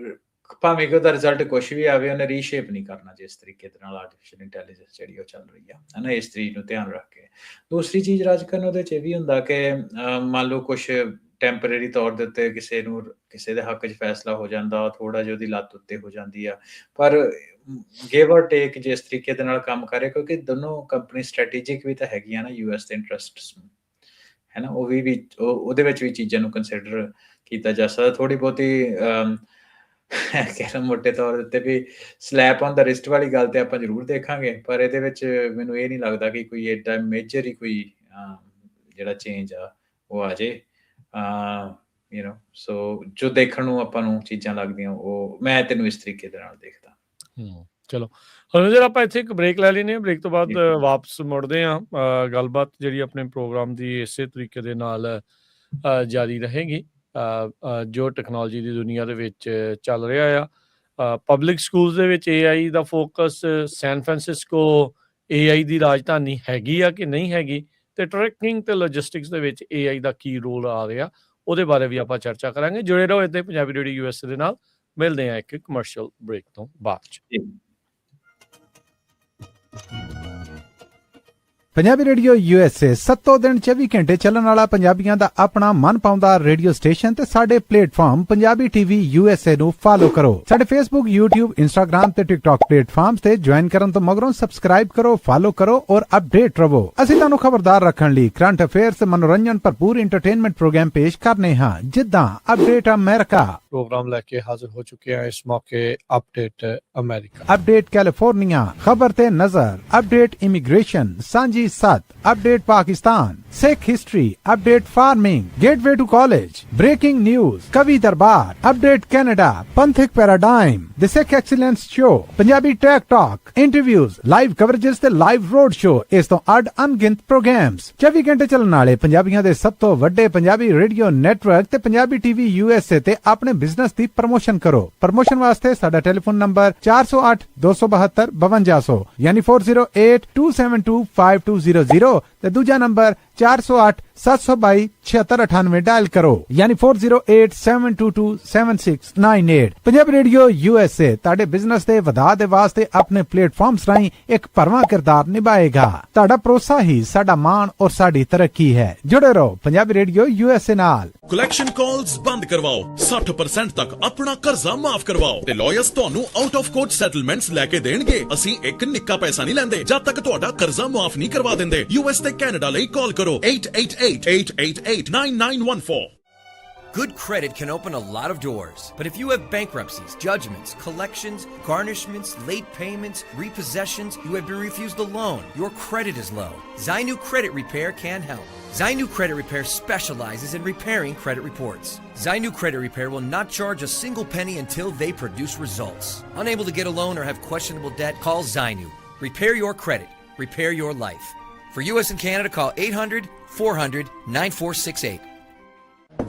ਭਾਵੇਂ ਕਿ ਉਹਦਾ ਰਿਜ਼ਲਟ ਕੁਛ ਵੀ ਆਵੇ, ਉਹਨੇ ਰੀਸ਼ੇਪ ਨਹੀਂ ਕਰਨਾ ਜਿਸ ਤਰੀਕੇ ਦੇ ਨਾਲ ਆਰਟੀਫੀਸ਼ੀਅਲ ਇੰਟੈਲੀਜੈਂਸ ਜਿਹੜੀ ਉਹ ਚੱਲ ਰਹੀ ਆ, ਹੈ ਨਾ, ਇਸ ਚੀਜ਼ ਨੂੰ ਧਿਆਨ ਰੱਖ ਕੇ। ਦੂਸਰੀ ਚੀਜ਼ ਰਾਜ ਕਰਨ ਉਹਦੇ 'ਚ ਇਹ ਵੀ ਹੁੰਦਾ ਕਿ ਮੰਨ ਲਓ ਕੁਛ ਟੈਂਪਰੇਰੀ ਤੌਰ ਦੇ ਉੱਤੇ ਕਿਸੇ ਦੇ ਹੱਕ 'ਚ ਫੈਸਲਾ ਹੋ ਜਾਂਦਾ, ਥੋੜਾ ਜਿਹਾ ਉਹਦੀ ਲੱਤ ਉੱਤੇ ਹੋ ਜਾਂਦੀ ਆ, ਪਰ ਗਿਵ ਔਰ ਟੇਕ ਜਿਸ ਤਰੀਕੇ ਦੇ ਨਾਲ ਕੰਮ ਕਰੇ, ਕਿਉਂਕਿ ਦੋਨੋਂ ਕੰਪਨੀ ਸਟ੍ਰੈਟੇਜਿਕ ਵੀ ਤਾਂ ਹੈਗੀਆਂ ਨਾ US ਦੇ ਇੰਟਰਸਟਸ ਨੂੰ, ਹੈ ਨਾ। ਉਹ ਵੀ ਉਹਦੇ ਵਿੱਚ ਵੀ ਚੀਜ਼ਾਂ ਨੂੰ ਕੰਸੀਡਰ ਕੀਤਾ ਜਾ ਸਕਦਾ। ਥੋੜੀ ਬਹੁਤੀ ਕਹਿ ਮੋਟੇ ਤੌਰ ਦੇ ਉੱਤੇ ਵੀ ਸਲੈਪ ਔਨ ਦਾ ਰਿਸਟ ਵਾਲੀ ਗੱਲ ਤੇ ਆਪਾਂ ਜ਼ਰੂਰ ਦੇਖਾਂਗੇ, ਪਰ ਇਹਦੇ ਵਿੱਚ ਮੈਨੂੰ ਇਹ ਨਹੀਂ ਲੱਗਦਾ ਕਿ ਕੋਈ ਏਡਾ ਮੇਜਰ ਹੀ ਕੋਈ ਜਿਹੜਾ ਚੇਂਜ ਆ ਉਹ ਆ ਜੇ, ਯੂ ਨੋ। ਸੋ ਜੋ ਦੇਖਣ ਨੂੰ ਆਪਾਂ ਨੂੰ ਚੀਜ਼ਾਂ ਲੱਗਦੀਆਂ, ਉਹ ਮੈਂ ਤੈਨੂੰ ਇਸ ਤਰੀਕੇ ਦੇ ਨਾਲ ਦੇਖਦਾ। ਚਲੋ ਹਰਵਿੰਦਰ, ਆਪਾਂ ਇੱਥੇ ਇੱਕ ਬ੍ਰੇਕ ਲੈ ਲੈਂਦੇ ਹਾਂ। ਬ੍ਰੇਕ ਤੋਂ ਬਾਅਦ ਵਾਪਸ ਮੁੜਦੇ ਹਾਂ। ਗੱਲਬਾਤ ਜਿਹੜੀ ਆਪਣੇ ਪ੍ਰੋਗਰਾਮ ਦੀ ਇਸੇ ਤਰੀਕੇ ਦੇ ਨਾਲ ਜਾਰੀ ਰਹੇਗੀ। ਜੋ ਟੈਕਨੋਲੋਜੀ ਦੀ ਦੁਨੀਆ ਦੇ ਵਿੱਚ ਚੱਲ ਰਿਹਾ ਆ, ਪਬਲਿਕ ਸਕੂਲਸ ਦੇ ਵਿੱਚ AI ਦਾ ਫੋਕਸ, ਸੈਨ ਫਰਾਂਸਿਸਕੋ AI ਦੀ ਰਾਜਧਾਨੀ ਹੈਗੀ ਆ ਕਿ ਨਹੀਂ ਹੈਗੀ, ਤੇ ਟਰੈਕਿੰਗ ਤੇ ਲੌਜਿਸਟਿਕਸ ਦੇ ਵਿੱਚ AI ਦਾ ਕੀ ਰੋਲ ਆ ਰਿਹਾ, ਉਹਦੇ ਬਾਰੇ ਵੀ ਆਪਾਂ ਚਰਚਾ ਕਰਾਂਗੇ। ਜੁੜੇ ਰਹੋ ਇੱਥੇ ਪੰਜਾਬੀ ਰੇਡੀਓ USA ਦੇ ਨਾਲ। ਮਿਲਦੇ ਹਾਂ ਇੱਕ ਕਮਰਸ਼ੀਅਲ ਬ੍ਰੇਕ ਤੋਂ ਬਾਅਦ 'ਚ। ਪੰਜਾਬੀ ਰੇਡੀਓ USA 7 ਦਿਨ 24 ਘੰਟੇ ਚੱਲਣ ਵਾਲਾ ਪੰਜਾਬੀਆਂ ਦਾ ਆਪਣਾ ਮਨ ਪਾਉਂਦਾ ਰੇਡੀਓ ਸਟੇਸ਼ਨ ਤੇ ਸਾਡੇ ਪਲੇਟਫਾਰਮ ਪੰਜਾਬੀ ਟੀਵੀ USA ਨੂੰ ਫਾਲੋ ਕਰੋ। ਸਾਡੇ Facebook, YouTube, Instagram ਤੇ TikTok ਪਲੇਟਫਾਰਮਸ ਤੇ ਜੁਆਇਨ ਕਰਨ ਤੋਂ ਮਗਰੋਂ ਸਬਸਕ੍ਰਾਈਬ ਕਰੋ, ਫਾਲੋ ਕਰੋ ਔਰ ਅਪਡੇਟ ਰਹੋ। ਅਸੀਂ ਤੁਹਾਨੂੰ ਖਬਰਦਾਰ ਰੱਖਣ ਲਈ ਕਰੰਟ ਅਫੇਅਰਸ, ਮਨੋਰੰਜਨ ਭਰਪੂਰ ਐਂਟਰਟੇਨਮੈਂਟ ਪ੍ਰੋਗਰਾਮ ਪੇਸ਼ ਕਰਨੇ ਹਾਂ, ਜਿੱਦਾਂ ਅਪਡੇਟ ਅਮਰੀਕਾ प्रोग्राम लेके हाजिर हो चुके हैं इस मौके अपडेट अमेरिका, अपडेट कैलिफोर्निया, खबर ते नजर, अपडेट इमिग्रेशन, सांझी सत, update Pakistan, Sikh history, update farming, gateway to college, breaking news, कवि दरबार, अपडेट कनाडा, पंथिक paradigm, the Sikh excellence show, Punjabi tech talk, interviews, live coverages ते लाइव रोड शो, इस तो अड अनगिनत प्रोग्राम्स 24 घंटे चलने वाले पंजाबियों के सब तो वड्डे पंजाबी रेडियो नेटवर्क ते पंजाबी टीवी USA ते अपने बिजनेस दी प्रमोशन करो। प्रमोशन वास्ते साडा टेलीफोन नंबर 408 272 5200 यानी 4082725200 ते दूजा नंबर 408 722 7698 डायल करो यानी 4087227698। पंजाब रेडियो USA ताड़े बिजनेस दे वधा दे वास्ते अपने प्लेटफॉर्म्स राहीं एक भरवां किरदार निभाएगा। ताड़ा भरोसा ही साडा मान और साडी तरक्की है। जुड़े रहो पंजाबी रेडियो USA नाल। कलैक्शन कॉल्स बंद करवाओ, 60% तक अपना कर्जा माफ करवाओ ते लॉयर्स ਤੁਹਾਨੂੰ आउट ऑफ कोर्ट सेटलमेंट्स लेके देणगे। ਅਸੀਂ ਇੱਕ ਨਿੱਕਾ ਪੈਸਾ ਨਹੀਂ ਲੈਂਦੇ ਜਦ ਤੱਕ ਤੁਹਾਡਾ ਕਰਜ਼ਾ ਮਾਫ ਨਹੀਂ ਕਰਵਾ ਦਿੰਦੇ। US ਤੇ ਕੈਨੇਡਾ ਲਈ ਕਾਲ ਕਰੋ 888-888-9914। Good credit can open a lot of doors, but if you have bankruptcies, judgments, collections, garnishments, late payments, repossessions, you have been refused a loan, your credit is low, Zainu Credit Repair can help. Zainu Credit Repair specializes in repairing credit reports. Zainu Credit Repair will not charge a single penny until they produce results. Unable to get a loan or have questionable debt, call Zainu. Repair your credit. Repair your life. For US and Canada, call 800-400-9468.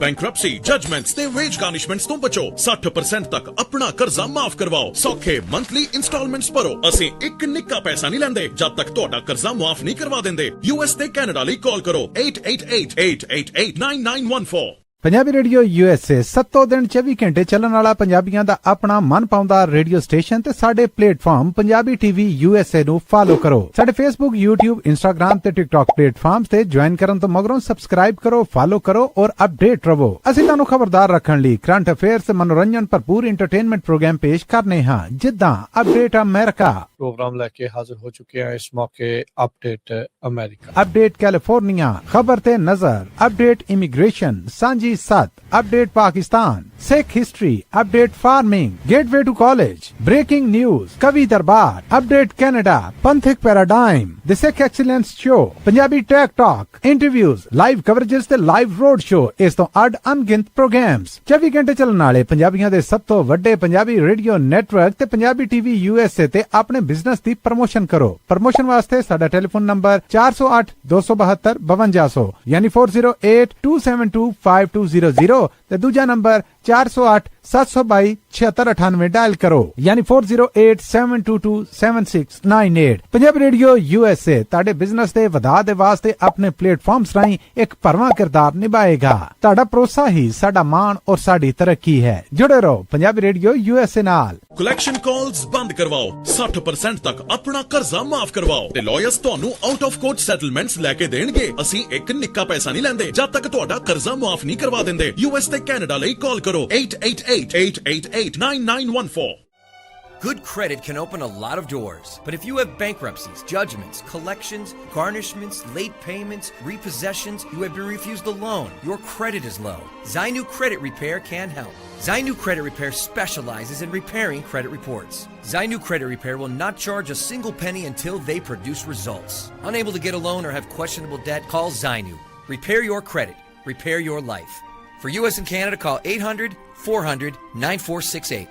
Bankruptcy, judgments ਤੇ wage garnishments ਤੋਂ ਬਚੋ। 60% ਤੱਕ ਆਪਣਾ ਕਰਜ਼ਾ ਮਾਫ ਕਰਵਾਓ। ਸੌਖੇ monthly installments ਭਰੋ। ਅਸੀਂ ਇੱਕ ਨਿੱਕਾ ਪੈਸਾ ਨਹੀਂ ਲੈਂਦੇ ਜਦ ਤੱਕ ਤੁਹਾਡਾ ਕਰਜ਼ਾ ਮਾਫ ਨਹੀਂ ਕਰਵਾ ਦਿੰਦੇ। US ਤੇ ਕੈਨੇਡਾ ਲਈ ਕਾਲ ਕਰੋ 888-888-9914। ਪੰਜਾਬੀ ਰੇਡੀਓ USA 7 ਦਿਨ 24 ਘੰਟੇ ਚੱਲਣ ਵਾਲਾ ਪੰਜਾਬੀਆਂ ਦਾ ਆਪਣਾ ਮਨ ਪਾਉਂਦਾ ਰੇਡੀਓ ਸਟੇਸ਼ਨ ਤੇ ਸਾਡੇ ਪਲੇਟਫਾਰਮ ਪੰਜਾਬੀ ਟੀਵੀ USA ਨੂੰ ਫਾਲੋ ਕਰੋ। ਸਾਡੇ Facebook, YouTube, Instagram ਤੇ TikTok ਪਲੇਟਫਾਰਮਸ ਤੇ ਜੁਆਇਨ ਕਰਨ ਤੋਂ ਮਗਰੋਂ ਸਬਸਕ੍ਰਾਈਬ ਕਰੋ, ਫਾਲੋ ਕਰੋ ਔਰ ਅਪਡੇਟ ਰਹੋ। ਅਸੀਂ ਤੁਹਾਨੂੰ ਖਬਰਦਾਰ ਰੱਖਣ ਲਈ ਕਰੰਟ ਅਫੇਅਰਸ, ਮਨੋਰੰਜਨ ਭਰਪੂਰ ਐਂਟਰਟੇਨਮੈਂਟ ਪ੍ਰੋਗਰਾਮ ਪੇਸ਼ ਕਰਨੇ ਹਾਂ, ਜਿੱਦਾਂ ਅਪਡੇਟ ਅਮਰੀਕਾ, प्रोग्राम लेके हाजिर हो चुके हैं इस मौके अपडेट अमेरिका, अपडेट कैलिफोर्निया, खबर ते नजर, अपडेट इमिग्रेशन, सांझी सत, update Pakistan, Sikh history, update farming, gateway to college, breaking news, कवि दरबार, अपडेट कनाडा, पंथिक paradigm, the Sikh excellence show, Punjabi tech talk, interviews, live coverages ते लाइव रोड शो, इस तो अड अनगिनत प्रोग्राम्स 24 घंटे चलने वाले पंजाबियों के सब तो वड्डे पंजाबी रेडियो नेटवर्क ते पंजाबी टीवी USA ते अपने बिजनेस दी प्रमोशन करो। प्रमोशन वास्ते साडा टेलीफोन नंबर 408 272 5200 यानी 4087225200 ते दूजा नंबर 408 722 7698 डायल करो यानी 4087227698। पंजाब रेडियो USA ताड़े बिजनेस दे वधा दे वास्ते अपने प्लेटफॉर्म्स राहीं एक भरवां किरदार निभाएगा। ताड़ा भरोसा ही साडा मान और साडी तरक्की है। जुड़े रहो पंजाबी रेडियो USA नाल। ਕਲੈਕਸ਼ਨ ਕਾਲਸ ਬੰਦ ਕਰਵਾਓ, 60% ਤੱਕ ਆਪਣਾ ਕਰਜ਼ਾ ਮਾਫ ਕਰਵਾਓ ਤੇ ਲॉयर्स ਤੁਹਾਨੂੰ ਆਊਟ ਆਫ ਕੋਰਟ ਸੈਟਲਮੈਂਟਸ ਲੈ ਕੇ ਦੇਣਗੇ। ਅਸੀਂ ਇੱਕ ਨਿੱਕਾ ਪੈਸਾ ਨਹੀਂ ਲੈਂਦੇ ਜਦ ਤੱਕ ਤੁਹਾਡਾ ਕਰਜ਼ਾ ਮਾਫ ਨਹੀਂ ਕਰਵਾ ਦਿੰਦੇ। US ਤੇ ਕੈਨੇਡਾ ਲਈ ਕਾਲ ਕਰੋ 888-888-9914। Good credit can open a lot of doors, but if you have bankruptcies, judgments, collections, garnishments, late payments, repossessions, you have been refused a loan, your credit is low, Zainu Credit Repair can help. Zainu Credit Repair specializes in repairing credit reports. Zainu Credit Repair will not charge a single penny until they produce results. Unable to get a loan or have questionable debt, call Zainu. Repair your credit. Repair your life. For US and Canada, call 800-400-9468.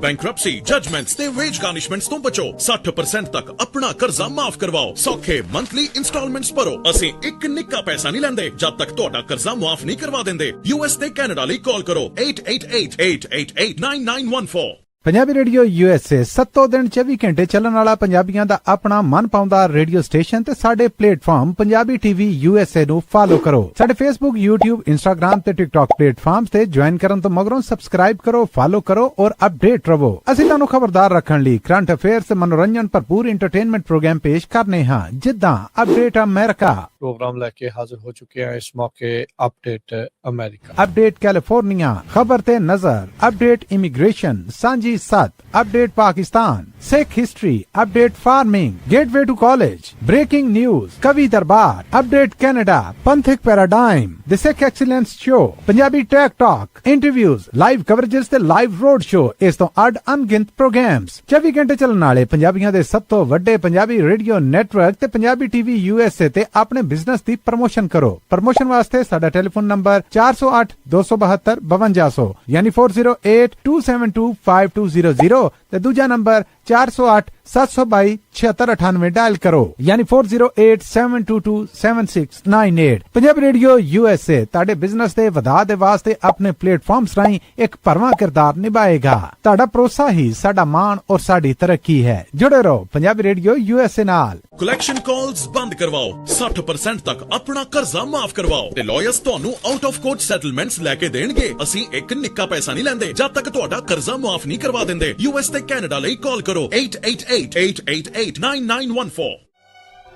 Bankruptcy, judgments ਤੇ wage garnishments ਤੋਂ ਬਚੋ। 60% ਤੱਕ ਆਪਣਾ ਕਰਜ਼ਾ ਮਾਫ ਕਰਵਾਓ। ਸੌਖੇ monthly installments ਭਰੋ। ਅਸੀਂ ਇੱਕ ਨਿੱਕਾ ਪੈਸਾ ਨਹੀਂ ਲੈਂਦੇ ਜਦ ਤੱਕ ਤੁਹਾਡਾ ਕਰਜ਼ਾ ਮਾਫ ਨਹੀਂ ਕਰਵਾ ਦਿੰਦੇ। US ਤੇ ਕੈਨੇਡਾ ਲਈ ਕਾਲ ਕਰੋ 888-888-9914। ਪੰਜਾਬੀ ਰੇਡੀਓ USA 7 ਦਿਨ 24 ਘੰਟੇ ਚੱਲਣ ਵਾਲਾ ਪੰਜਾਬੀਆਂ ਦਾ ਆਪਣਾ ਮਨ ਪਾਉਂਦਾ ਰੇਡੀਓ ਸਟੇਸ਼ਨ ਤੇ ਸਾਡੇ ਪਲੇਟਫਾਰਮ ਪੰਜਾਬੀ TV USA ਨੂੰ ਫਾਲੋ ਕਰੋ। ਸਾਡੇ Facebook, YouTube, Instagram ਤੇ TikTok ਪਲੇਟਫਾਰਮਸ ਤੇ ਜੁਆਇਨ ਕਰਨ ਤੋਂ ਮਗਰੋਂ ਸਬਸਕ੍ਰਾਈਬ ਕਰੋ, ਫਾਲੋ ਕਰੋ ਔਰ ਅਪਡੇਟ ਰਹੋ। ਅਸੀਂ ਤੁਹਾਨੂੰ ਖਬਰਦਾਰ ਰੱਖਣ ਲਈ ਕਰੰਟ ਅਫੇਅਰਸ ਤੇ ਮਨੋਰੰਜਨ ਭਰਪੂਰ ਐਂਟਰਟੇਨਮੈਂਟ ਪ੍ਰੋਗਰਾਮ ਪੇਸ਼ ਕਰਨੇ ਹਾਂ, ਜਿੱਦਾਂ ਅਪਡੇਟ ਅਮਰੀਕਾ प्रोग्राम लेके हाजिर हो चुके हैं इस मौके अपडेट अमेरिका, अपडेट कैलिफोर्निया, खबर ते नजर, अपडेट इमिग्रेशन, सांझी सत, update Pakistan, Sikh history, update farming, gateway to college, breaking news, कवि दरबार, अपडेट कनाडा, पंथिक paradigm, the Sikh excellence show, Punjabi tech talk, interviews, live coverages ते लाइव रोड शो, इस तो अड अनगिनत प्रोग्राम्स 24 घंटे चलने वाले पंजाबियों दे सब तो वड्डे पंजाबी रेडियो नेटवर्क ते पंजाबी TV USA ते अपने बिजनेस दी प्रमोशन करो। प्रमोशन वास्ते साडा टेलीफोन नंबर 408 272 5200 यानी 4082725200 ते दूजा नंबर 408 722 7698 डायल करो यानी 4087227698। पंजाबी रेडियो USA ताड़े बिजनेस दे वधा दे वास्ते अपने प्लेटफॉर्म्स राहीं एक भरवां किरदार निभाएगा। ताड़ा भरोसा ही साडा मान और साडी तरक्की है। जुड़े रहो पंजाबी रेडियो USA नाल। ਕਲੈਕਸ਼ਨ ਕਾਲਸ ਬੰਦ ਕਰਵਾਓ, 60% ਤੱਕ ਆਪਣਾ ਕਰਜ਼ਾ ਮਾਫ ਕਰਵਾਓ ਤੇ ਲਾਇਰਸ ਤੁਹਾਨੂੰ ਆਊਟ ਆਫ ਕੋਰਟ ਸੈਟਲਮੈਂਟਸ ਲੈ ਕੇ ਦੇਣਗੇ। ਅਸੀਂ ਇੱਕ ਨਿੱਕਾ ਪੈਸਾ ਨਹੀਂ ਲੈਂਦੇ ਜਦ ਤੱਕ ਤੁਹਾਡਾ ਕਰਜ਼ਾ ਮਾਫ ਨਹੀਂ ਕਰਵਾ ਦਿੰਦੇ। US ਤੇ ਕੈਨੇਡਾ ਲਈ ਕਾਲ ਕਰੋ 888-888-9914।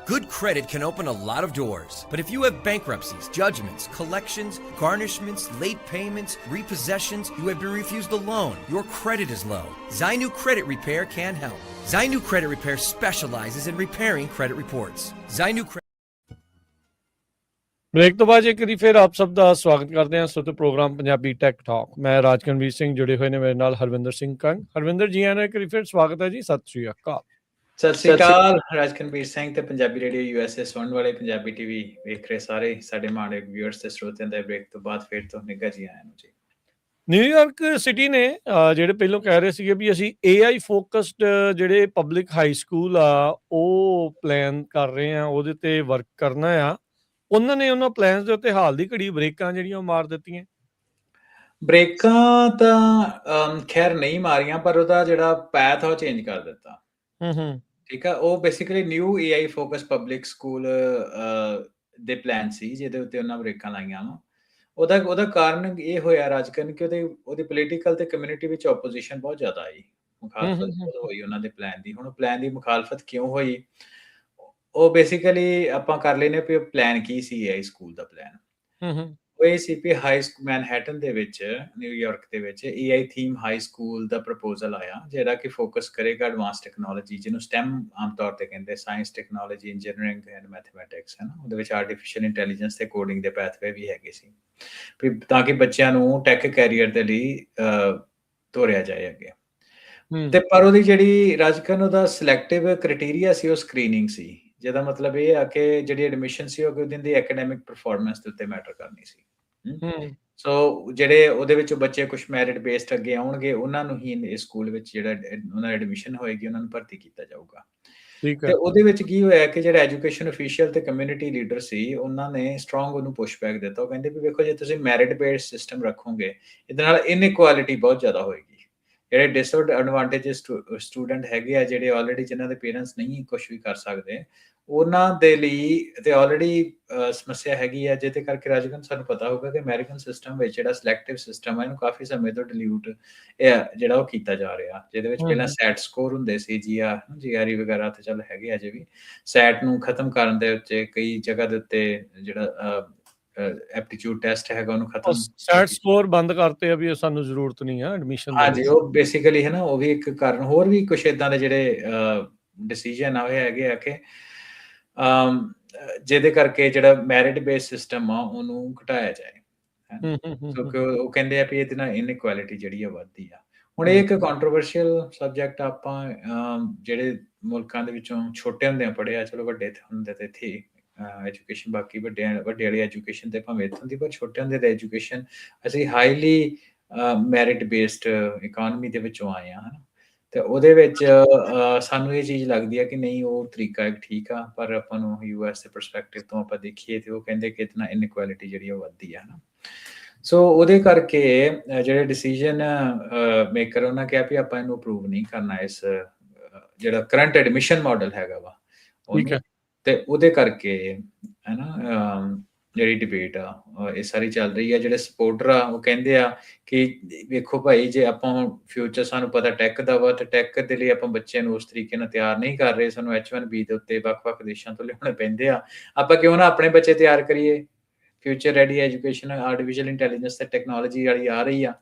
Good credit can open a lot of doors, but if you have bankruptcies, judgments, collections, garnishments, late payments, repossessions, you have been refused a loan, your credit is low, Zainu Credit Repair can help. Zainu Credit Repair specializes in repairing credit reports. Zainu Credit break ਤੋਂ ਬਾਅਦ ਇੱਕ ਵਾਰੀ ਫਿਰ ਆਪ ਸਭ ਦਾ ਸਵਾਗਤ ਕਰਦੇ ਹਾਂ ਸੋਤੇ ਪ੍ਰੋਗਰਾਮ ਪੰਜਾਬੀ ਟੈਕ ਟਾਕ। ਮੈਂ ਰਾਜਕਨਵੀਰ ਸਿੰਘ, ਜੁੜੇ ਹੋਏ ਨੇ ਮੇਰੇ ਨਾਲ ਹਰਵਿੰਦਰ ਸਿੰਘ ਕੰਗ। ਹਰਵਿੰਦਰ ਜੀ ਆਇਆਂ ਨੂੰ ਇੱਕ ਵਾਰੀ ਫਿਰ ਸਵਾਗਤ ਹੈ ਜੀ। ਸਤਿ ਸ਼੍ਰੀ ਅਕਾਲ। ਸਤਿ ਸ਼੍ਰੀ ਅਕਾਲ ਰਾਜਕਨਵੀਰ ਸਿੰਘ ਤੇ ਪੰਜਾਬੀ ਰੇਡੀਓ USA ਸੁਣਨ ਵਾਲੇ ਪੰਜਾਬੀ TV ਵੇਖ ਰਹੇ ਸਾਰੇ ਸਾਡੇ ਮਾੜੇ ਵਿਊਅਰਸ ਤੇ ਸਰੋਤਿਆਂ ਦਾ ਬ੍ਰੇਕ ਤੋਂ ਬਾਅਦ ਫਿਰ ਤੋਂ ਨਿੱਘਾ ਜੀ ਆਇਆਂ ਨੂੰ ਜੀ। ਨਿਊਯਾਰਕ ਸਿਟੀ ਨੇ ਜਿਹੜੇ ਪਹਿਲਾਂ ਕਹਿ ਰਹੇ ਸੀਗੇ ਵੀ ਅਸੀਂ AI ਫੋਕਸਡ ਜਿਹੜੇ ਪਬਲਿਕ ਹਾਈ ਸਕੂਲ ਆ ਉਹ ਪਲਾਨ ਕਰ ਰਹੇ ਆ, ਉਹਦੇ ਤੇ ਵਰਕ ਕਰਨਾ ਆ। ਉਹਨਾਂ ਨੇ ਉਹਨਾਂ ਪਲਾਨਸ ਦੇ ਉੱਤੇ ਹਾਲ ਦੀ ਘੜੀ ਬ੍ਰੇਕਾਂ ਜਿਹੜੀਆਂ ਮਾਰ ਦਿੱਤੀਆਂ। ਬ੍ਰੇਕਾਂ ਤਾਂ ਖੈਰ ਨਹੀਂ ਮਾਰੀਆਂ, ਪਰ ਉਹਦਾ ਜਿਹੜਾ ਪੈਥ ਆ ਉਹ ਚੇਂਜ ਕਰ ਦਿੱਤਾ। ਠੀਕ ਆ, ਉਹ basically new AI focus public school ਦੇ ਪਲਾਨ ਸੀ ਜਿਹਦੇ ਉੱਤੇ ਉਹਨਾਂ ਬ੍ਰੇਕਾਂ ਲਾਈਆਂ ਵਾ। ਉਹਦਾ ਕਾਰਨ ਇਹ ਹੋਇਆ ਰਾਜਕਰਨ ਕਿ ਉਹਦੀ ਪੋਲੀਟੀਕਲ ਤੇ ਕਮਿਊਨਿਟੀ ਵਿੱਚ ਆਪੋਜੀਸ਼ਨ ਬਹੁਤ ਜ਼ਿਆਦਾ ਆਈ, ਮੁਖਾਲਫਤ ਹੋਈ ਉਹਨਾਂ ਦੇ ਪਲਾਨ ਦੀ। ਹੁਣ ਪਲਾਨ ਦੀ ਮੁਖਾਲਫਤ ਕਿਉਂ ਹੋਈ, ਉਹ ਬੇਸਿਕਲੀ ਆਪਾਂ ਕਰ ਲੈਨੇ ਵੀ ਪਲਾਨ ਕੀ ਸੀ AI ਸਕੂਲ ਦਾ ਪਲਾਨ। ਉਹ ਇਹ ਸੀ ਵੀ ਹਾਈ ਸਕੂਲ ਮੈਨਹੈਟਨ ਦੇ ਵਿੱਚ, ਨਿਊਯਾਰਕ ਦੇ ਵਿੱਚ AI ਥੀਮ ਹਾਈ ਸਕੂਲ ਦਾ ਪ੍ਰਪੋਜ਼ਲ ਆਇਆ ਜਿਹੜਾ ਕਿ ਫੋਕਸ ਕਰੇਗਾ ਐਡਵਾਂਸ ਟੈਕਨੋਲੋਜੀ, ਜਿਹਨੂੰ STEM ਆਮ ਤੌਰ ਤੇ ਕਹਿੰਦੇ, science, technology, engineering and mathematics, ਹੈ ਨਾ। ਉਹਦੇ ਵਿੱਚ ਆਰਟੀਫਿਸ਼ੀਅਲ ਇੰਟੈਲੀਜੈਂਸ ਤੇ ਕੋਡਿੰਗ ਦੇ ਪੈਥਵੇ ਵੀ ਹੈਗੇ ਸੀ ਵੀ ਤਾਂ ਕਿ ਬੱਚਿਆਂ ਨੂੰ ਟੈਕ ਕੈਰੀਅਰ ਦੇ ਲਈ ਤੋਰਿਆ ਜਾਏ ਅੱਗੇ। ਤੇ ਪਰ ਉਹਦੀ ਜਿਹੜੀ ਰਾਜਕਰਨ ਉਹਦਾ ਸਿਲੈਕਟਿਵ ਕ੍ਰਾਈਟੇਰੀਆ ਸੀ, ਉਹ ਸਕਰੀਨਿੰਗ ਸੀ, ਜਿਹਦਾ ਮਤਲਬ ਇਹ ਆ ਕਿ ਜਿਹੜੀ ਐਡਮਿਸ਼ਨ ਸੀ ਉਹ ਉਹਦੀ ਦੀ ਐਕੈਡੈਮਿਕ ਪਰਫਾਰਮੈਂਸ ਦੇ ਉੱਤੇ ਮੈਟਰ ਕਰਨੀ ਸੀ। ਸੋ ਜਿਹੜੇ ਉਹਦੇ ਵਿੱਚ ਬੱਚੇ ਕੁਝ ਮੈਰਿਟ ਬੇਸਡ ਅੱਗੇ ਆਉਣਗੇ, ਉਹਨਾਂ ਨੂੰ ਹੀ ਇਸ ਸਕੂਲ ਵਿੱਚ ਜਿਹੜਾ ਉਹਨਾਂ ਦੀ ਐਡਮਿਸ਼ਨ ਹੋਏਗੀ ਉਹਨਾਂ ਨੂੰ ਭਰਤੀ ਕੀਤਾ ਜਾਊਗਾ। ਤੇ ਉਹਦੇ ਵਿੱਚ ਕੀ ਹੋਇਆ ਕਿ ਜਿਹੜਾ ਐਜੂਕੇਸ਼ਨ ਅਫੀਸ਼ੀਅਲ ਤੇ ਕਮਿਊਨਿਟੀ ਲੀਡਰ ਸੀ, ਉਹਨਾਂ ਨੇ ਸਟਰੋਂਗ ਉਹਨੂੰ ਪੁਸ਼ਬੈਕ ਦਿੱਤਾ। ਉਹ ਕਹਿੰਦੇ ਵੀ ਵੇਖੋ, ਜੇ ਤੁਸੀਂ ਮੈਰਿਟ ਬੇਸਡ ਸਿਸਟਮ ਰੱਖੋਗੇ ਇਹਦੇ ਨਾਲ ਇਨਇਕੁਆਲਿਟੀ ਬਹੁਤ ਜ਼ਿਆਦਾ ਹੋਏਗੀ। ਜਿਹੜੇ ਡਿਸਐਡਵਾਂਟੇਜਸ ਸਟੂਡੈਂਟ ਹੈਗੇ ਆ, ਜਿਹੜੇ ਆਲਰੇਡੀ ਜਿਨ੍ਹਾਂ ਦੇ ਪੇਰੈਂਟਸ ਨਹੀਂ ਕੁਝ ਵੀ ਕਰ ਸਕਦੇ, ਉਹਨਾਂ ਦੇ ਲਈ ਤੇ ਆਲਰੇਡੀ ਸਮੱਸਿਆ ਹੈਗੀ ਆ। ਜਿਹਦੇ ਕਰਕੇ ਰਾਜਕਰਨ ਸਾਨੂੰ ਪਤਾ ਹੋਊਗਾ ਕਿ ਅਮਰੀਕਨ ਸਿਸਟਮ ਵਿੱਚ ਜਿਹੜਾ ਸਿਲੈਕਟਿਵ ਸਿਸਟਮ ਹੈ ਇਹਨੂੰ ਕਾਫੀ ਸਮੇਂ ਤੋਂ ਡਿਲਿਊਟ ਜਿਹੜਾ ਉਹ ਕੀਤਾ ਜਾ ਰਿਹਾ, ਜਿਹਦੇ ਵਿੱਚ ਪਹਿਲਾਂ ਸੈਟ ਸਕੋਰ ਹੁੰਦੇ ਸੀ, GRE ਵਗੈਰਾ ਤੇ ਚੱਲ ਹੈਗੇ ਅਜੇ ਵੀ। ਸੈਟ ਨੂੰ ਖਤਮ ਕਰਨ ਦੇ ਉੱਤੇ ਕਈ ਜਗ੍ਹਾ ਦੇ ਉੱਤੇ ਜਿਹੜਾ ਐਪਟੀਟਿਊਡ ਟੈਸਟ ਹੈਗਾ ਉਹਨੂੰ ਖਤਮ, ਸੈਟ ਸਕੋਰ ਬੰਦ ਕਰਤੇ ਆ ਵੀ ਸਾਨੂੰ ਜ਼ਰੂਰਤ ਨਹੀਂ ਆ ਐਡਮਿਸ਼ਨ ਦੀ। ਹਾਂਜੀ, ਉਹ ਬੇਸਿਕਲੀ ਹੈ ਨਾ, ਉਹ ਵੀ ਇੱਕ ਕਾਰਨ। ਹੋਰ ਵੀ ਕੁਛ ਏਦਾਂ ਦੇ ਜਿਹੜੇ ਡਿਸੀਜਨ ਆਏ ਹੈਗੇ ਆ ਕਿ ਜਿਹਦੇ ਕਰਕੇ ਜਿਹੜਾ ਮੈਰਿਟ ਬੇਸਡ ਸਿਸਟਮ ਆ ਉਹਨੂੰ ਘਟਾਇਆ ਜਾਏ, ਕਿਉਂਕਿ ਉਹ ਕਹਿੰਦੇ ਆ ਵੀ ਇਹਦੇ ਨਾਲ ਇਨਇਕੁਆਲਿਟੀ ਜਿਹੜੀ ਆ ਵੱਧਦੀ ਆ। ਹੁਣ ਇਹ ਇੱਕ ਕੰਟਰੋਵਰਸ਼ੀਅਲ ਸਬਜੈਕਟ ਆਪਾਂ ਜਿਹੜੇ ਮੁਲਕਾਂ ਦੇ ਵਿੱਚੋਂ ਛੋਟੇ ਹੁੰਦਿਆਂ ਪੜ੍ਹਿਆ, ਚਲੋ ਵੱਡੇ ਹੁੰਦੇ ਤੇ ਇੱਥੇ ਐਜੂਕੇਸ਼ਨ, ਬਾਕੀ ਵੱਡੇ ਵਾਲੀ ਐਜੂਕੇਸ਼ਨ ਤੇ ਭਾਵੇਂ ਇੱਥੋਂ ਦੀ, ਪਰ ਛੋਟੇ ਹੁੰਦੇ ਦੀ ਐਜੂਕੇਸ਼ਨ ਅਸੀਂ ਹਾਈਲੀ ਮੈਰਿਟ ਬੇਸਡ ਇਕੋਨਮੀ ਦੇ ਵਿੱਚੋਂ ਆਏ ਹਾਂ, ਹਨਾ। ਤੇ ਉਹਦੇ ਵਿੱਚ ਸਾਨੂੰ ਇਹ ਚੀਜ਼ ਲੱਗਦੀ ਹੈ ਕਿ ਨਹੀਂ, ਉਹ ਤਰੀਕਾ ਇੱਕ ਠੀਕ ਆ, ਪਰ ਆਪਾਂ ਨੂੰ US ਦੇ ਪਰਸਪੈਕਟਿਵ ਤੋਂ ਆਪਾਂ ਦੇਖੀਏ ਤੇ ਉਹ ਕਹਿੰਦੇ ਕਿ ਇਤਨਾ ਇਨਇਕੁਆਲਿਟੀ ਜਿਹੜੀ ਉਹ ਵੱਧਦੀ ਆ, ਹਨਾ। ਸੋ ਉਹਦੇ ਕਰਕੇ ਜਿਹੜੇ ਡਿਸੀਜਨ ਮੇਕਰ ਉਹਨਾਂ ਕਿਹਾ ਵੀ ਆਪਾਂ ਇਹਨੂੰ ਅਪਰੂਵ ਨਹੀਂ ਕਰਨਾ ਇਸ ਜਿਹੜਾ ਕਰੰਟ ਐਡਮਿਸ਼ਨ ਮਾਡਲ ਹੈਗਾ ਵਾ ਠੀਕ ਹੈ। ਉਹਨੂੰ, ਤੇ ਉਹਦੇ ਕਰਕੇ ਹੈ ਨਾ ਜਿਹੜੀ ਡਿਬੇਟ ਆ ਇਹ ਸਾਰੀ ਚੱਲ ਰਹੀ ਆ। ਜਿਹੜੇ ਸਪੋਰਟਰ ਆ ਉਹ ਕਹਿੰਦੇ ਆ ਕਿ ਵੇਖੋ ਭਾਈ, ਜੇ ਆਪਾਂ ਫਿਊਚਰ ਸਾਨੂੰ ਪਤਾ ਟੈਕ ਦਾ ਵਾ, ਤੇ ਟੈਕ ਦੇ ਲਈ ਆਪਾਂ ਬੱਚਿਆਂ ਨੂੰ ਉਸ ਤਰੀਕੇ ਨਾਲ ਤਿਆਰ ਨਹੀਂ ਕਰ ਰਹੇ, ਸਾਨੂੰ H1B ਦੇ ਉੱਤੇ ਵੱਖ-ਵੱਖ ਦੇਸ਼ਾਂ ਤੋਂ ਲਿਆਉਣੇ ਪੈਂਦੇ ਆ, ਆਪਾਂ ਕਿਉਂ ਨਾ ਆਪਣੇ ਬੱਚੇ ਤਿਆਰ ਕਰੀਏ future ready education artificial intelligence ਤੇ ਟੈਕਨੋਲੋਜੀ ਵਾਲੀ ਆ ਰਹੀ ਆ।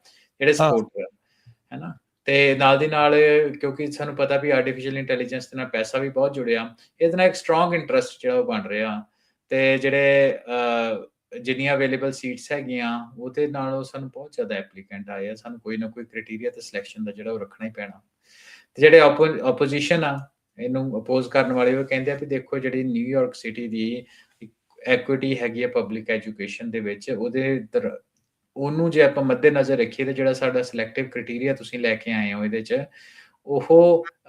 ਜਿਹੜੇ ਸਪੋਰਟਰ ਹੈ ਨਾ, ਤੇ ਨਾਲ ਦੀ ਨਾਲ ਕਿਉਂਕਿ ਸਾਨੂੰ ਪਤਾ ਵੀ ਆਰਟੀਫਿਸ਼ੀਅਲ ਇੰਟੈਲੀਜੈਂਸ ਦੇ ਨਾਲ ਪੈਸਾ ਵੀ ਬਹੁਤ ਜੁੜਿਆ, ਇਹਦੇ ਨਾਲ ਇੱਕ ਸਟਰੋਂਗ ਇੰਟਰਸਟ ਜਿਹੜਾ ਉਹ ਬਣ ਰਿਹਾ, ਤੇ ਜਿਹੜੇ ਜਿੰਨੀਆਂ ਅਵੇਲੇਬਲ ਸੀਟਸ ਹੈਗੀਆਂ ਉਹਦੇ ਨਾਲ ਸਾਨੂੰ ਬਹੁਤ ਜ਼ਿਆਦਾ ਐਪਲੀਕੈਂਟ ਆਏ ਆ, ਸਾਨੂੰ ਕੋਈ ਨਾ ਕੋਈ ਕ੍ਰਾਈਟੇਰੀਆ ਤੇ ਸਿਲੈਕਸ਼ਨ ਦਾ ਜਿਹੜਾ ਉਹ ਰੱਖਣਾ ਹੀ ਪੈਣਾ। ਤੇ ਜਿਹੜੇ ਆਪੋਜੀਸ਼ਨ ਆ ਇਹਨੂੰ ਅਪੋਜ਼ ਕਰਨ ਵਾਲੇ, ਉਹ ਕਹਿੰਦੇ ਆ ਵੀ ਦੇਖੋ ਜਿਹੜੀ ਨਿਊਯਾਰਕ ਸਿਟੀ ਦੀ ਐਕੁਇਟੀ ਹੈਗੀ ਆ ਪਬਲਿਕ ਐਜੂਕੇਸ਼ਨ ਦੇ ਵਿੱਚ, ਉਹਨੂੰ ਜੇ ਆਪਾਂ ਮੱਦੇ ਨਜ਼ਰ ਰੱਖੀਏ ਤੇ ਜਿਹੜਾ ਸਾਡਾ ਸਿਲੈਕਟਿਵ ਕ੍ਰਾਈਟੇਰੀਆ ਤੁਸੀਂ ਲੈ ਕੇ ਆਏ ਹੋ ਇਹਦੇ 'ਚ, ਉਹ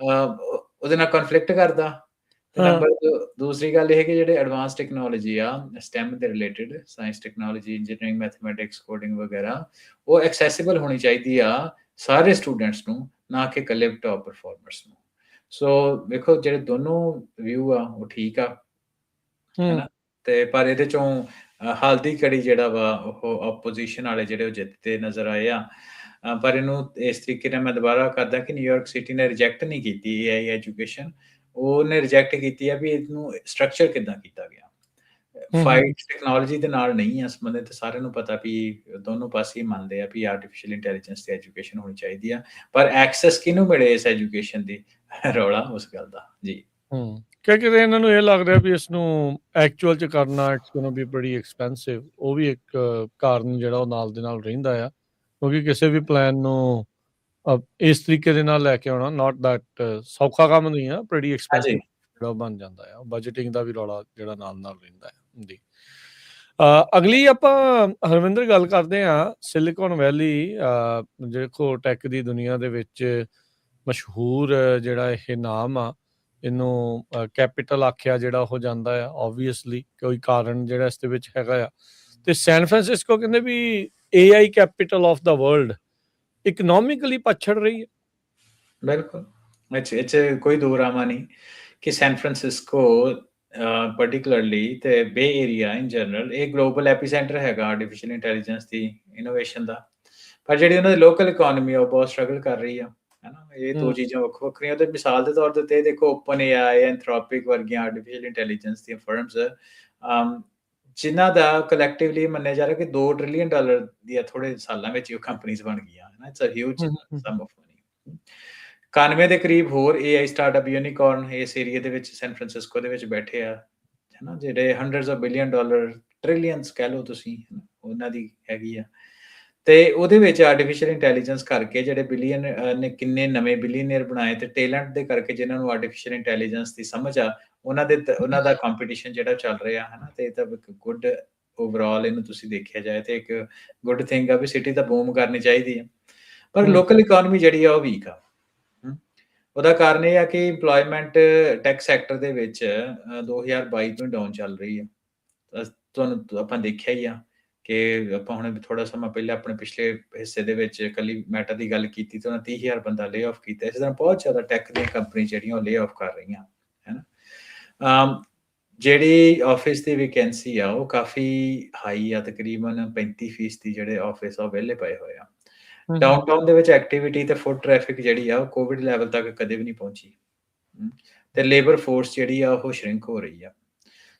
ਉਹਦੇ ਨਾਲ ਕਨਫਲਿਕਟ ਕਰਦਾ। ਨੰਬਰ ਦੂਸਰੀ ਗੱਲ ਇਹ ਹੈ ਕਿ ਜਿਹੜੇ ਐਡਵਾਂਸ ਟੈਕਨੋਲੋਜੀ ਆ STEM ਦੇ related, science technology, engineering, mathematics, coding ਵਗੈਰਾ, ਉਹ ਐਕਸੈਸਿਬਲ ਹੋਣੀ ਚਾਹੀਦੀ ਆ ਸਾਰੇ ਸਟੂਡੈਂਟਸ ਨੂੰ, ਨਾ ਕਿ ਇਕੱਲੇ ਟੌਪ ਪਰਫਾਰਮਰਸ ਨੂੰ। ਸੋ ਵੇਖੋ ਜਿਹੜੇ ਦੋਨੋਂ ਵਿਊ ਆ ਉਹ ਠੀਕ ਆ, ਹੈ ਨਾ, ਤੇ ਪਰ ਇਹਦੇ ਚੋਂ ਹਾਲ ਦੀ ਘੜੀ ਜਿਹੜਾ ਵਾ ਉਹ ਆਪੋਜੀਸ਼ਨ ਵਾਲੇ ਜਿਹੜੇ ਉਹ ਜਿੱਤਦੇ ਨਜ਼ਰ ਆਏ ਆ। ਪਰ ਇਹਨੂੰ ਇਸ ਤਰੀਕੇ ਨਾਲ ਮੈਂ ਦੁਬਾਰਾ ਕਰਦਾ ਕਿ ਨਿਊਯਾਰਕ ਸਿਟੀ ਨੇ ਰਿਜੈਕਟ ਨਹੀਂ ਕੀਤੀ AI ਐਜੂਕੇਸ਼ਨ, ਉਹਨੇ ਰਿਜੈਕਟ ਕੀਤੀ ਆ ਵੀ ਇਹਨੂੰ ਸਟਰਕਚਰ ਕਿੱਦਾਂ ਕੀਤਾ ਗਿਆ। ਫਾਈਟ ਟੈਕਨੋਲੋਜੀ ਦੇ ਨਾਲ ਨਹੀਂ ਆ ਸੰਬੰਧਿਤ, ਸਾਰਿਆਂ ਨੂੰ ਪਤਾ ਵੀ ਦੋਨੋਂ ਪਾਸੇ ਮੰਨਦੇ ਆ ਵੀ ਆਰਟੀਫਿਸ਼ੀਅਲ ਇੰਟੈਲੀਜੈਂਸ ਤੇ ਐਜੂਕੇਸ਼ਨ ਹੋਣੀ ਚਾਹੀਦੀ ਆ, ਪਰ ਐਕਸੈਸ ਕਿਹਨੂੰ ਮਿਲੇ ਇਸ ਐਜੂਕੇਸ਼ਨ ਦੀ, ਰੌਲਾ ਉਸ ਗੱਲ ਦਾ। ਜੀ ਕਿਉਂਕਿ ਇਹਨਾਂ ਨੂੰ ਇਹ ਲੱਗ ਰਿਹਾ ਵੀ ਇਸ ਨੂੰ ਐਕਚੁਅਲ 'ਚ ਕਰਨਾ ਇਟਸ ਗੋਣਾ ਬੀ ਬੜੀ ਐਕਸਪੈਂਸਿਵ, ਉਹ ਵੀ ਇੱਕ ਕਾਰਨ ਜਿਹੜਾ ਉਹ ਨਾਲ ਦੇ ਨਾਲ ਰਹਿੰਦਾ ਆ, ਕਿਉਂਕਿ ਕਿਸੇ ਵੀ ਪਲਾਨ ਨੂੰ ਇਸ ਤਰੀਕੇ ਦੇ ਨਾਲ ਲੈ ਕੇ ਆਉਣਾ ਨਾਟ ਦੈਟ ਸੌਖਾ ਕੰਮ ਨਹੀਂ ਆ, ਬੜੀ ਐਕਸਪੈਂਸਿਵ ਜਿਹੜਾ ਬਣ ਜਾਂਦਾ ਆ। ਬਜਟਿੰਗ ਦਾ ਵੀ ਰੌਲਾ ਜਿਹੜਾ ਨਾਲ ਨਾਲ ਰਹਿੰਦਾ ਹੈ। ਜੀ ਅਗਲੀ ਆਪਾਂ ਹਰਵਿੰਦਰ ਗੱਲ ਕਰਦੇ ਹਾਂ ਸਿਲੀਕਨ ਵੈਲੀ, ਦੇਖੋ ਟੈਕ ਦੀ ਦੁਨੀਆ ਦੇ ਵਿੱਚ ਮਸ਼ਹੂਰ ਜਿਹੜਾ ਇਹ ਨਾਮ ਆ, ਇਹਨੂੰ ਕੈਪੀਟਲ ਆਖਿਆ ਜਿਹੜਾ ਉਹ ਜਾਂਦਾ ਆ, ਓਬਵੀਅਸਲੀ ਕੋਈ ਕਾਰਨ ਜਿਹੜਾ ਇਸ ਦੇ ਵਿੱਚ ਹੈਗਾ ਆ। ਤੇ ਸੈਨ ਫਰਾਂਸਿਸਕੋ ਕਹਿੰਦੇ ਵੀ AI capital of the world, economically ਪਛੜ ਰਹੀ ਹੈ। ਬਿਲਕੁਲ, ਇਹ 'ਚ ਕੋਈ ਦੋ ਰਾਮਾ ਨਹੀਂ ਕਿ ਸੈਨ ਫਰਾਂਸਿਸਕੋ ਪਾਰਟਿਕੂਲਰਲੀ ਤੇ ਬੇ ਏਰੀਆ ਇਨ ਜਨਰਲ ਇਹ ਗਲੋਬਲ ਐਪੀਸੈਂਟਰ ਹੈਗਾ ਆਰਟੀਫਿਸ਼ੀਅਲ ਇੰਟੈਲੀਜੈਂਸ ਦੀ ਇਨੋਵੇਸ਼ਨ ਦਾ, ਪਰ ਜਿਹੜੀ ਉਹਨਾਂ ਦੀ ਲੋਕਲ ਇਕੋਨਮੀ ਆ ਉਹ ਬਹੁਤ ਸਟਰਗਲ ਕਰ ਰਹੀ ਆ, ਹੈ ਨਾ। ਇਹ ਦੋ ਚੀਜ਼ਾਂ ਵੱਖੋ ਵੱਖਰੀਆਂ। ਤੇ ਮਿਸਾਲ ਦੇ ਤੌਰ ਤੇ ਦੇਖੋ ਓਪਨ AI, ਐਂਥਰੋਪਿਕ ਵਰਗੀਆਂ ਆਰਟੀਫਿਸ਼ੀਅਲ ਇੰਟੈਲੀਜੈਂਸ ਦੀਆਂ ਫਰਮਸ, ਜਿਨ੍ਹਾਂ ਦਾ ਕਲੈਕਟਿਵਲੀ ਮੰਨਿਆ ਜਾ ਰਿਹਾ ਕਿ $2 ਟ੍ਰਿਲੀਅਨ ਦੀਆਂ ਥੋੜੇ ਸਾਲਾਂ ਵਿੱਚ ਉਹ ਕੰਪਨੀਆਂ ਬਣ ਗਈਆਂ, ਹੈ ਨਾ। It's a huge sum of money. 91 ਦੇ ਕਰੀਬ ਹੋਰ AI ਸਟਾਰਟਅਪ ਯੂਨੀਕੋਰਨ ਇਸ ਏਰੀਆ ਦੇ ਵਿੱਚ ਸੈਨ ਫਰਾਂਸਿਸਕੋ ਦੇ ਵਿੱਚ ਬੈਠੇ ਆ, ਹੈ ਨਾ, ਜਿਹੜੇ $100 of billion, ਟ੍ਰਿਲੀਅਨਸ ਕਹਿ ਲਓ ਤੁਸੀਂ, ਉਹਨਾਂ ਦੀ ਹੈਗੀ ਆ। ਤੇ ਉਹਦੇ ਵਿੱਚ ਆਰਟੀਫਿਸ਼ੀਅਲ ਇੰਟੈਲੀਜੈਂਸ ਕਰਕੇ ਜਿਹੜੇ ਬਿਲੀਅਨ ਨੇ ਕਿੰਨੇ ਨਵੇਂ ਬਿਲੀਅਨਰ ਬਣਾਏ, ਤੇ ਟੈਲੈਂਟ ਦੇ ਕਰਕੇ ਜਿਨ੍ਹਾਂ ਨੂੰ ਆਰਟੀਫਿਸ਼ੀਅਲ ਇੰਟੈਲੀਜੈਂਸ ਦੀ ਸਮਝ ਆ, ਉਹਨਾਂ ਦਾ ਕੰਪੀਟੀਸ਼ਨ ਜਿਹੜਾ ਚੱਲ ਰਿਹਾ, ਹੈ ਨਾ। ਤੇ ਇਹ ਤਾਂ ਇੱਕ ਗੁੱਡ ਓਵਰਆਲ ਇਹਨੂੰ ਤੁਸੀਂ ਦੇਖਿਆ ਜਾਏ ਤੇ ਇੱਕ ਗੁੱਡ ਥਿੰਗ ਆ ਵੀ ਸਿਟੀ ਤਾਂ ਬੂਮ ਕਰਨੀ ਚਾਹੀਦੀ ਹੈ, ਪਰ ਲੋਕਲ ਇਕੋਨਮੀ ਜਿਹੜੀ ਆ ਉਹ ਵੀਕ ਆ। ਉਹਦਾ ਕਾਰਨ ਇਹ ਆ ਕਿ ਇੰਪਲੋਇਮੈਂਟ ਟੈਕ ਸੈਕਟਰ ਦੇ ਵਿੱਚ 2022 ਤੋਂ ਡਾਊਨ ਚੱਲ ਰਹੀ ਹੈ। ਤੁਹਾਨੂੰ ਆਪਾਂ ਦੇਖਿਆ ਹੀ ਆ ਕਿ ਆਪਾਂ ਹੁਣ ਥੋੜਾ ਸਮਾਂ ਪਹਿਲਾਂ ਆਪਣੇ ਪਿਛਲੇ ਹਿੱਸੇ ਦੇ ਵਿੱਚ ਇਕੱਲੀ ਮੈਟਾ ਦੀ ਗੱਲ ਕੀਤੀ ਤੇ ਉਹਨਾਂ 30,000 ਬੰਦਾ ਲੇ ਆਫ ਕੀਤਾ। ਇਸ ਤਰ੍ਹਾਂ ਬਹੁਤ ਜ਼ਿਆਦਾ ਟੈਕ ਦੀਆਂ ਕੰਪਨੀ ਜਿਹੜੀਆਂ ਉਹ ਲੇ ਆਫ ਕਰ ਰਹੀਆਂ, ਹੈ ਨਾ। ਜਿਹੜੀ ਆਫਿਸ ਦੀ ਵੈਕੈਂਸੀ ਆ ਉਹ ਕਾਫੀ ਹਾਈ ਆ, ਤਕਰੀਬਨ 35% ਜਿਹੜੇ ਆਫਿਸ ਆ ਉਹ ਵਿਹਲੇ ਪਏ ਹੋਏ ਆ। ਡਾਊਨਟਾਊਨ ਦੇ ਵਿੱਚ ਐਕਟੀਵਿਟੀ ਤੇ ਫੁੱਟ ਟ੍ਰੈਫਿਕ ਜਿਹੜੀ ਆ ਉਹ ਕੋਵਿਡ ਲੈਵਲ ਤੱਕ ਕਦੇ ਵੀ ਨਹੀਂ ਪਹੁੰਚੀ, ਤੇ ਲੇਬਰ ਫੋਰਸ ਜਿਹੜੀ ਆ ਉਹ ਸ਼ਰਿੰਕ ਹੋ ਰਹੀ ਆ।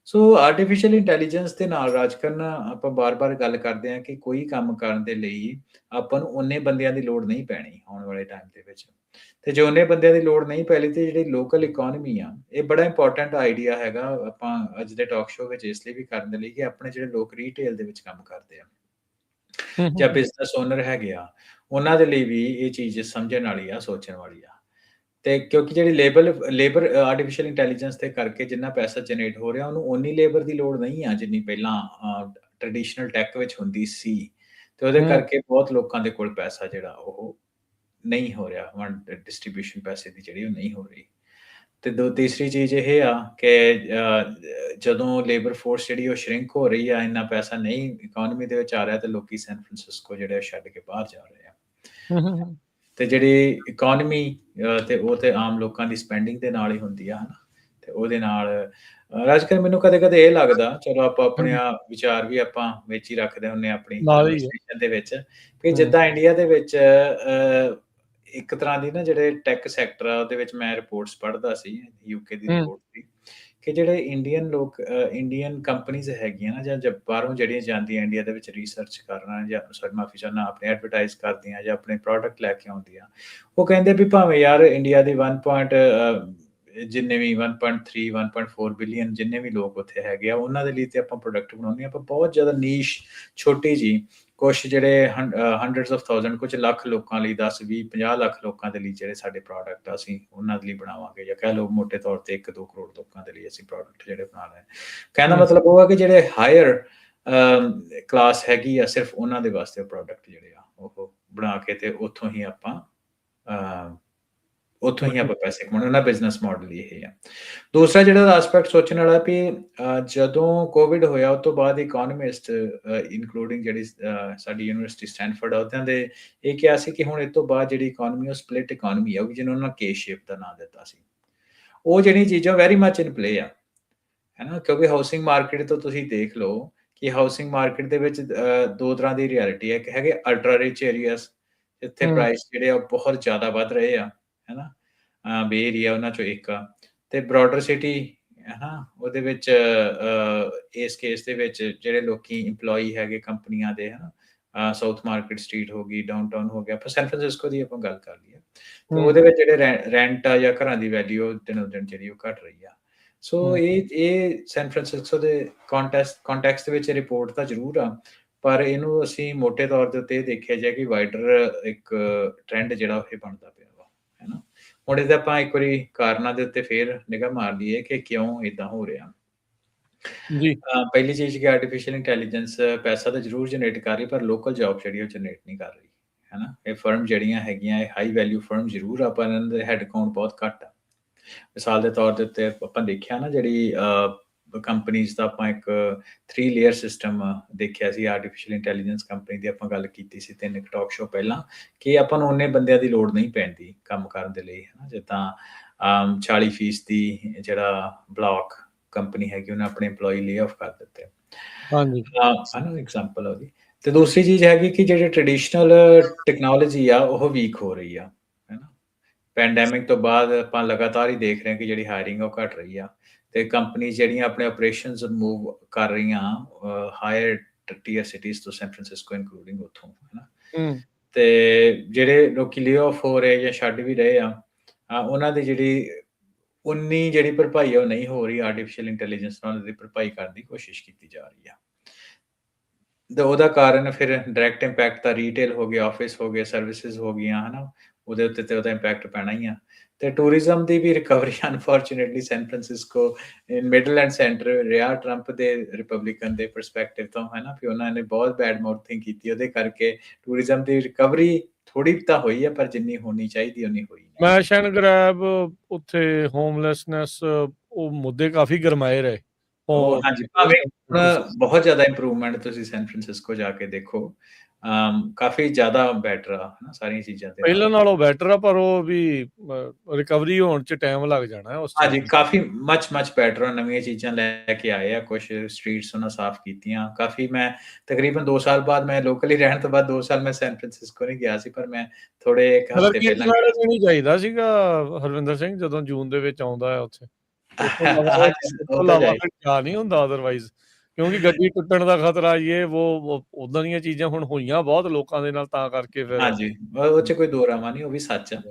ਸੋ ਆਰਟੀਫਿਸ਼ੀਅਲ ਇੰਟੈਲੀਜੈਂਸ ਦੇ ਨਾਲ ਰਾਜ ਕਰਨਾ, ਆਪਾਂ ਬਾਰ-ਬਾਰ ਗੱਲ ਕਰਦੇ ਹਾਂ ਕਿ ਕੋਈ ਕੰਮ ਕਰਨ ਦੇ ਲਈ ਆਪਾਂ ਨੂੰ ਉਨੇ ਬੰਦਿਆਂ ਦੀ ਲੋੜ ਨਹੀਂ ਪੈਣੀ ਆਉਣ ਵਾਲੇ ਟਾਈਮ ਦੇ ਵਿੱਚ, ਤੇ ਜੇ ਉਨੇ ਬੰਦਿਆਂ ਦੀ ਲੋੜ ਨਹੀਂ ਪੈਣੀ ਤੇ ਜਿਹੜੀ ਲੋਕਲ ਇਕੋਨਮੀ ਆ, ਇਹ ਬੜਾ ਇੰਪੋਰਟੈਂਟ ਆਈਡੀਆ ਹੈਗਾ ਆਪਾਂ ਅੱਜ ਦੇ ਟਾਕ ਸ਼ੋਅ ਵਿੱਚ ਇਸ ਲਈ ਵੀ ਕਰਨ ਦੇ ਲਈ ਕਿ ਆਪਣੇ ਜਿਹੜੇ ਲੋਕ ਰੀਟੇਲ ਦੇ ਵਿੱਚ ਕੰਮ ਕਰਦੇ ਆ ਜਾਂ ਬਿਜ਼ਨਸ ਓਨਰ ਹੈਗੇ ਆ, ਉਹਨਾਂ ਦੇ ਲਈ ਵੀ ਇਹ ਚੀਜ਼ ਸਮਝਣ ਵਾਲੀ ਆ, ਸੋਚਣ ਵਾਲੀ ਆ। ਤੇ ਕਿਉਂਕਿ ਜਿਹੜੀ ਲੇਬਰ ਆਰਟੀਫਿਸ਼ੀਅਲ ਇੰਟੈਲੀਜੈਂਸ ਦੇ ਕਰਕੇ ਜਿੰਨਾ ਪੈਸਾ ਜਨਰੇਟ ਹੋ ਰਿਹਾ, ਉਹਨੂੰ ਓਨੀ ਲੇਬਰ ਦੀ ਲੋੜ ਨਹੀਂ ਆ ਜਿੰਨੀ ਪਹਿਲਾਂ ਟ੍ਰੈਡੀਸ਼ਨਲ ਟੈਕ ਵਿੱਚ ਹੁੰਦੀ ਸੀ, ਤੇ ਉਹਦੇ ਕਰਕੇ ਬਹੁਤ ਲੋਕਾਂ ਦੇ ਕੋਲ ਪੈਸਾ ਜਿਹੜਾ ਉਹ ਨਹੀਂ ਹੋ ਰਿਹਾ, ਡਿਸਟ੍ਰੀਬਿਊਸ਼ਨ ਪੈਸੇ ਦੀ ਜਿਹੜੀ ਉਹ ਨਹੀਂ ਹੋ ਰਹੀ। ਤੇ ਤੀਸਰੀ ਚੀਜ਼ ਇਹ ਆ ਕਿ ਜਦੋਂ ਲੇਬਰ ਫੋਰਸ ਜਿਹੜੀ ਉਹ ਸ਼ਰਿੰਕ ਹੋ ਰਹੀ ਆ, ਇੰਨਾ ਪੈਸਾ ਨਹੀਂ ਇਕੋਨਮੀ ਦੇ ਵਿੱਚ ਆ ਰਿਹਾ, ਤੇ ਲੋਕੀ ਸੈਨ ਫਰਾਂਸਿਸਕੋ ਜਿਹੜੇ ਛੱਡ ਕੇ ਬਾਹਰ ਜਾ ਰਹੇ ਆ। ਤੇ ਜਿਹੜੀ ਇਕੋਨਮੀ ਤੇ ਉਹ ਤੇ ਆਮ ਲੋਕਾਂ ਦੀ ਸਪੈਂਡਿੰਗ ਦੇ ਨਾਲ ਹੀ ਹੁੰਦੀ ਆ, ਹਨਾ। ਤੇ ਉਹਦੇ ਨਾਲ ਰਾਜਕਰ ਮੈਨੂੰ ਕਦੇ-ਕਦੇ ਇਹ ਲੱਗਦਾ, ਚਲੋ ਆਪਾਂ ਆਪਣੇ ਵਿਚਾਰ ਵੀ ਆਪਾਂ ਵਿੱਚ ਹੀ ਰੱਖਦੇ ਹੁੰਦੇ ਆਪਣੀ ਨਾਲ ਹੀ ਆ। ਕਨਵਰਸੇਸ਼ਨ ਦੇ ਵਿੱਚ, ਕਿ ਜਿੱਦਾਂ ਇੰਡੀਆ ਦੇ ਵਿੱਚ ਇੱਕ ਤਰ੍ਹਾਂ ਦੀ ਨਾ ਜਿਹੜੇ ਟੈਕ ਸੈਕਟਰ ਆ, ਉਹਦੇ ਵਿੱਚ ਮੈਂ ਰਿਪੋਰਟਸ ਪੜ੍ਹਦਾ ਸੀ, ਯੂਕੇ ਦੀ ਰਿਪੋਰਟ ਸੀ, ਕਿ ਜਿਹੜੇ ਇੰਡੀਅਨ ਲੋਕ ਇੰਡੀਅਨ ਕੰਪਨੀਜ਼ ਹੈਗੀਆਂ ਨਾ, ਜਾਂ ਬਾਹਰੋਂ ਜਿਹੜੀਆਂ ਜਾਂਦੀਆਂ ਇੰਡੀਆ ਦੇ ਵਿੱਚ ਰਿਸਰਚ ਕਰਨ, ਜਾਂ ਸੌਰੀ ਮਾਫੀ ਚਾਹੁੰਦਾ, ਆਪਣੇ ਐਡਵਰਟਾਈਜ਼ ਕਰਦੀਆਂ ਜਾਂ ਆਪਣੇ ਪ੍ਰੋਡਕਟ ਲੈ ਕੇ ਆਉਂਦੀਆਂ, ਉਹ ਕਹਿੰਦੇ ਵੀ ਭਾਵੇਂ ਯਾਰ ਇੰਡੀਆ ਦੀ 1.3 1.4 ਬਿਲੀਅਨ ਜਿੰਨੇ ਵੀ ਲੋਕ ਉੱਥੇ ਹੈਗੇ ਆ, ਉਹਨਾਂ ਦੇ ਲਈ ਤੇ ਆਪਾਂ ਪ੍ਰੋਡਕਟ ਬਣਾਉਂਦੇ ਆ, ਆਪਾਂ ਬਹੁਤ ਜ਼ਿਆਦਾ ਨੀਸ਼ ਛੋਟੀ ਜੀ, ਕੁਛ ਜਿਹੜੇ ਹੰਡਰਡਸ ਆਫ ਥਾਊਜ਼ੈਂਡ, ਕੁਝ ਲੱਖ ਲੋਕਾਂ ਲਈ, 10 20 50 ਲੱਖ ਲੋਕਾਂ ਦੇ ਲਈ ਜਿਹੜੇ ਸਾਡੇ ਪ੍ਰੋਡਕਟ ਅਸੀਂ ਉਹਨਾਂ ਦੇ ਲਈ ਬਣਾਵਾਂਗੇ, ਜਾਂ ਕਹਿ ਲਓ ਮੋਟੇ ਤੌਰ ਤੇ 1-2 ਕਰੋੜ ਲੋਕਾਂ ਦੇ ਲਈ ਅਸੀਂ ਪ੍ਰੋਡਕਟ ਜਿਹੜੇ ਬਣਾ ਰਹੇ ਹਾਂ। ਕਹਿਣ ਦਾ ਮਤਲਬ ਉਹ ਹੈ ਕਿ ਜਿਹੜੇ ਹਾਇਰ ਕਲਾਸ ਹੈਗੀ ਆ, ਸਿਰਫ ਉਹਨਾਂ ਦੇ ਵਾਸਤੇ ਪ੍ਰੋਡਕਟ ਜਿਹੜੇ ਆ ਉਹ ਬਣਾ ਕੇ ਤੇ ਉੱਥੋਂ ਹੀ ਆਪਾਂ ਪੈਸੇ ਕਮਾਉਣੇ, ਉਹਨਾਂ ਬਿਜ਼ਨਸ ਮਾਡਲ ਹੀ ਇਹ ਆ। ਦੂਸਰਾ ਜਿਹੜਾ ਐਸਪੈਕਟ ਸੋਚਣ ਵਾਲਾ ਵੀ ਜਦੋਂ ਕੋਵਿਡ ਹੋਇਆ, ਉਸ ਤੋਂ ਬਾਅਦ ਇਕੋਨੋਮਿਸਟ ਇਨਕਲੂਡਿੰਗ ਜਿਹੜੀ ਸਾਡੀ ਯੂਨੀਵਰਸਿਟੀ ਸਟੈਨਫੋਰਡ ਆ, ਉਹਦਿਆਂ ਦੇ ਇਹ ਕਿਹਾ ਸੀ ਕਿ ਹੁਣ ਇਸ ਤੋਂ ਬਾਅਦ ਜਿਹੜੀ ਇਕੋਨਮੀ ਉਹ ਸਪਲਿਟ ਇਕੋਨਮੀ ਆਊਗੀ, ਜਿਹਨੂੰ ਉਹਨਾਂ ਕੇ ਸ਼ੇਪ ਦਾ ਨਾਂ ਦਿੱਤਾ ਸੀ। ਉਹ ਜਿਹੜੀ ਚੀਜ਼ਾਂ ਵੈਰੀ ਮੱਚ ਇਨ ਪਲੇ ਆ, ਹੈ ਨਾ, ਕਿਉਂਕਿ ਹਾਊਸਿੰਗ ਮਾਰਕੀਟ ਤੋਂ ਤੁਸੀਂ ਦੇਖ ਲਓ ਕਿ ਹਾਊਸਿੰਗ ਮਾਰਕੀਟ ਦੇ ਵਿੱਚ 2 ਤਰ੍ਹਾਂ ਦੀ ਰਿਐਲਿਟੀ ਹੈ। ਇੱਕ ਹੈਗੇ ਅਲਟਰਾ ਰਿਚ ਏਰੀਆਸ, ਜਿੱਥੇ ਪ੍ਰਾਈਸ ਜਿਹੜੇ ਆ ਬਹੁਤ ਜ਼ਿਆਦਾ ਵੱਧ ਰਹੇ ਆ, ਹੈ ਨਾ, ਬੇ ਏਰੀਆ ਉਹਨਾਂ ਚੋਂ ਇੱਕ ਆ, ਤੇ ਬਰੋਡਰ ਸਿਟੀ, ਹੈ ਨਾ, ਉਹਦੇ ਵਿੱਚ ਇਸ ਕੇਸ ਦੇ ਵਿੱਚ ਜਿਹੜੇ ਲੋਕੀ ਇੰਪਲੋਈ ਹੈਗੇ ਕੰਪਨੀਆਂ ਦੇ, ਹੈ ਨਾ, ਸਾਊਥ ਮਾਰਕੀਟ ਸਟਰੀਟ ਹੋ ਗਈ, ਡਾਊਨਟਾਊਨ ਹੋ ਗਿਆ, ਫਿਰ ਸੈਨ ਫਰਾਂਸਿਸਕੋ ਦੀ ਆਪਾਂ ਗੱਲ ਕਰ ਲਈਏ, ਤੇ ਉਹਦੇ ਵਿੱਚ ਜਿਹੜੇ ਰੈਂਟ ਆ ਜਾਂ ਘਰਾਂ ਦੀ ਵੈਲਿਊ ਦਿਨੋਂ ਦਿਨ ਜਿਹੜੀ ਉਹ ਘਟ ਰਹੀ ਆ। ਸੋ ਇਹ ਸੈਨ ਫਰਾਂਸਿਸਕੋ ਦੇ ਕੰਟੈਕਸਟ ਦੇ ਵਿੱਚ ਰਿਪੋਰਟ ਤਾਂ ਜ਼ਰੂਰ ਆ, ਪਰ ਇਹਨੂੰ ਅਸੀਂ ਮੋਟੇ ਤੌਰ ਦੇ ਉੱਤੇ ਦੇਖਿਆ ਜਾਏ ਕਿ ਵਾਈਡਰ ਇੱਕ ਟ੍ਰੈਂਡ ਜਿਹੜਾ ਉਹ ਬਣਦਾ ਪਿਆ ਵਾ, ਹੈ ਨਾ। ਹੁਣ ਇਹਦਾ ਆਪਾਂ ਇੱਕ ਵਾਰੀ ਕਾਰਨਾਂ ਦੇ ਉੱਤੇ ਫੇਰ ਨਿਗਾਹ ਮਾਰ ਲਈਏ ਕਿ ਕਿਉਂ ਏਦਾਂ ਹੋ ਰਿਹਾ। ਜੀ। ਪਹਿਲੀ ਚੀਜ਼ ਕਿ ਆਰਟੀਫਿਸ਼ੀਅਲ ਇੰਟੈਲੀਜੈਂਸ ਪੈਸਾ ਤਾਂ ਜ਼ਰੂਰ ਜਨਰੇਟ ਕਰ ਰਹੀ, ਪਰ ਲੋਕਲ ਜੌਬ ਜਿਹੜੀ ਉਹ ਜਨਰੇਟ ਨਹੀਂ ਕਰ ਰਹੀ, ਹੈ ਨਾ। ਇਹ ਫਰਮ ਜਿਹੜੀਆਂ ਹੈਗੀਆਂ, ਇਹ ਹਾਈ ਵੈਲਿਊ ਫਰਮ ਜ਼ਰੂਰ ਆ, ਪਰ ਇਹਨਾਂ ਦੇ ਹੈਡ ਕਾਊਂਟ ਬਹੁਤ ਘੱਟ ਆ। ਮਿਸਾਲ ਦੇ ਤੌਰ ਦੇ ਉੱਤੇ ਆਪਾਂ ਦੇਖਿਆ ਨਾ, ਜਿਹੜੀ ਕੰਪਨੀਜ਼ ਦਾ ਆਪਾਂ ਇੱਕ 3 ਲੇਅਰ ਸਿਸਟਮ ਦੇਖਿਆ ਸੀ ਆਰਟੀਫਿਸ਼ੀਅਲ ਇੰਟੈਲੀਜੈਂਸ ਕੰਪਨੀ ਦੀ, ਆਪਾਂ ਗੱਲ ਕੀਤੀ ਸੀ 3 ਟਾਕ ਸ਼ੋ ਪਹਿਲਾਂ, ਕਿ ਆਪਾਂ ਨੂੰ ਉਹਨੇ ਬੰਦਿਆਂ ਦੀ ਲੋੜ ਨਹੀਂ ਪੈਂਦੀ ਕੰਮ ਕਰਨ ਦੇ ਲਈ, ਹੈ ਨਾ। ਜਿੱਦਾਂ 40% ਜਿਹੜਾ ਬਲੌਕ ਕੰਪਨੀ ਹੈਗੀ, ਉਹਨੇ ਆਪਣੇ EMPLOYEE ਲੇ ਆਫ ਕਰ ਦਿੱਤੇ, ਹਾਂਜੀ, ਹੈ ਨਾ, ਐਗਜ਼ਾਮਪਲ ਉਹਦੀ। ਤੇ ਦੂਸਰੀ ਚੀਜ਼ ਹੈਗੀ ਕਿ ਜਿਹੜੀ ਟ੍ਰੈਡੀਸ਼ਨਲ ਟੈਕਨੋਲੋਜੀ ਆ ਉਹ ਵੀਕ ਹੋ ਰਹੀ ਆ, ਹੈ ਨਾ। ਪੈਂਡੈਮਿਕ ਤੋਂ ਬਾਅਦ ਆਪਾਂ ਲਗਾਤਾਰ ਹੀ ਦੇਖ ਰਹੇ ਹਾਂ ਕਿ ਜਿਹੜੀ ਹਾਇਰਿੰਗ ਉਹ ਘਟ ਰਹੀ ਆ, ਤੇ ਕੰਪਨੀ ਜਿਹੜੀਆਂ ਆਪਣੇ ਆਪਰੇਸ਼ਨਸ ਮੂਵ ਕਰ ਰਹੀਆਂ ਹਾਇਰ ਟੀਅਰ ਸਿਟੀਜ਼ ਤੋਂ, ਸੈਨ ਫਰਾਂਸਿਸਕੋ ਇਨਕਲੂਡਿੰਗ ਉੱਥੋਂ, ਹੈ ਨਾ। ਤੇ ਜਿਹੜੇ ਲੋਕੀ ਲੇ ਆਫ ਹੋ ਰਹੇ ਜਾਂ ਛੱਡ ਵੀ ਰਹੇ ਆ, ਉਹਨਾਂ ਦੀ ਜਿਹੜੀ ਭਰਪਾਈ ਆ ਉਹ ਨਹੀਂ ਹੋ ਰਹੀ। ਆਰਟੀਫਿਸ਼ੀਅਲ ਇੰਟੈਲੀਜੈਂਸ ਨਾਲ ਉਹਦੀ ਭਰਪਾਈ ਕਰਨ ਦੀ ਕੋਸ਼ਿਸ਼ ਕੀਤੀ ਜਾ ਰਹੀ ਆ, ਤੇ ਉਹਦਾ ਕਾਰਨ ਫਿਰ ਡਾਇਰੈਕਟ ਇੰਪੈਕਟ ਤਾਂ ਰੀਟੇਲ ਹੋ ਗਿਆ, ਆਫਿਸ ਹੋ ਗਏ, ਸਰਵਿਸਿਜ਼ ਹੋ ਗਈਆਂ, ਹੈ ਨਾ, ਉਹਦੇ ਉੱਤੇ ਤੇ ਉਹਦਾ ਇੰਪੈਕਟ ਪੈਣਾ ਹੀ ਆ। ਤੇ ਟੂਰਿਜ਼ਮ ਦੀ ਵੀ recovery unfortunately San Francisco middle and centre ਰਿਹਾ ਟਰੰਪ ਦੇ ਰਿਪਬਲਿਕਨ ਦੇ ਪਰਸਪੈਕਟਿਵ ਤੋਂ, ਹੈ ਨਾ, ਵੀ ਉਹਨਾਂ ਨੇ ਬਹੁਤ ਬੈਡ ਮਾਊਥਿੰਗ ਕੀਤੀ, ਉਹਦੇ ਕਰਕੇ ਟੂਰਿਜ਼ਮ ਦੀ ਰਿਕਵਰੀ ਥੋੜੀ ਤਾਂ ਹੋਈ ਹੈ, ਪਰ ਜਿੰਨੀ ਹੋਣੀ ਚਾਹੀਦੀ ਉਨੀ ਹੋਈ ਨਹੀਂ। ਮੈਸ਼ਨ ਗ੍ਰੈਬ, ਉੱਥੇ ਹੋਮਲੈਸਨੈਸ, ਉਹ ਮੁੱਦੇ ਕਾਫੀ ਗਰਮਾਏ ਰਹੇ। ਹਾਂਜੀ, ਭਾਵੇਂ ਬਹੁਤ ਜ਼ਿਆਦਾ ਇੰਪਰੂਵਮੈਂਟ ਤੁਸੀਂ ਸੈਨ ਫਰਾਂਸਿਸਕੋ ਜਾ ਕੇ ਦੇਖੋ, ਕਾਫੀ ਜ਼ਿਆਦਾ ਬੈਟਰ ਆ, ਹੈ ਨਾ, ਸਾਰੀਆਂ ਚੀਜ਼ਾਂ ਤੇ ਪਹਿਲਾਂ ਨਾਲੋਂ ਬੈਟਰ ਆ, ਪਰ ਉਹ ਵੀ ਰਿਕਵਰੀ ਹੋਣ 'ਚ ਟਾਈਮ ਲੱਗ ਜਾਣਾ ਉਸ ਹਾਂਜੀ, ਕਾਫੀ ਮੱਚ ਬੈਟਰ ਆ। ਨਵੀਆਂ ਚੀਜ਼ਾਂ ਲੈ ਕੇ ਆਏ ਆ, ਕੁਛ ਸਟਰੀਟਸ ਉਹਨਾਂ ਸਾਫ਼ ਕੀਤੀਆਂ ਕਾਫੀ। ਮੈਂ ਤਕਰੀਬਨ 2 ਸਾਲ ਬਾਅਦ, ਮੈਂ ਲੋਕਲੀ ਰਹਿਣ ਤੋਂ ਬਾਅਦ 2 ਸਾਲ ਮੈਂ ਸੈਨ ਫਰਾਂਸਿਸਕੋ ਨਹੀਂ ਗਿਆ ਸੀ, ਪਰ ਮੈਂ ਥੋੜੇ ਇੱਕ ਹਫ਼ਤੇ ਪਹਿਲਾਂ ਨਹੀਂ ਚਾਹੀਦਾ ਸੀਗਾ ਹਰਵਿੰਦਰ ਸਿੰਘ, ਜਦੋਂ ਜੂਨ ਦੇ ਵਿੱਚ ਆਉਂਦਾ ਹੈ ਉੱਥੇ ਜਾ ਨਹੀਂ ਹੁੰਦਾ ਅਦਰਵਾਈਜ਼, ਕਿਉਂਕਿ ਗੱਡੀ ਟੁੱਟਣ ਦਾ ਖਤਰਾ, ਇਹ ਉਹ ਉਦਾਂ ਦੀਆਂ ਚੀਜ਼ਾਂ ਹੁਣ ਹੋਈਆਂ ਬਹੁਤ ਲੋਕਾਂ ਦੇ ਨਾਲ, ਤਾਂ ਕਰਕੇ ਫਿਰ ਹਾਂਜੀ, ਉਹ 'ਚ ਕੋਈ ਦੋ ਰਾਵਾਂ ਨਹੀਂ, ਉਹ ਵੀ ਸੱਚ ਆ।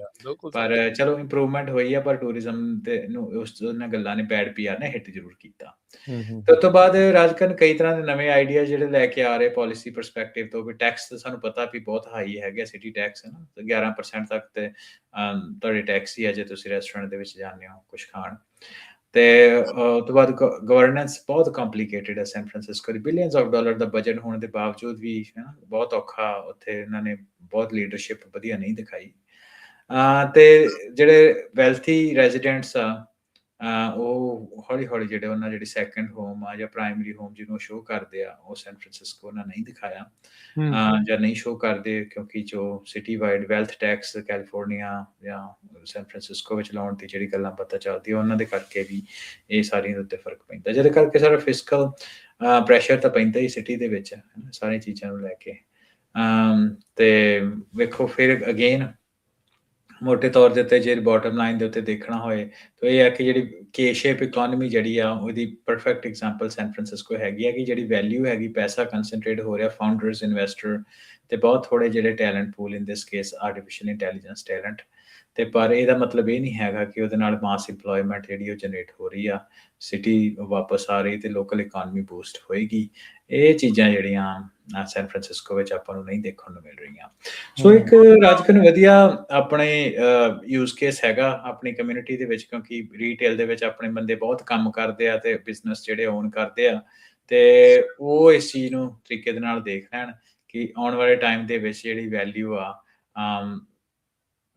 ਪਰ ਚਲੋ ਇੰਪਰੂਵਮੈਂਟ ਹੋਈ ਆ, ਪਰ ਟੂਰਿਜ਼ਮ ਤੇ ਨੂੰ ਉਹਨਾਂ ਗੱਲਾਂ ਨੇ ਬੈਡ PR ਨੇ ਹਿੱਟ ਜ਼ਰੂਰ ਕੀਤਾ। ਤੇ ਉਸ ਤੋਂ ਬਾਅਦ ਰਾਜਕਰਨ ਕਈ ਤਰ੍ਹਾਂ ਦੇ ਨਵੇਂ ਆਈਡੀਆ ਜਿਹੜੇ ਲੈ ਕੇ ਆ ਰਹੇ ਪਾਲਿਸੀ ਪਰਸਪੈਕਟਿਵ ਤੋਂ, ਵੀ ਟੈਕਸ ਤਾਂ ਸਾਨੂੰ ਪਤਾ ਵੀ ਬਹੁਤ ਹਾਈ ਹੈਗਾ, ਸਿਟੀ ਟੈਕਸ, ਹੈ ਨਾ, 11% ਤੱਕ ਤੇ ਤੁਹਾਡੇ ਟੈਕਸ ਹੀ ਆ ਜੇ ਤੁਸੀਂ ਰੈਸਟੋਰੈਂਟ ਦੇ ਵਿੱਚ ਜਾਂਦੇ ਹੋ ਕੁਛ ਖਾਣ। ਤੇ ਉਸ ਤੋਂ ਬਾਅਦ ਗਵਰਨੈਂਸ ਬਹੁਤ ਕੰਪਲੀਕੇਟਡ ਹੈ San Francisco the, billions of dollar the budget ਹੋਣ ਦੇ ਬਾਵਜੂਦ ਵੀ, ਹੈ ਨਾ, ਬਹੁਤ ਔਖਾ ਉੱਥੇ ਇਹਨਾਂ ਨੇ ਬਹੁਤ ਲੀਡਰਸ਼ਿਪ ਵਧੀਆ ਨਹੀਂ ਦਿਖਾਈ। ਤੇ ਜਿਹੜੇ ਵੈਲਥੀ ਰੈਜ਼ੀਡੈਂਟਸ ਆ, ਉਹ ਹੌਲੀ-ਹੌਲੀ ਜਿਹੜੇ ਉਹਨਾਂ ਜਿਹੜੀ ਸੈਕੰਡ ਹੋਮ ਆ ਜਾਂ ਪ੍ਰਾਇਮਰੀ ਹੋਮ ਜਿਹਨੂੰ ਸ਼ੋਅ ਕਰਦੇ ਆ, ਉਹ ਸੈਨ ਫਰਾਂਸਿਸਕੋ ਉਹਨਾਂ ਨਹੀਂ ਦਿਖਾਇਆ। ਜਾਂ ਨਹੀਂ ਸ਼ੋਅ ਕਰਦੇ ਕਿਉਂਕਿ ਜੋ city wide wealth tax California ਜਾਂ ਸੈਨ ਫਰਾਂਸਿਸਕੋ ਵਿੱਚ ਲਾਉਣ ਦੀ ਜਿਹੜੀ ਗੱਲਾਂ ਪਤਾ ਚੱਲਦੀ ਆ, ਉਹਨਾਂ ਦੇ ਕਰਕੇ ਵੀ ਇਹ ਸਾਰੀਆਂ ਦੇ ਉੱਤੇ ਫ਼ਰਕ ਪੈਂਦਾ, ਜਿਹਦੇ ਕਰਕੇ ਸਾਰਾ ਫਿਸਕਲ ਪ੍ਰੈਸ਼ਰ ਤਾਂ ਪੈਂਦਾ ਹੀ ਸਿਟੀ ਦੇ ਵਿੱਚ ਸਾਰੀਆਂ ਚੀਜ਼ਾਂ ਨੂੰ ਲੈ ਕੇ। ਤੇ ਵੇਖੋ ਫਿਰ ਅਗੇਨ ਮੋਟੇ ਤੌਰ ਦੇ ਉੱਤੇ ਜੇ ਬਾਟਮ ਲਾਈਨ ਦੇ ਉੱਤੇ ਦੇਖਣਾ ਹੋਏ ਤਾਂ ਇਹ ਹੈ ਕਿ ਜਿਹੜੀ ਕੇ ਸ਼ੇਪ ਇਕੋਨਮੀ ਜਿਹੜੀ ਆ ਉਹਦੀ ਪਰਫੈਕਟ ਐਗਜ਼ਾਮਪਲ ਸੈਨ ਫਰਾਂਸਿਸਕੋ ਹੈਗੀ ਆ ਕਿ ਜਿਹੜੀ ਵੈਲਿਊ ਹੈਗੀ, ਪੈਸਾ ਕੰਸਨਟਰੇਟ ਹੋ ਰਿਹਾ ਫਾਊਂਡਰਸ, ਇਨਵੈਸਟਰ ਤੇ ਬਹੁਤ ਥੋੜੇ ਜਿਹੜੇ talent pool in this case artificial intelligence talent. ਤੇ ਪਰ ਇਹਦਾ ਮਤਲਬ ਇਹ ਨਹੀਂ ਹੈਗਾ ਕਿ ਉਹਦੇ ਨਾਲ ਮਾਸ ਇੰਪਲੋਇਮੈਂਟ ਜਿਹੜੀ ਉਹ ਜਨਰੇਟ ਹੋ ਰਹੀ ਆ, ਸਿਟੀ ਵਾਪਸ ਆ ਰਹੀ ਤੇ ਲੋਕਲ ਇਕੋਨਮੀ ਬੂਸਟ ਹੋਏਗੀ। ਇਹ ਚੀਜ਼ਾਂ ਜਿਹੜੀਆਂ ਸੈਨ ਫਰਾਂਸਿਸਕੋ ਵਿੱਚ ਆਪਾਂ ਨੂੰ ਨਹੀਂ ਦੇਖਣ ਨੂੰ ਮਿਲ ਰਹੀਆਂ। ਸੋ ਇੱਕ ਰਾਜਕਨ ਵਧੀਆ ਆਪਣੇ ਯੂਜ਼ ਕੇਸ ਹੈਗਾ ਆਪਣੀ ਕਮਿਊਨਿਟੀ ਦੇ ਵਿੱਚ, ਕਿਉਂਕਿ ਰੀਟੇਲ ਦੇ ਵਿੱਚ ਆਪਣੇ ਬੰਦੇ ਬਹੁਤ ਕੰਮ ਕਰਦੇ ਆ ਤੇ ਬਿਜ਼ਨਸ ਜਿਹੜੇ ਓਨ ਕਰਦੇ ਆ, ਤੇ ਉਹ ਇਸ ਚੀਜ਼ ਨੂੰ ਤਰੀਕੇ ਦੇ ਨਾਲ ਦੇਖ ਲੈਣ ਕਿ ਆਉਣ ਵਾਲੇ ਟਾਈਮ ਦੇ ਵਿੱਚ ਜਿਹੜੀ ਵੈਲਿਊ ਆ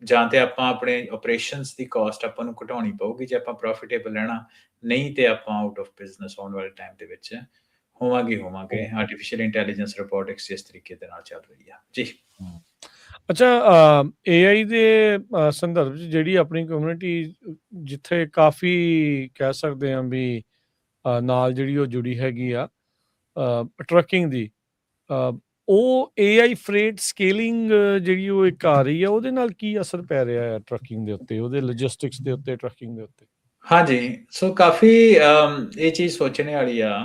ਜਾਂ ਤੇ ਆਪਾਂ ਆਪਣੇ ਆਪਰੇਸ਼ਨਸ ਦੀ ਕਾਸਟ ਆਪਾਂ ਨੂੰ ਘਟਾਉਣੀ ਪਊਗੀ ਜੇ ਆਪਾਂ ਪ੍ਰੋਫਿਟੇਬਲ ਰਹਿਣਾ, ਨਹੀਂ ਤੇ ਆਪਾਂ ਆਊਟ ਆਫ ਬਿਜ਼ਨਸ ਆਉਣ ਵਾਲੇ ਟਾਈਮ ਦੇ ਵਿੱਚ ਹੋਵਾਂਗੇ। ਆਰਟੀਫਿਸ਼ੀਅਲ ਇੰਟੈਲੀਜੈਂਸ ਰੋਬੋਟਿਕਸ ਇਸ ਤਰੀਕੇ ਦੇ ਨਾਲ ਚੱਲ ਰਹੀ ਆ ਜੀ। ਅੱਛਾ, AI ਦੇ ਸੰਦਰਭ 'ਚ ਜਿਹੜੀ ਆਪਣੀ ਕਮਿਊਨਿਟੀ ਜਿੱਥੇ ਕਾਫੀ ਕਹਿ ਸਕਦੇ ਹਾਂ ਵੀ ਨਾਲ ਜਿਹੜੀ ਉਹ ਜੁੜੀ ਹੈਗੀ ਆ ਟਰੱਕਿੰਗ ਦੀ, ਉਹ AI ਫਰੇਟ ਸਕੇਲਿੰਗ ਜਿਹੜੀ ਉਹ ਇੱਕ ਆ ਰਹੀ ਆ, ਉਹਦੇ ਨਾਲ ਕੀ ਅਸਰ ਪੈ ਰਿਹਾ ਹੈ ਟਰੱਕਿੰਗ ਦੇ ਉੱਤੇ, ਉਹਦੇ ਲੌਜਿਸਟਿਕਸ ਦੇ ਉੱਤੇ, ਟਰੱਕਿੰਗ ਦੇ ਉੱਤੇ? ਹਾਂਜੀ, ਸੋ ਕਾਫੀ ਇਹ ਚੀਜ਼ ਸੋਚਣੇ ਵਾਲੀ ਆ।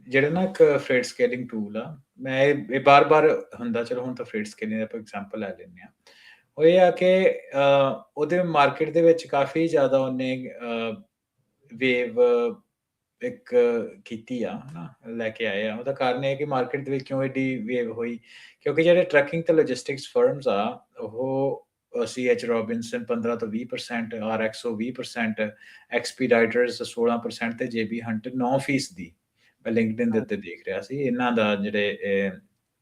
ਜਿਹੜਾ ਨਾ ਇੱਕ ਫਰੇਟ ਸਕੇਲਿੰਗ ਟੂਲ ਆ, ਮੈਂ ਇਹ ਬਾਰ-ਬਾਰ ਹੁੰਦਾ, ਚਲੋ ਹੁਣ ਤਾਂ ਫਰੇਟ ਸਕੇਲਿੰਗ ਦੀ ਆਪਾਂ ਐਗਜ਼ਾਮਪਲ ਲੈ ਲੈਂਦੇ ਹਾਂ। ਉਹ ਇਹ ਆ ਕਿ ਉਹਦੇ ਮਾਰਕੀਟ ਦੇ ਵਿੱਚ ਕਾਫੀ ਜ਼ਿਆਦਾ ਉਹਨੇ ਵੇਵ ਇੱਕ ਕੀਤੀ ਆ, ਹਨਾ, ਲੈ ਕੇ ਆਏ ਆ। ਉਹਦਾ ਕਾਰਨ ਇਹ ਹੈ ਕਿ ਮਾਰਕੀਟ ਦੇ ਵਿੱਚ ਕਿਉਂ ਐਡੀ ਵੇਵ ਹੋਈ, ਕਿਉਂਕਿ ਜਿਹੜੇ ਟਰੱਕਿੰਗ ਤੇ ਲੌਜਿਸਟਿਕਸ ਫਰਮਸ ਆ, ਉਹ CH ਰੋਬਿਨਸਨ 15 ਤੋਂ 20%, RXO 20%, ਐਕਸਪੀਡਾਈਟਰਸ 16% ਤੇ JB ਹੰਟ 9%। ਮੈਂ ਲਿੰਕਡਇਨ ਦੇ ਉੱਤੇ ਦੇਖ ਰਿਹਾ ਸੀ ਇਹਨਾਂ ਦਾ ਜਿਹੜੇ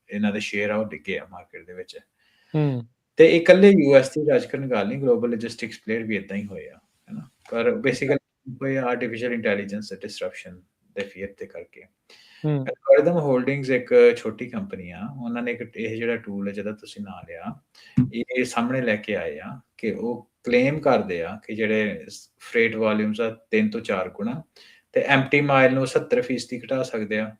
ਇਹਨਾਂ ਦੇ ਸ਼ੇਅਰ ਆ ਉਹ ਡਿੱਗੇ ਆ ਮਾਰਕੀਟ ਦੇ ਵਿੱਚ। ਤੇ ਇਹ ਇਕੱਲੇ US ਦੀ ਰਾਜਕਰਨ ਗੱਲ ਨਹੀਂ, ਗਲੋਬਲ ਲੌਜਿਸਟਿਕਸ ਪਲੇਅਰ ਵੀ ਇਦਾਂ ਹੀ ਹੋਏ ਆ, ਹਨਾ। ਪਰ ਬੇਸਿਕਲੀ ਕੋਈ ਆਰਟੀਫਿਸ਼ੀਅਲ ਇੰਟੈਲੀਜੈਂਸ ਡਿਸਰਪਸ਼ਨ ਦੇ ਫੀਅਰ ਦੇ ਕਰਕੇ। ਐਲਗੋਰਿਦਮ ਹੋਲਡਿੰਗਸ ਇੱਕ ਛੋਟੀ ਕੰਪਨੀ ਆ, ਉਹਨਾਂ ਨੇ ਇੱਕ ਇਹ ਜਿਹੜਾ ਟੂਲ ਹੈ ਜਿਹਦਾ ਤੁਸੀਂ ਨਾਂ ਲਿਆ, ਇਹ ਸਾਹਮਣੇ ਲੈ ਕੇ ਆਏ ਆ ਕਿ ਉਹ ਕਲੇਮ ਕਰਦੇ ਆ ਕਿ ਜਿਹੜੇ ਫਰੇਟ ਵੋਲਿਊਮਸ ਆ 3 ਤੋਂ 4 ਗੁਣਾ ਤੇ ਐਮਪਟੀ ਮਾਈਲ ਨੂੰ 70% ਘਟਾ ਸਕਦੇ ਆ,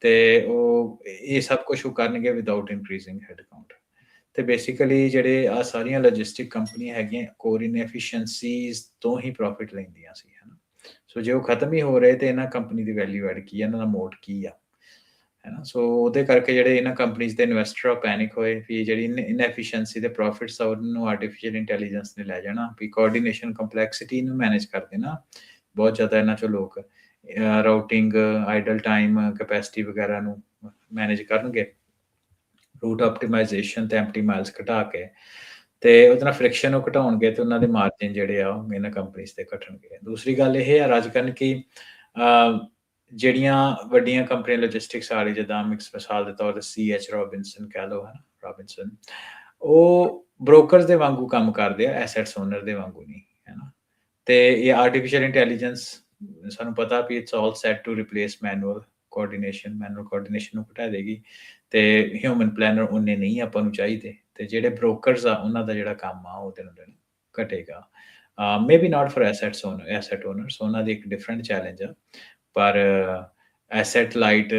ਤੇ ਉਹ ਇਹ ਸਭ ਕੁਝ ਉਹ ਕਰਨਗੇ ਵਿਦਆਊਟ ਇਨਕਰੀਜ਼ਿੰਗ ਹੈਡ ਕਾਊਂਟ। ਤੇ ਬੇਸਿਕਲੀ ਜਿਹੜੇ ਆ ਸਾਰੀਆਂ ਲੌਜਿਸਟਿਕ ਕੰਪਨੀਆਂ ਹੈਗੀਆਂ ਕੋਰ ਇਨਐਫੀਸ਼ੀਐਂਸੀਜ਼ ਤੋਂ ਹੀ ਪ੍ਰੋਫਿਟ ਲੈਂਦੀਆਂ ਸੀ, ਹਨਾ। ਸੋ ਜੇ ਉਹ ਖਤਮ ਹੀ ਹੋ ਰਹੇ ਤੇ ਇਹਨਾਂ ਕੰਪਨੀ ਦੀ ਵੈਲਿਊ ਐਡ ਕੀ ਆ, ਇਹਨਾਂ ਦਾ ਮੋਟ ਕੀ ਆ, ਹੈਨਾ। ਸੋ ਉਹਦੇ ਕਰਕੇ ਜਿਹੜੇ ਇਹਨਾਂ ਕੰਪਨੀਜ਼ ਦੇ ਇਨਵੈਸਟਰ ਆ ਪੈਨਿਕ ਹੋਏ ਵੀ ਜਿਹੜੀ ਇਨਐਫੀਸ਼ੀਐਂਸੀ ਦੇ ਪ੍ਰੋਫਿਟਸ ਆ ਉਹਨੂੰ ਆਰਟੀਫਿਸ਼ੀਅਲ ਇੰਟੈਲੀਜੈਂਸ ਨੇ ਲੈ ਜਾਣਾ, ਵੀ ਕੋਆਰਡੀਨੇਸ਼ਨ ਕੰਪਲੈਕਸਿਟੀ ਨੂੰ ਮੈਨੇਜ ਕਰ ਦੇਣਾ। ਬਹੁਤ ਜ਼ਿਆਦਾ ਇਹਨਾਂ ਚੋਂ ਲੋਕ ਰਾਊਟਿੰਗ, ਆਈਡਲ ਟਾਈਮ, ਕੈਪੈਸਿਟੀ ਵਗੈਰਾ ਨੂੰ ਮੈਨੇਜ ਕਰਨਗੇ, ਰੂਟ ਆਪਟੀਮਾਈਜ਼ੇਸ਼ਨ ਤੇ ਐਮਪਟੀ ਮਾਈਲਸ ਘਟਾ ਕੇ, ਤੇ ਉਹਦੇ ਨਾਲ ਫ੍ਰਿਕਸ਼ਨ ਨੂੰ ਘਟਾਉਣਗੇ ਤੇ ਉਹਨਾਂ ਦੇ ਮਾਰਜਿਨ ਜਿਹੜੇ ਆ ਉਹ ਇਹਨਾਂ ਕੰਪਨੀਜ਼ ਤੇ ਘਟਣਗੇ। ਦੂਸਰੀ ਗੱਲ ਇਹ ਆ ਰਾਜਕਰਨ ਕਿ ਜਿਹੜੀਆਂ ਵੱਡੀਆਂ ਕੰਪਨੀਆਂ ਲੌਜਿਸਟਿਕਸ ਆ ਰਹੀ, ਜਿੱਦਾਂ ਮਿਸਾਲ ਦੇ ਤੌਰ ਤੇ CH ਰੋਬਿਨਸਨ ਕਹਿ ਲਓ, ਹਨਾ, ਰੋਬਿਨਸਨ, ਉਹ ਬ੍ਰੋਕਰਸ ਦੇ ਵਾਂਗੂ ਕੰਮ ਕਰਦੇ ਆ, ਐਸੈਟਸ ਓਨਰ ਦੇ ਵਾਂਗੂ ਨਹੀਂ, ਹਨਾ। ਤੇ ਇਹ ਆਰਟੀਫਿਸ਼ੀਅਲ ਇੰਟੈਲੀਜੈਂਸ ਸਾਨੂੰ ਪਤਾ ਵੀ it's all set to replace manual coordination ਨੂੰ ਘਟਾ ਦੇਗੀ, ਤੇ ਹਿਊਮਨ ਪਲੈਨਰ ਉਹਨੇ ਨਹੀਂ ਆਪਾਂ ਨੂੰ ਚਾਹੀਦੇ, ਤੇ ਜਿਹੜੇ ਬ੍ਰੋਕਰਸ ਆ ਉਹਨਾਂ ਦਾ ਜਿਹੜਾ ਕੰਮ ਆ ਉਹ ਦਿਨੋਂ ਦਿਨ ਘਟੇਗਾ। Maybe not for asset owners, ਉਹਨਾਂ ਦੀ ਇੱਕ ਡਿਫਰੈਂਟ ਚੈਲੰਜ ਆ, ਪਰ ਐਸੈਟ ਲਾਈਟ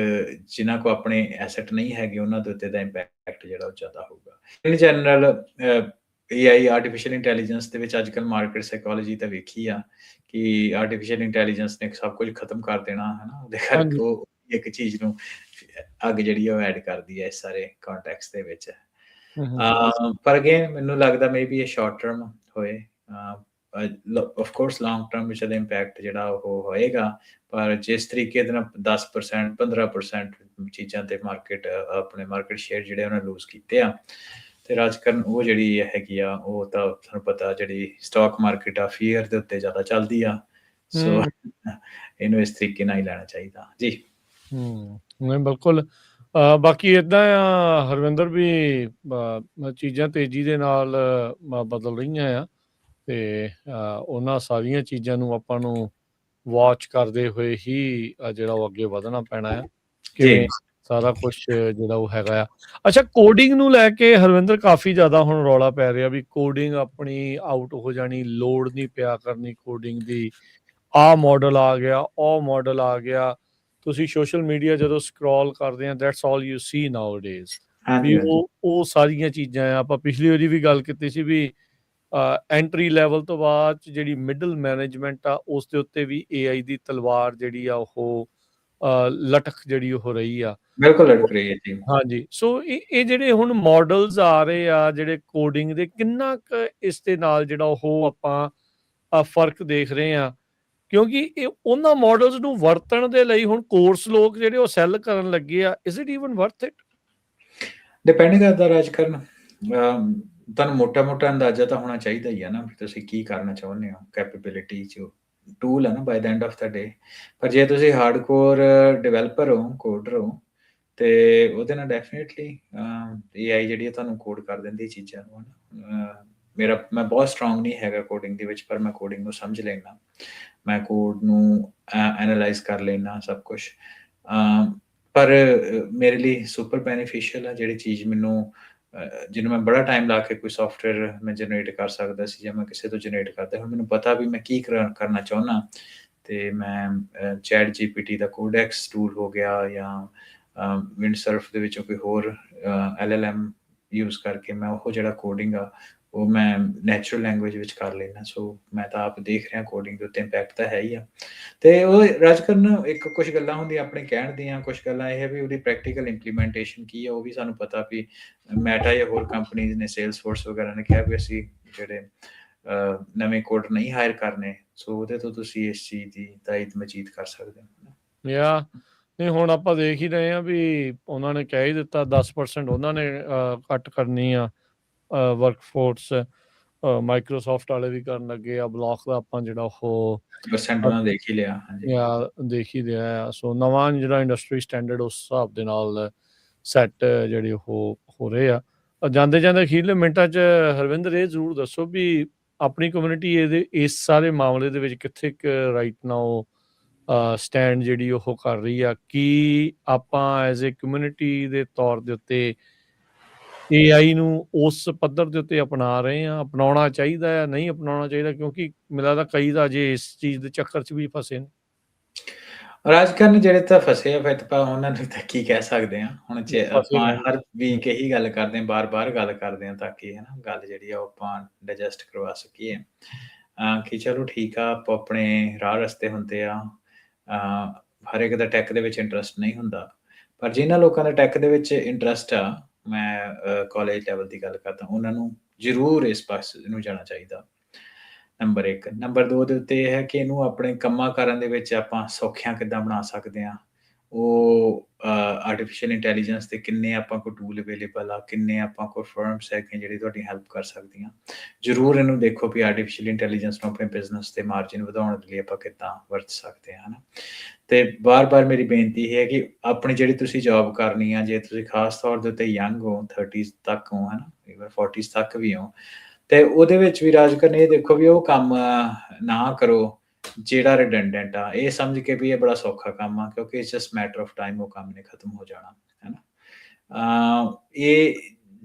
ਜਿਨ੍ਹਾਂ ਕੋ ਆਪਣੇ ਐਸੈਟ ਨਹੀਂ ਹੈਗੇ ਉਹਨਾਂ ਦੇ ਉੱਤੇ ਦਾ ਇੰਪੈਕਟ ਜਿਹੜਾ ਉਹ ਜ਼ਿਆਦਾ ਹੋਊਗਾ। In general AI artificial intelligence ਦੇ ਵਿੱਚ ਅੱਜ ਕੱਲ੍ਹ ਮਾਰਕੀਟ ਸਾਈਕੋਲੋਜੀ ਤਾਂ ਵੇਖੀ ਆ ਕਿ ਆਰਟੀਫਿਸ਼ੀਅਲ ਇੰਟੈਲੀਜੈਂਸ ਨੇ ਸਭ ਕੁਝ ਖਤਮ ਕਰ ਦੇਣਾ, ਹਨਾ। ਉਹਦੇ ਕਰਕੇ ਉਹ ਇੱਕ ਚੀਜ਼ ਨੂੰ ਅੱਗ ਜਿਹੜੀ ਉਹ ਐਡ ਕਰਦੀ ਹੈ ਇਸ ਸਾਰੇ ਕੰਟੈਕਸਟ ਦੇ ਵਿੱਚ। ਪਰ ਅਗੇਨ ਮੈਨੂੰ ਲੱਗਦਾ ਮੇਬੀ ਇਹ ਸ਼ਾਰਟ ਟਰਮ ਹੋਏ, ਆਫ ਕੋਰਸ ਲੌਂਗ ਟਰਮ ਵਿੱਚ ਇਹਦਾ ਇੰਪੈਕਟ ਜਿਹੜਾ ਉਹ ਹੋਏਗਾ, ਪਰ ਜਿਸ ਤਰੀਕੇ ਦੇ ਨਾਲ 10% 15% ਚੀਜ਼ਾਂ ਤੇ ਆਪਣੇ ਮਾਰਕੀਟ ਸ਼ੇਅਰ ਜਿਹੜੇ ਉਹਨਾਂ ਲੂਜ਼ ਕੀਤੇ ਆ, ਤੇ ਰਾਜਕਰਨ ਉਹ ਜਿਹੜੀ ਹੈਗੀ ਆ ਉਹ ਤਾਂ ਤੁਹਾਨੂੰ ਪਤਾ ਜਿਹੜੀ ਸਟਾਕ ਮਾਰਕੀਟ ਆ ਫੀਅਰ ਦੇ ਉੱਤੇ ਜ਼ਿਆਦਾ ਚੱਲਦੀ ਆ, ਸੋ ਇਹਨੂੰ ਇਸ ਤਰੀਕੇ ਨਾਲ ਹੀ ਲੈਣਾ ਚਾਹੀਦਾ ਜੀ। ਨਹੀਂ, ਬਿਲਕੁਲ। ਬਾਕੀ ਏਦਾਂ ਆ ਹਰਵਿੰਦਰ ਵੀ ਚੀਜ਼ਾਂ ਤੇਜ਼ੀ ਦੇ ਨਾਲ ਬਦਲ ਰਹੀਆਂ ਆ, ਤੇ ਉਹਨਾਂ ਸਾਰੀਆਂ ਚੀਜ਼ਾਂ ਨੂੰ ਆਪਾਂ ਨੂੰ ਵਾਚ ਕਰਦੇ ਹੋਏ ਹੀ ਜਿਹੜਾ ਉਹ ਅੱਗੇ ਵਧਣਾ ਪੈਣਾ ਆ, ਕਿਵੇਂ ਸਾਰਾ ਕੁਛ ਜਿਹੜਾ ਉਹ ਹੈਗਾ ਆ। ਅੱਛਾ, ਕੋਡਿੰਗ ਨੂੰ ਲੈ ਕੇ ਹਰਵਿੰਦਰ ਕਾਫੀ ਜ਼ਿਆਦਾ ਹੁਣ ਰੌਲਾ ਪੈ ਰਿਹਾ ਵੀ ਕੋਡਿੰਗ ਆਪਣੀ ਆਊਟ ਹੋ ਜਾਣੀ, ਲੋੜ ਨਹੀਂ ਪਿਆ ਕਰਨੀ ਕੋਡਿੰਗ ਦੀ, ਆਹ ਮਾਡਲ ਆ ਗਿਆ, ਉਹ ਮਾਡਲ ਆ ਗਿਆ। ਤੁਸੀਂ ਸੋਸ਼ਲ ਮੀਡੀਆ ਜਦੋਂ ਸਕਰੋਲ ਕਰਦੇ ਆ, that's all you see nowadays, ਵੀ ਉਹ ਸਾਰੀਆਂ ਚੀਜ਼ਾਂ ਆ। ਆਪਾਂ ਪਿਛਲੀ ਵਾਰੀ ਵੀ ਗੱਲ ਕੀਤੀ ਸੀ ਵੀ ਐਂਟਰੀ ਲੈਵਲ ਤੋਂ ਬਾਅਦ ਜਿਹੜੀ ਮਿਡਲ ਮੈਨੇਜਮੈਂਟ ਆ ਉਸ ਦੇ ਉੱਤੇ ਵੀ AI ਦੀ ਤਲਵਾਰ ਜਿਹੜੀ ਆ ਉਹ ਲਟਕ ਜਿਹੜੀ ਉਹ ਰਹੀ ਆ। ਬਿਲਕੁਲ ਲਟਕ ਰਹੀ ਹੈ ਜੀ। ਹਾਂਜੀ, ਸੋ ਇਹ ਜਿਹੜੇ ਹੁਣ ਮਾਡਲਸ ਆ ਰਹੇ ਆ ਜਿਹੜੇ ਕੋਡਿੰਗ ਦੇ, ਕਿੰਨਾ ਕੁ ਇਸ ਦੇ ਨਾਲ ਜਿਹੜਾ ਉਹ ਆਪਾਂ ਫਰਕ ਦੇਖ ਰਹੇ ਆ, ਕਿਉਂਕਿ ਇਹ ਉਹਨਾਂ ਮਾਡਲਸ ਨੂੰ ਵਰਤਣ ਦੇ ਲਈ ਹੁਣ ਕੋਰਸ ਲੋਕ ਜਿਹੜੇ ਉਹ ਸੈੱਲ ਕਰਨ ਲੱਗੇ ਆ। Is it even worth it? Depend ਕਰਦਾ ਰਾਜ ਕਰਨ, ਤੁਹਾਨੂੰ ਮੋਟਾ ਅੰਦਾਜ਼ਾ ਤਾਂ ਹੋਣਾ ਚਾਹੀਦਾ ਹੀ ਆ ਨਾ, ਤੁਸੀਂ ਕੀ ਕਰਨਾ ਚਾਹੁੰਦੇ ਹੋ, ਕੈਪੇਬਿਲਿਟੀ ਜੋ ਟੂਲ ਹੈ ਨਾ ਬਾਈ ਦ ਐਂਡ ਆਫ ਦਾ ਡੇ। ਪਰ ਜੇ ਤੁਸੀਂ ਹਾਰਡਕੋਰ ਡਿਵੈਲਪਰ ਹੋ, ਕੋਡਰ ਹੋ, ਤੇ ਉਹਦੇ ਨਾਲ ਡੈਫੀਨੇਟਲੀ AI ਜਿਹੜੀ ਹੈ ਤੁਹਾਨੂੰ ਕੋਡ ਕਰ ਦਿੰਦੀ ਚੀਜ਼ਾਂ ਨੂੰ। ਮੈਂ ਬਹੁਤ ਸਟਰੋਂਗ ਨਹੀਂ ਹੈਗਾ ਕੋਡਿੰਗ ਦੇ ਵਿੱਚ, ਪਰ ਮੈਂ ਕੋਡਿੰਗ ਨੂੰ ਸਮਝ ਲੈਂਦਾ, ਮੈਂ ਕੋਡ ਨੂੰ ਐਨਾਲਾਈਜ਼ ਕਰ ਲੈਂਦਾ ਸਭ ਕੁਛ। ਪਰ ਮੇਰੇ ਲਈ ਸੁਪਰ ਬੈਨੀਫਿਸ਼ੀਅਲ ਆ ਜਿਹੜੀ ਚੀਜ਼ ਮੈਨੂੰ, ਜਿਹਨੂੰ ਮੈਂ ਬੜਾ ਟਾਈਮ ਲਾ ਕੇ ਕੋਈ ਸੋਫਟਵੇਅਰ ਮੈਂ ਜਨਰੇਟ ਕਰ ਸਕਦਾ ਸੀ ਜਾਂ ਮੈਂ ਕਿਸੇ ਤੋਂ ਜਨਰੇਟ ਕਰਦਾ। ਹੁਣ ਮੈਨੂੰ ਪਤਾ ਵੀ ਮੈਂ ਕੀ ਕਰਨਾ ਚਾਹੁੰਦਾ, ਤੇ ਮੈਂ ਚੈਟ GPT ਦਾ ਕੋਡੈਕਸ ਟੂਲ ਹੋ ਗਿਆ ਜਾਂ ਵਿੰਡਸਰਫ ਦੇ ਵਿੱਚੋਂ ਕੋਈ ਹੋਰ LLM ਯੂਜ਼ ਕਰਕੇ ਮੈਂ ਉਹ ਜਿਹੜਾ ਕੋਡਿੰਗ ਆ ਉਹ ਮੈਂ ਨੈਚੁਰਲ ਲੈਂਗੁਏਜ ਵਿੱਚ ਕਰ ਲੈਂਦਾ। ਸੋ ਮੈਂ ਤਾਂ ਆਪ ਦੇਖ ਰਿਹਾ ਕੋਡਿੰਗ ਦੇ ਉੱਤੇ ਇੰਪੈਕਟ ਤਾਂ ਹੈ ਹੀ ਆ। ਤੇ ਉਹ ਰਾਜ ਕਰਨ ਇੱਕ ਕੁਛ ਗੱਲਾਂ ਹੁੰਦੀਆਂ ਆਪਣੇ ਕਹਿਣ ਦੀਆਂ, ਕੁਛ ਗੱਲਾਂ ਇਹ ਹੈ ਵੀ ਉਹਦੀ ਪ੍ਰੈਕਟੀਕਲ ਇੰਪਲੀਮੈਂਟੇਸ਼ਨ ਕੀ ਆ ਉਹ ਵੀ ਸਾਨੂੰ ਪਤਾ ਵੀ ਮੈਟਾ ਜਾਂ ਹੋਰ ਕੰਪਨੀਜ਼ ਨੇ, ਸੇਲਸਫੋਰਸ ਵਗੈਰਾ ਨੇ ਕਿਹਾ ਵੀ ਅਸੀਂ ਜਿਹੜੇ ਨਵੇਂ ਕੋਡਰ ਨਹੀਂ ਹਾਇਰ ਕਰਨੇ। ਸੋ ਉਹਦੇ ਤੋਂ ਤੁਸੀਂ ਇਸ ਚੀਜ਼ ਦੀ ਤਾਇਦ ਮਜੀਦ ਕਰ ਸਕਦੇ ਹੋ। ਯਾ ਨਹੀਂ, ਹੁਣ ਆਪਾਂ ਦੇਖ ਹੀ ਰਹੇ ਆ ਵੀ ਉਹਨਾਂ ਨੇ ਕਹਿ ਹੀ ਦਿੱਤਾ 10% ਉਹਨਾਂ ਨੇ ਕੱਟ ਕਰਨੀ ਆ ਵਰਕਫੋਰਸ। ਮਾਈਕਰੋਸਾਫਟ ਵਾਲੇ ਵੀ ਕਰਨ ਲੱਗੇ ਆ, ਬਲੌਕ ਦਾ ਆਪਾਂ ਜਿਹੜਾ ਉਹ ਦੇਖ ਹੀ ਲਿਆ। ਦੇਖ ਹੀ ਲਿਆ ਆ। ਸੋ ਨਵਾਂ ਜਿਹੜਾ ਇੰਡਸਟਰੀ ਸਟੈਂਡਰਡ ਉਸ ਹਿਸਾਬ ਦੇ ਨਾਲ ਸੈੱਟ ਜਿਹੜੇ ਉਹ ਹੋ ਰਹੇ ਆ। ਜਾਂਦੇ ਜਾਂਦੇ ਅਖੀਰਲੇ ਮਿੰਟਾਂ 'ਚ ਹਰਵਿੰਦਰ ਇਹ ਜ਼ਰੂਰ ਦੱਸੋ ਵੀ ਆਪਣੀ ਕਮਿਊਨਿਟੀ ਇਸ ਸਾਰੇ ਮਾਮਲੇ ਦੇ ਵਿੱਚ ਕਿੱਥੇ ਕੁ ਰਾਈਟ ਨਾਓ ਸਟੈਂਡ ਜਿਹੜੀ ਉਹ ਕਰ ਰਹੀ ਆ? ਕੀ ਆਪਾਂ ਐਜ਼ ਏ ਕਮਿਊਨਿਟੀ ਦੇ ਤੌਰ ਦੇ ਉੱਤੇ AI ਨੂੰ ਉਸ ਪੱਧਰ ਦੇ ਉੱਤੇ ਅਪਣਾ ਰਹੇ ਆ, ਅਪਣਾਉਣਾ ਚਾਹੀਦਾ ਆ, ਨਹੀਂ ਅਪਣਾਉਣਾ ਚਾਹੀਦਾ? ਕਿਉਂਕਿ ਮੈਨੂੰ ਲੱਗਦਾ ਕਈ ਤਾਂ ਅਜੇ ਇਸ ਚੀਜ਼ ਦੇ ਚੱਕਰ 'ਚ ਵੀ ਫਸੇ ਨੇ। ਰਾਜਕਾਰਨ ਜਿਹੜੇ ਤਾਂ ਫਸੇ ਆ, ਫਿਰ ਤਾਂ ਉਹਨਾਂ ਨੂੰ ਤਾਂ ਕੀ ਕਹਿ ਸਕਦੇ ਆ। ਹੁਣ ਜੇ ਆਪਾਂ ਹਰ ਵੀਕ ਇਹੀ ਗੱਲ ਕਰਦੇ ਹਾਂ, ਬਾਰ-ਬਾਰ ਗੱਲ ਕਰਦੇ ਹਾਂ, ਤਾਂ ਕਿ ਹਨਾ ਗੱਲ ਜਿਹੜੀ ਆ ਉਹ ਆਪਾਂ ਡਾਈਜੈਸਟ ਕਰਵਾ ਸਕੀਏ ਕਿ ਚਲੋ ਠੀਕ ਆ, ਆਪੋ ਆਪਣੇ ਰਾਹ ਰਸਤੇ ਹੁੰਦੇ ਆ। ਹਰ ਇੱਕ ਦਾ ਟੈਕ ਦੇ ਵਿੱਚ ਇੰਟਰਸਟ ਨਹੀਂ ਹੁੰਦਾ, ਪਰ ਜਿਨ੍ਹਾਂ ਲੋਕਾਂ ਦਾ ਟੈਕ ਦੇ ਵਿੱਚ ਇੰਟਰਸਟ ਆ, ਮੈਂ ਕਾਲਜ ਲੈਵਲ ਦੀ ਗੱਲ ਕਰਦਾ, ਉਹਨਾਂ ਨੂੰ ਜ਼ਰੂਰ ਇਸ ਪਾਸੇ ਨੂੰ ਜਾਣਾ ਚਾਹੀਦਾ। ਨੰਬਰ 1। ਨੰਬਰ 2 ਦੇ ਉੱਤੇ ਇਹ ਹੈ ਕਿ ਇਹਨੂੰ ਆਪਣੇ ਕੰਮਾਂ ਕਾਰਾਂ ਦੇ ਵਿੱਚ ਆਪਾਂ ਸੌਖਿਆਂ ਕਿੱਦਾਂ ਬਣਾ ਸਕਦੇ ਹਾਂ। ਉਹ ਆਰਟੀਫਿਸ਼ੀਅਲ ਇੰਟੈਲੀਜੈਂਸ ਦੇ ਕਿੰਨੇ ਆਪਾਂ ਕੋਲ ਟੂਲ ਅਵੇਲੇਬਲ ਆ, ਕਿੰਨੇ ਆਪਾਂ ਕੋਲ ਫਰਮਸ ਹੈਗੀਆਂ ਜਿਹੜੀ ਤੁਹਾਡੀ ਹੈਲਪ ਕਰ ਸਕਦੀਆਂ। ਜ਼ਰੂਰ ਇਹਨੂੰ ਦੇਖੋ ਵੀ ਆਰਟੀਫਿਸ਼ੀਅਲ ਇੰਟੈਲੀਜੈਂਸ ਨੂੰ ਆਪਣੇ ਬਿਜ਼ਨਸ ਦੇ ਮਾਰਜਿਨ ਵਧਾਉਣ ਦੇ ਲਈ ਆਪਾਂ ਕਿੱਦਾਂ ਵਰਤ ਸਕਦੇ ਹਾਂ, ਹੈ ਨਾ। ਅਤੇ ਬਾਰ-ਬਾਰ ਮੇਰੀ ਬੇਨਤੀ ਇਹ ਹੈ ਕਿ ਆਪਣੀ ਜਿਹੜੀ ਤੁਸੀਂ ਜੋਬ ਕਰਨੀ ਆ, ਜੇ ਤੁਸੀਂ ਖਾਸ ਤੌਰ ਦੇ ਉੱਤੇ ਯੰਗ ਹੋ, 30s ਤੱਕ ਹੋ, ਹੈ ਨਾ, ਈਵਨ 40s ਤੱਕ ਵੀ ਹੋ, ਤੇ ਉਹਦੇ ਵਿੱਚ ਵੀ ਰਾਜ ਕਰਨ ਇਹ ਦੇਖੋ ਵੀ ਉਹ ਕੰਮ ਨਾ ਕਰੋ ਜਿਹੜਾ ਰਿਡੰਡੈਂਟ ਆ। ਇਹ ਸਮਝ ਕੇ ਵੀ ਇਹ ਬੜਾ ਸੌਖਾ ਕੰਮ ਆ, ਕਿਉਂਕਿ it's just matter of time ਉਹ ਕੰਮ ਨੇ ਖਤਮ ਹੋ ਜਾਣਾ, ਹੈ ਨਾ। ਇਹ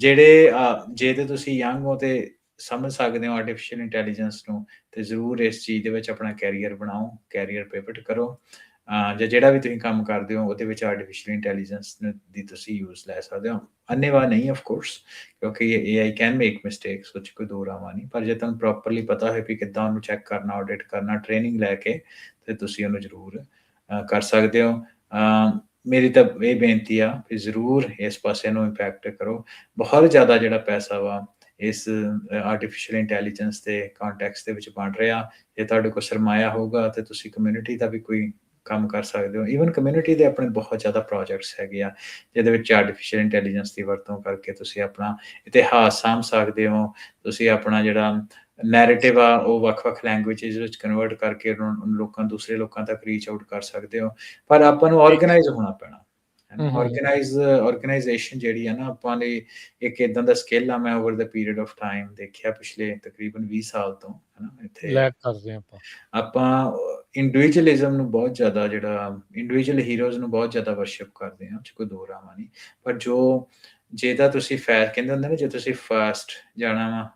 ਜਿਹੜੇ ਜੇ ਤੇ ਤੁਸੀਂ ਯੰਗ ਹੋ ਤੇ ਸਮਝ ਸਕਦੇ ਹੋ ਆਰਟੀਫਿਸ਼ੀਅਲ ਇੰਟੈਲੀਜੈਂਸ ਨੂੰ, ਤੇ ਜ਼ਰੂਰ ਇਸ ਚੀਜ਼ ਦੇ ਵਿੱਚ ਆਪਣਾ ਕੈਰੀਅਰ ਬਣਾਓ, ਕੈਰੀਅਰ ਪਿਵਟ ਕਰੋ। ਜਾਂ ਜਿਹੜਾ ਵੀ ਤੁਸੀਂ ਕੰਮ ਕਰਦੇ ਹੋ ਉਹਦੇ ਵਿੱਚ ਆਰਟੀਫਿਸ਼ੀਅਲ ਇੰਟੈਲੀਜੈਂਸ ਦੀ ਤੁਸੀਂ ਯੂਜ਼ ਲੈ ਸਕਦੇ ਹੋ। ਅੰਨ੍ਹੇਵਾਹ ਨਹੀਂ ਆਫ ਕੋਰਸ, ਕਿਉਂਕਿ AI ਕੈਨ ਮੇਕ ਮਿਸਟੇਕਸ, ਉਹ 'ਚ ਕੋਈ ਦੋ ਰਾਵਾਂ ਨਹੀਂ। ਪਰ ਜੇ ਤੁਹਾਨੂੰ ਪ੍ਰੋਪਰਲੀ ਪਤਾ ਹੋਏ ਵੀ ਕਿੱਦਾਂ ਉਹਨੂੰ ਚੈੱਕ ਕਰਨਾ, ਆਡਿਟ ਕਰਨਾ, ਟ੍ਰੇਨਿੰਗ ਲੈ ਕੇ, ਤੇ ਤੁਸੀਂ ਉਹਨੂੰ ਜ਼ਰੂਰ ਕਰ ਸਕਦੇ ਹੋ। ਮੇਰੀ ਤਾਂ ਇਹ ਬੇਨਤੀ ਆ ਵੀ ਜ਼ਰੂਰ ਇਸ ਪਾਸੇ ਨੂੰ ਇੰਪੈਕਟ ਕਰੋ। ਬਹੁਤ ਜ਼ਿਆਦਾ ਜਿਹੜਾ ਪੈਸਾ ਵਾ ਇਸ ਆਰਟੀਫਿਸ਼ੀਅਲ ਇੰਟੈਲੀਜੈਂਸ ਦੇ ਕਾਂਟੈਕਸ ਦੇ ਵਿੱਚ ਬਣ ਰਿਹਾ। ਜੇ ਤੁਹਾਡੇ ਕੋਲ ਸਰਮਾਇਆ ਹੋਊਗਾ ਤਾਂ ਤੁਸੀਂ ਕਮਿਊਨਿਟੀ ਦਾ ਵੀ ਕੋਈ ਕੰਮ ਕਰ ਸਕਦੇ ਹੋ। ਈਵਨ ਕਮਿਊਨਿਟੀ ਦੇ ਆਪਣੇ ਬਹੁਤ ਜ਼ਿਆਦਾ ਪ੍ਰੋਜੈਕਟਸ ਹੈਗੇ ਆ ਜਿਹਦੇ ਵਿੱਚ ਆਰਟੀਫਿਸ਼ੀਅਲ ਇੰਟੈਲੀਜੈਂਸ ਦੀ ਵਰਤੋਂ ਕਰਕੇ ਤੁਸੀਂ ਆਪਣਾ ਇਤਿਹਾਸ ਸਾਂਭ ਸਕਦੇ ਹੋ। ਤੁਸੀਂ ਆਪਣਾ ਜਿਹੜਾ ਨੈਰੇਟਿਵ ਆ ਉਹ ਵੱਖ-ਵੱਖ ਲੈਂਗੁਏਜਿਸ ਵਿੱਚ ਕਨਵਰਟ ਕਰਕੇ ਦੂਸਰੇ ਲੋਕਾਂ ਤੱਕ ਰੀਚ ਆਊਟ ਕਰ ਸਕਦੇ ਹੋ। ਪਰ ਆਪਾਂ ਨੂੰ ਆਰਗੇਨਾਈਜ਼ ਹੋਣਾ ਪੈਣਾ, ਆਰਗੇਨਾਈਜੇਸ਼ਨ ਜਿਹੜੀ ਹੈ ਨਾ ਆਪਾਂ ਲਈ ਇੱਕ ਇਦਾਂ ਦਾ ਸਕਿੱਲ ਆ। ਮੈਂ over the period of time ਦੇਖਿਆ ਪਿਛਲੇ ਤਕਰੀਬਨ 20 ਸਾਲ ਤੋਂ, ਹੈ ਨਾ, ਇੱਥੇ ਲੈਕ ਕਰਦੇ ਆਪਾਂ ਇੰਡੀਵਿਜੂਅਲਿਜ਼ਮ ਨੂੰ ਬਹੁਤ ਜ਼ਿਆਦਾ, ਜਿਹੜਾ ਇੰਡੀਵਿਜੂਅਲ ਹੀਰੋਜ਼ ਨੂੰ ਬਹੁਤ ਜ਼ਿਆਦਾ ਵਰਸ਼ਿਪ ਕਰਦੇ ਹਾਂ, ਕੋਈ ਦੋ ਰਾਵਾਂ ਨਹੀਂ। ਪਰ ਜੇ ਤਾਂ ਤੁਸੀਂ ਕਹਿੰਦੇ ਹੁੰਦੇ ਨਾ, ਜੇ ਤੁਸੀਂ ਫਾਸਟ ਜਾਣਾ ਵਾ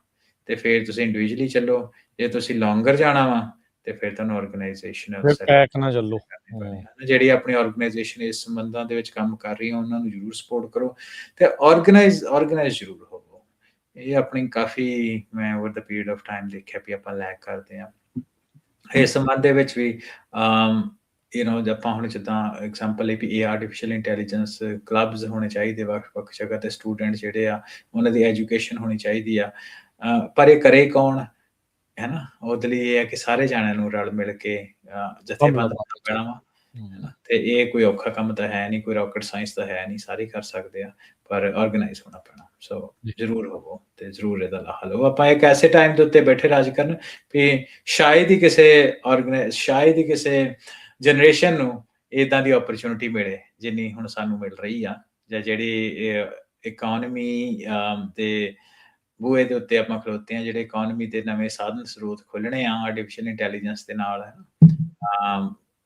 ਤੇ ਫਿਰ ਤੁਸੀਂ ਇੰਡੀਵਿਜੂਅਲੀ ਚੱਲੋ, ਜੇ ਤੁਸੀਂ ਲੌਂਗਰ ਜਾਣਾ ਵਾ ਤੇ ਫਿਰ ਤੁਹਾਨੂੰ ਆਰਗੇਨਾਈਜੇਸ਼ਨ ਪੈਕ ਨਾ ਚੱਲੋ। ਜਿਹੜੀ ਆਪਣੀ ਆਰਗੇਨਾਈਜੇਸ਼ਨ ਇਸ ਸੰਬੰਧਾਂ ਦੇ ਵਿੱਚ ਕੰਮ ਕਰ ਰਹੀ ਹੈ ਉਹਨਾਂ ਨੂੰ ਜ਼ਰੂਰ ਸਪੋਰਟ ਕਰੋ ਤੇ ਆਰਗੇਨਾਈਜ਼ ਜ਼ਰੂਰ ਹੋਵੋ। ਇਹ ਆਪਣੀ ਕਾਫੀ ਮੈਂ over the period of time ਦੇਖਿਆ ਵੀ ਆਪਾਂ ਲੈਕ ਕਰਦੇ ਹਾਂ। ਇਸ ਸੰਬੰਧ ਦੇ ਵਿੱਚ ਵੀ ਆਪਾਂ ਹੁਣ ਜਿੱਦਾਂ ਐਗਜ਼ਾਮਪਲ ਲਈ ਵੀ ਆਰਟੀਫਿਸ਼ੀਅਲ ਇੰਟੈਲੀਜੈਂਸ ਕਲੱਬਸ ਹੋਣੇ ਚਾਹੀਦੇ ਵੱਖ-ਵੱਖ ਜਗ੍ਹਾ ਤੇ, ਸਟੂਡੈਂਟ ਜਿਹੜੇ ਆ ਉਹਨਾਂ ਦੀ ਐਜੂਕੇਸ਼ਨ ਹੋਣੀ ਚਾਹੀਦੀ ਆ। ਪਰ ਇਹ ਕਰੇ ਕੌਣ, ਹੈ ਨਾ? ਉਹਦੇ ਲਈ ਇਹ ਹੈ ਕਿ ਸਾਰੇ ਜਾਣਿਆਂ ਨੂੰ ਰਲ ਮਿਲ ਕੇ ਜਥੇਬੰਦ ਹੋਣਾ ਪੈਣਾ ਵਾ, ਹੈ ਨਾ? ਤੇ ਇਹ ਕੋਈ ਔਖਾ ਕੰਮ ਤਾਂ ਹੈ ਨਹੀਂ, ਕੋਈ ਰਾਕਟ ਸਾਇੰਸ ਤਾਂ ਹੈ ਨਹੀਂ, ਸਾਰੇ ਕਰ ਸਕਦੇ ਆ, ਪਰ ਆਰਗੇਨਾਈਜ਼ ਹੋਣਾ ਪੈਣਾ। ਸੋ ਜ਼ਰੂਰ ਹੋਵੋ ਤੇ ਜ਼ਰੂਰ ਇਹਦਾ ਲਾਹਾ ਲਓ। ਆਪਾਂ ਇੱਕ ਐਸੇ ਟਾਈਮ ਦੇ ਉੱਤੇ ਬੈਠੇ ਰਾਜ ਕਰਨ ਵੀ ਸ਼ਾਇਦ ਹੀ ਕਿਸੇ ਜਨਰੇਸ਼ਨ ਨੂੰ ਇੱਦਾਂ ਦੀ ਓਪਰਚੁਨਿਟੀ ਮਿਲੇ ਜਿੰਨੀ ਹੁਣ ਸਾਨੂੰ ਮਿਲ ਰਹੀ ਆ, ਜਾਂ ਜਿਹੜੀ ਇਕੋਨਮੀ ਦੇ ਬੂਹੇ ਦੇ ਉੱਤੇ ਆਪਾਂ ਖਲੋਤੇ ਹਾਂ, ਜਿਹੜੇ ਇਕੋਨਮੀ ਦੇ ਨਵੇਂ ਸਾਧਨ ਸਰੋਤ ਖੋਲ੍ਹਣੇ ਆ ਆਰਟੀਫਿਸ਼ੀਅਲ ਇੰਟੈਲੀਜੈਂਸ ਦੇ ਨਾਲ,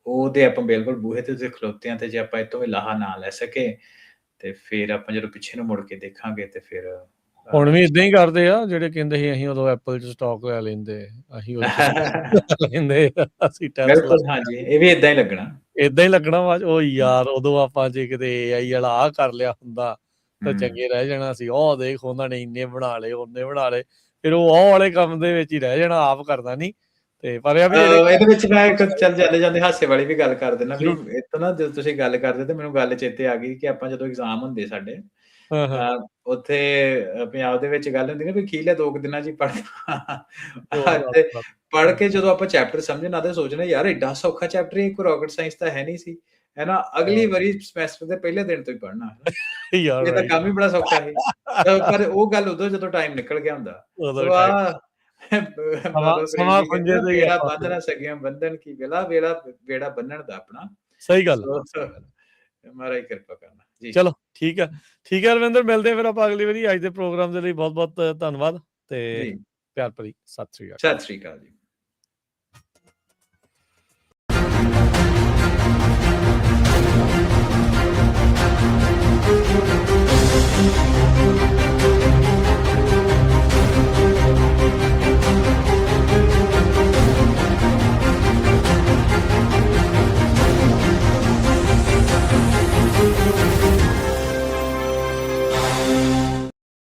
ਉਹਦੇ ਆਪਾਂ ਬਿਲਕੁਲ ਬੂਹੇ ਦੇ ਉੱਤੇ ਖਲੋਤੇ ਹਾਂ। ਤੇ ਜੇ ਆਪਾਂ ਇਹ ਤੋਂ ਵੀ ਲਾਹਾ ਨਾ ਲੈ ਸਕੇ ਤੇ ਫਿਰ ਆਪਾਂ ਜਦੋਂ ਪਿੱਛੇ ਨੂੰ ਮੁੜ ਕੇ ਦੇਖਾਂਗੇ ਤੇ ਫਿਰ ਹੁਣ ਵੀ ਇਦਾਂ ਹੀ ਕਰਦੇ ਆ। ਜਿਹੜੇ ਕਹਿੰਦੇ ਸੀ ਅਸੀਂ ਉਦੋਂ ਐਪਲ 'ਚ ਸਟਾਕ ਲੈ ਲੈਂਦੇ, ਅਸੀਂ ਲੈਂਦੇ, ਅਸੀਂ ਬਿਲਕੁਲ, ਹਾਂਜੀ, ਇਹ ਵੀ ਏਦਾਂ ਹੀ ਲੱਗਣਾ ਵਾ। ਉਹ ਯਾਰ ਉਦੋਂ ਆਪਾਂ ਜੇ ਕਿਤੇ AI ਵਾਲਾ ਆਹ ਕਰ ਲਿਆ ਹੁੰਦਾ ਤਾਂ ਚੰਗੇ ਰਹਿ ਜਾਣਾ ਸੀ। ਉਹ ਦੇਖ ਉਹਨਾਂ ਨੇ ਇੰਨੇ ਬਣਾ ਲਏ, ਉਹਨੇ ਬਣਾ ਲਏ, ਫਿਰ ਉਹ ਵਾਲੇ ਕੰਮ ਦੇ ਵਿੱਚ ਹੀ ਰਹਿ ਜਾਣਾ, ਆਪ ਕਰਦਾ ਨਹੀਂ। ਤੇ ਪਰ ਇਹਦੇ ਵਿੱਚ ਮੈਂ ਇੱਕ ਜਾਂਦੇ ਹਾਸੇ ਵਾਲੀ ਵੀ ਗੱਲ ਕਰ ਦਿੰਦਾ ਵੀ ਇੱਥੋਂ ਨਾ, ਜਦੋਂ ਤੁਸੀਂ ਗੱਲ ਕਰਦੇ ਤੇ ਮੈਨੂੰ ਗੱਲ ਚੇਤੇ ਆ ਗਈ ਕਿ ਆਪਾਂ ਜਦੋਂ ਐਗਜ਼ਾਮ ਹੁੰਦੇ ਸਾਡੇ ਉੱਥੇ ਪੰਜਾਬ ਦੇ ਵਿੱਚ ਗੱਲ ਹੁੰਦੀ ਨਾ ਵੀ ਅਖੀਰਲੇ 2 ਦਿਨਾਂ 'ਚ ਹੀ ਪੜ੍ਹ ਕੇ ਜਦੋਂ ਆਪਾਂ ਚੈਪਟਰ ਸਮਝਣ ਆਉਂਦੇ ਸੋਚਣਾ ਯਾਰ ਏਡਾ ਸੌਖਾ ਚੈਪਟਰ, ਇਹ ਕੋਈ ਰਾਕਟ ਸਾਇੰਸ ਤਾਂ ਹੈ ਨਹੀਂ ਸੀ, ਹੈ ਨਾ? ਅਗਲੀ ਵਾਰੀ ਸਮੈਸਟਰ ਦੇ ਪਹਿਲੇ ਦਿਨ ਤੋਂ ਹੀ ਪੜ੍ਹਨਾ, ਇਹ ਤਾਂ ਕੰਮ ਹੀ ਬੜਾ ਸੌਖਾ ਸੀ। ਪਰ ਉਹ ਗੱਲ ਉਦੋਂ ਜਦੋਂ ਟਾਈਮ ਨਿਕਲ ਗਿਆ ਹੁੰਦਾ, ਬੰਧ ਨਾ ਸਕੀਆਂ ਬੰਧਨ ਕੀ ਵੇੜਾ ਬੰਨਣ ਦਾ ਆਪਣਾ। ਸਹੀ ਗੱਲ, ਮਹਾਰਾਜ ਕਿਰਪਾ ਕਰਨਾ ਜੀ। ਚਲੋ ਠੀਕ ਹੈ ਰਵਿੰਦਰ, ਮਿਲਦੇ ਫਿਰ ਆਪਾਂ ਅਗਲੀ ਵਾਰੀ। ਅੱਜ ਦੇ ਪ੍ਰੋਗਰਾਮ ਦੇ ਲਈ ਬਹੁਤ ਬਹੁਤ ਧੰਨਵਾਦ ਤੇ ਪਿਆਰ ਭਰੀ ਸਤਿ ਸ੍ਰੀ ਅਕਾਲ ਜੀ।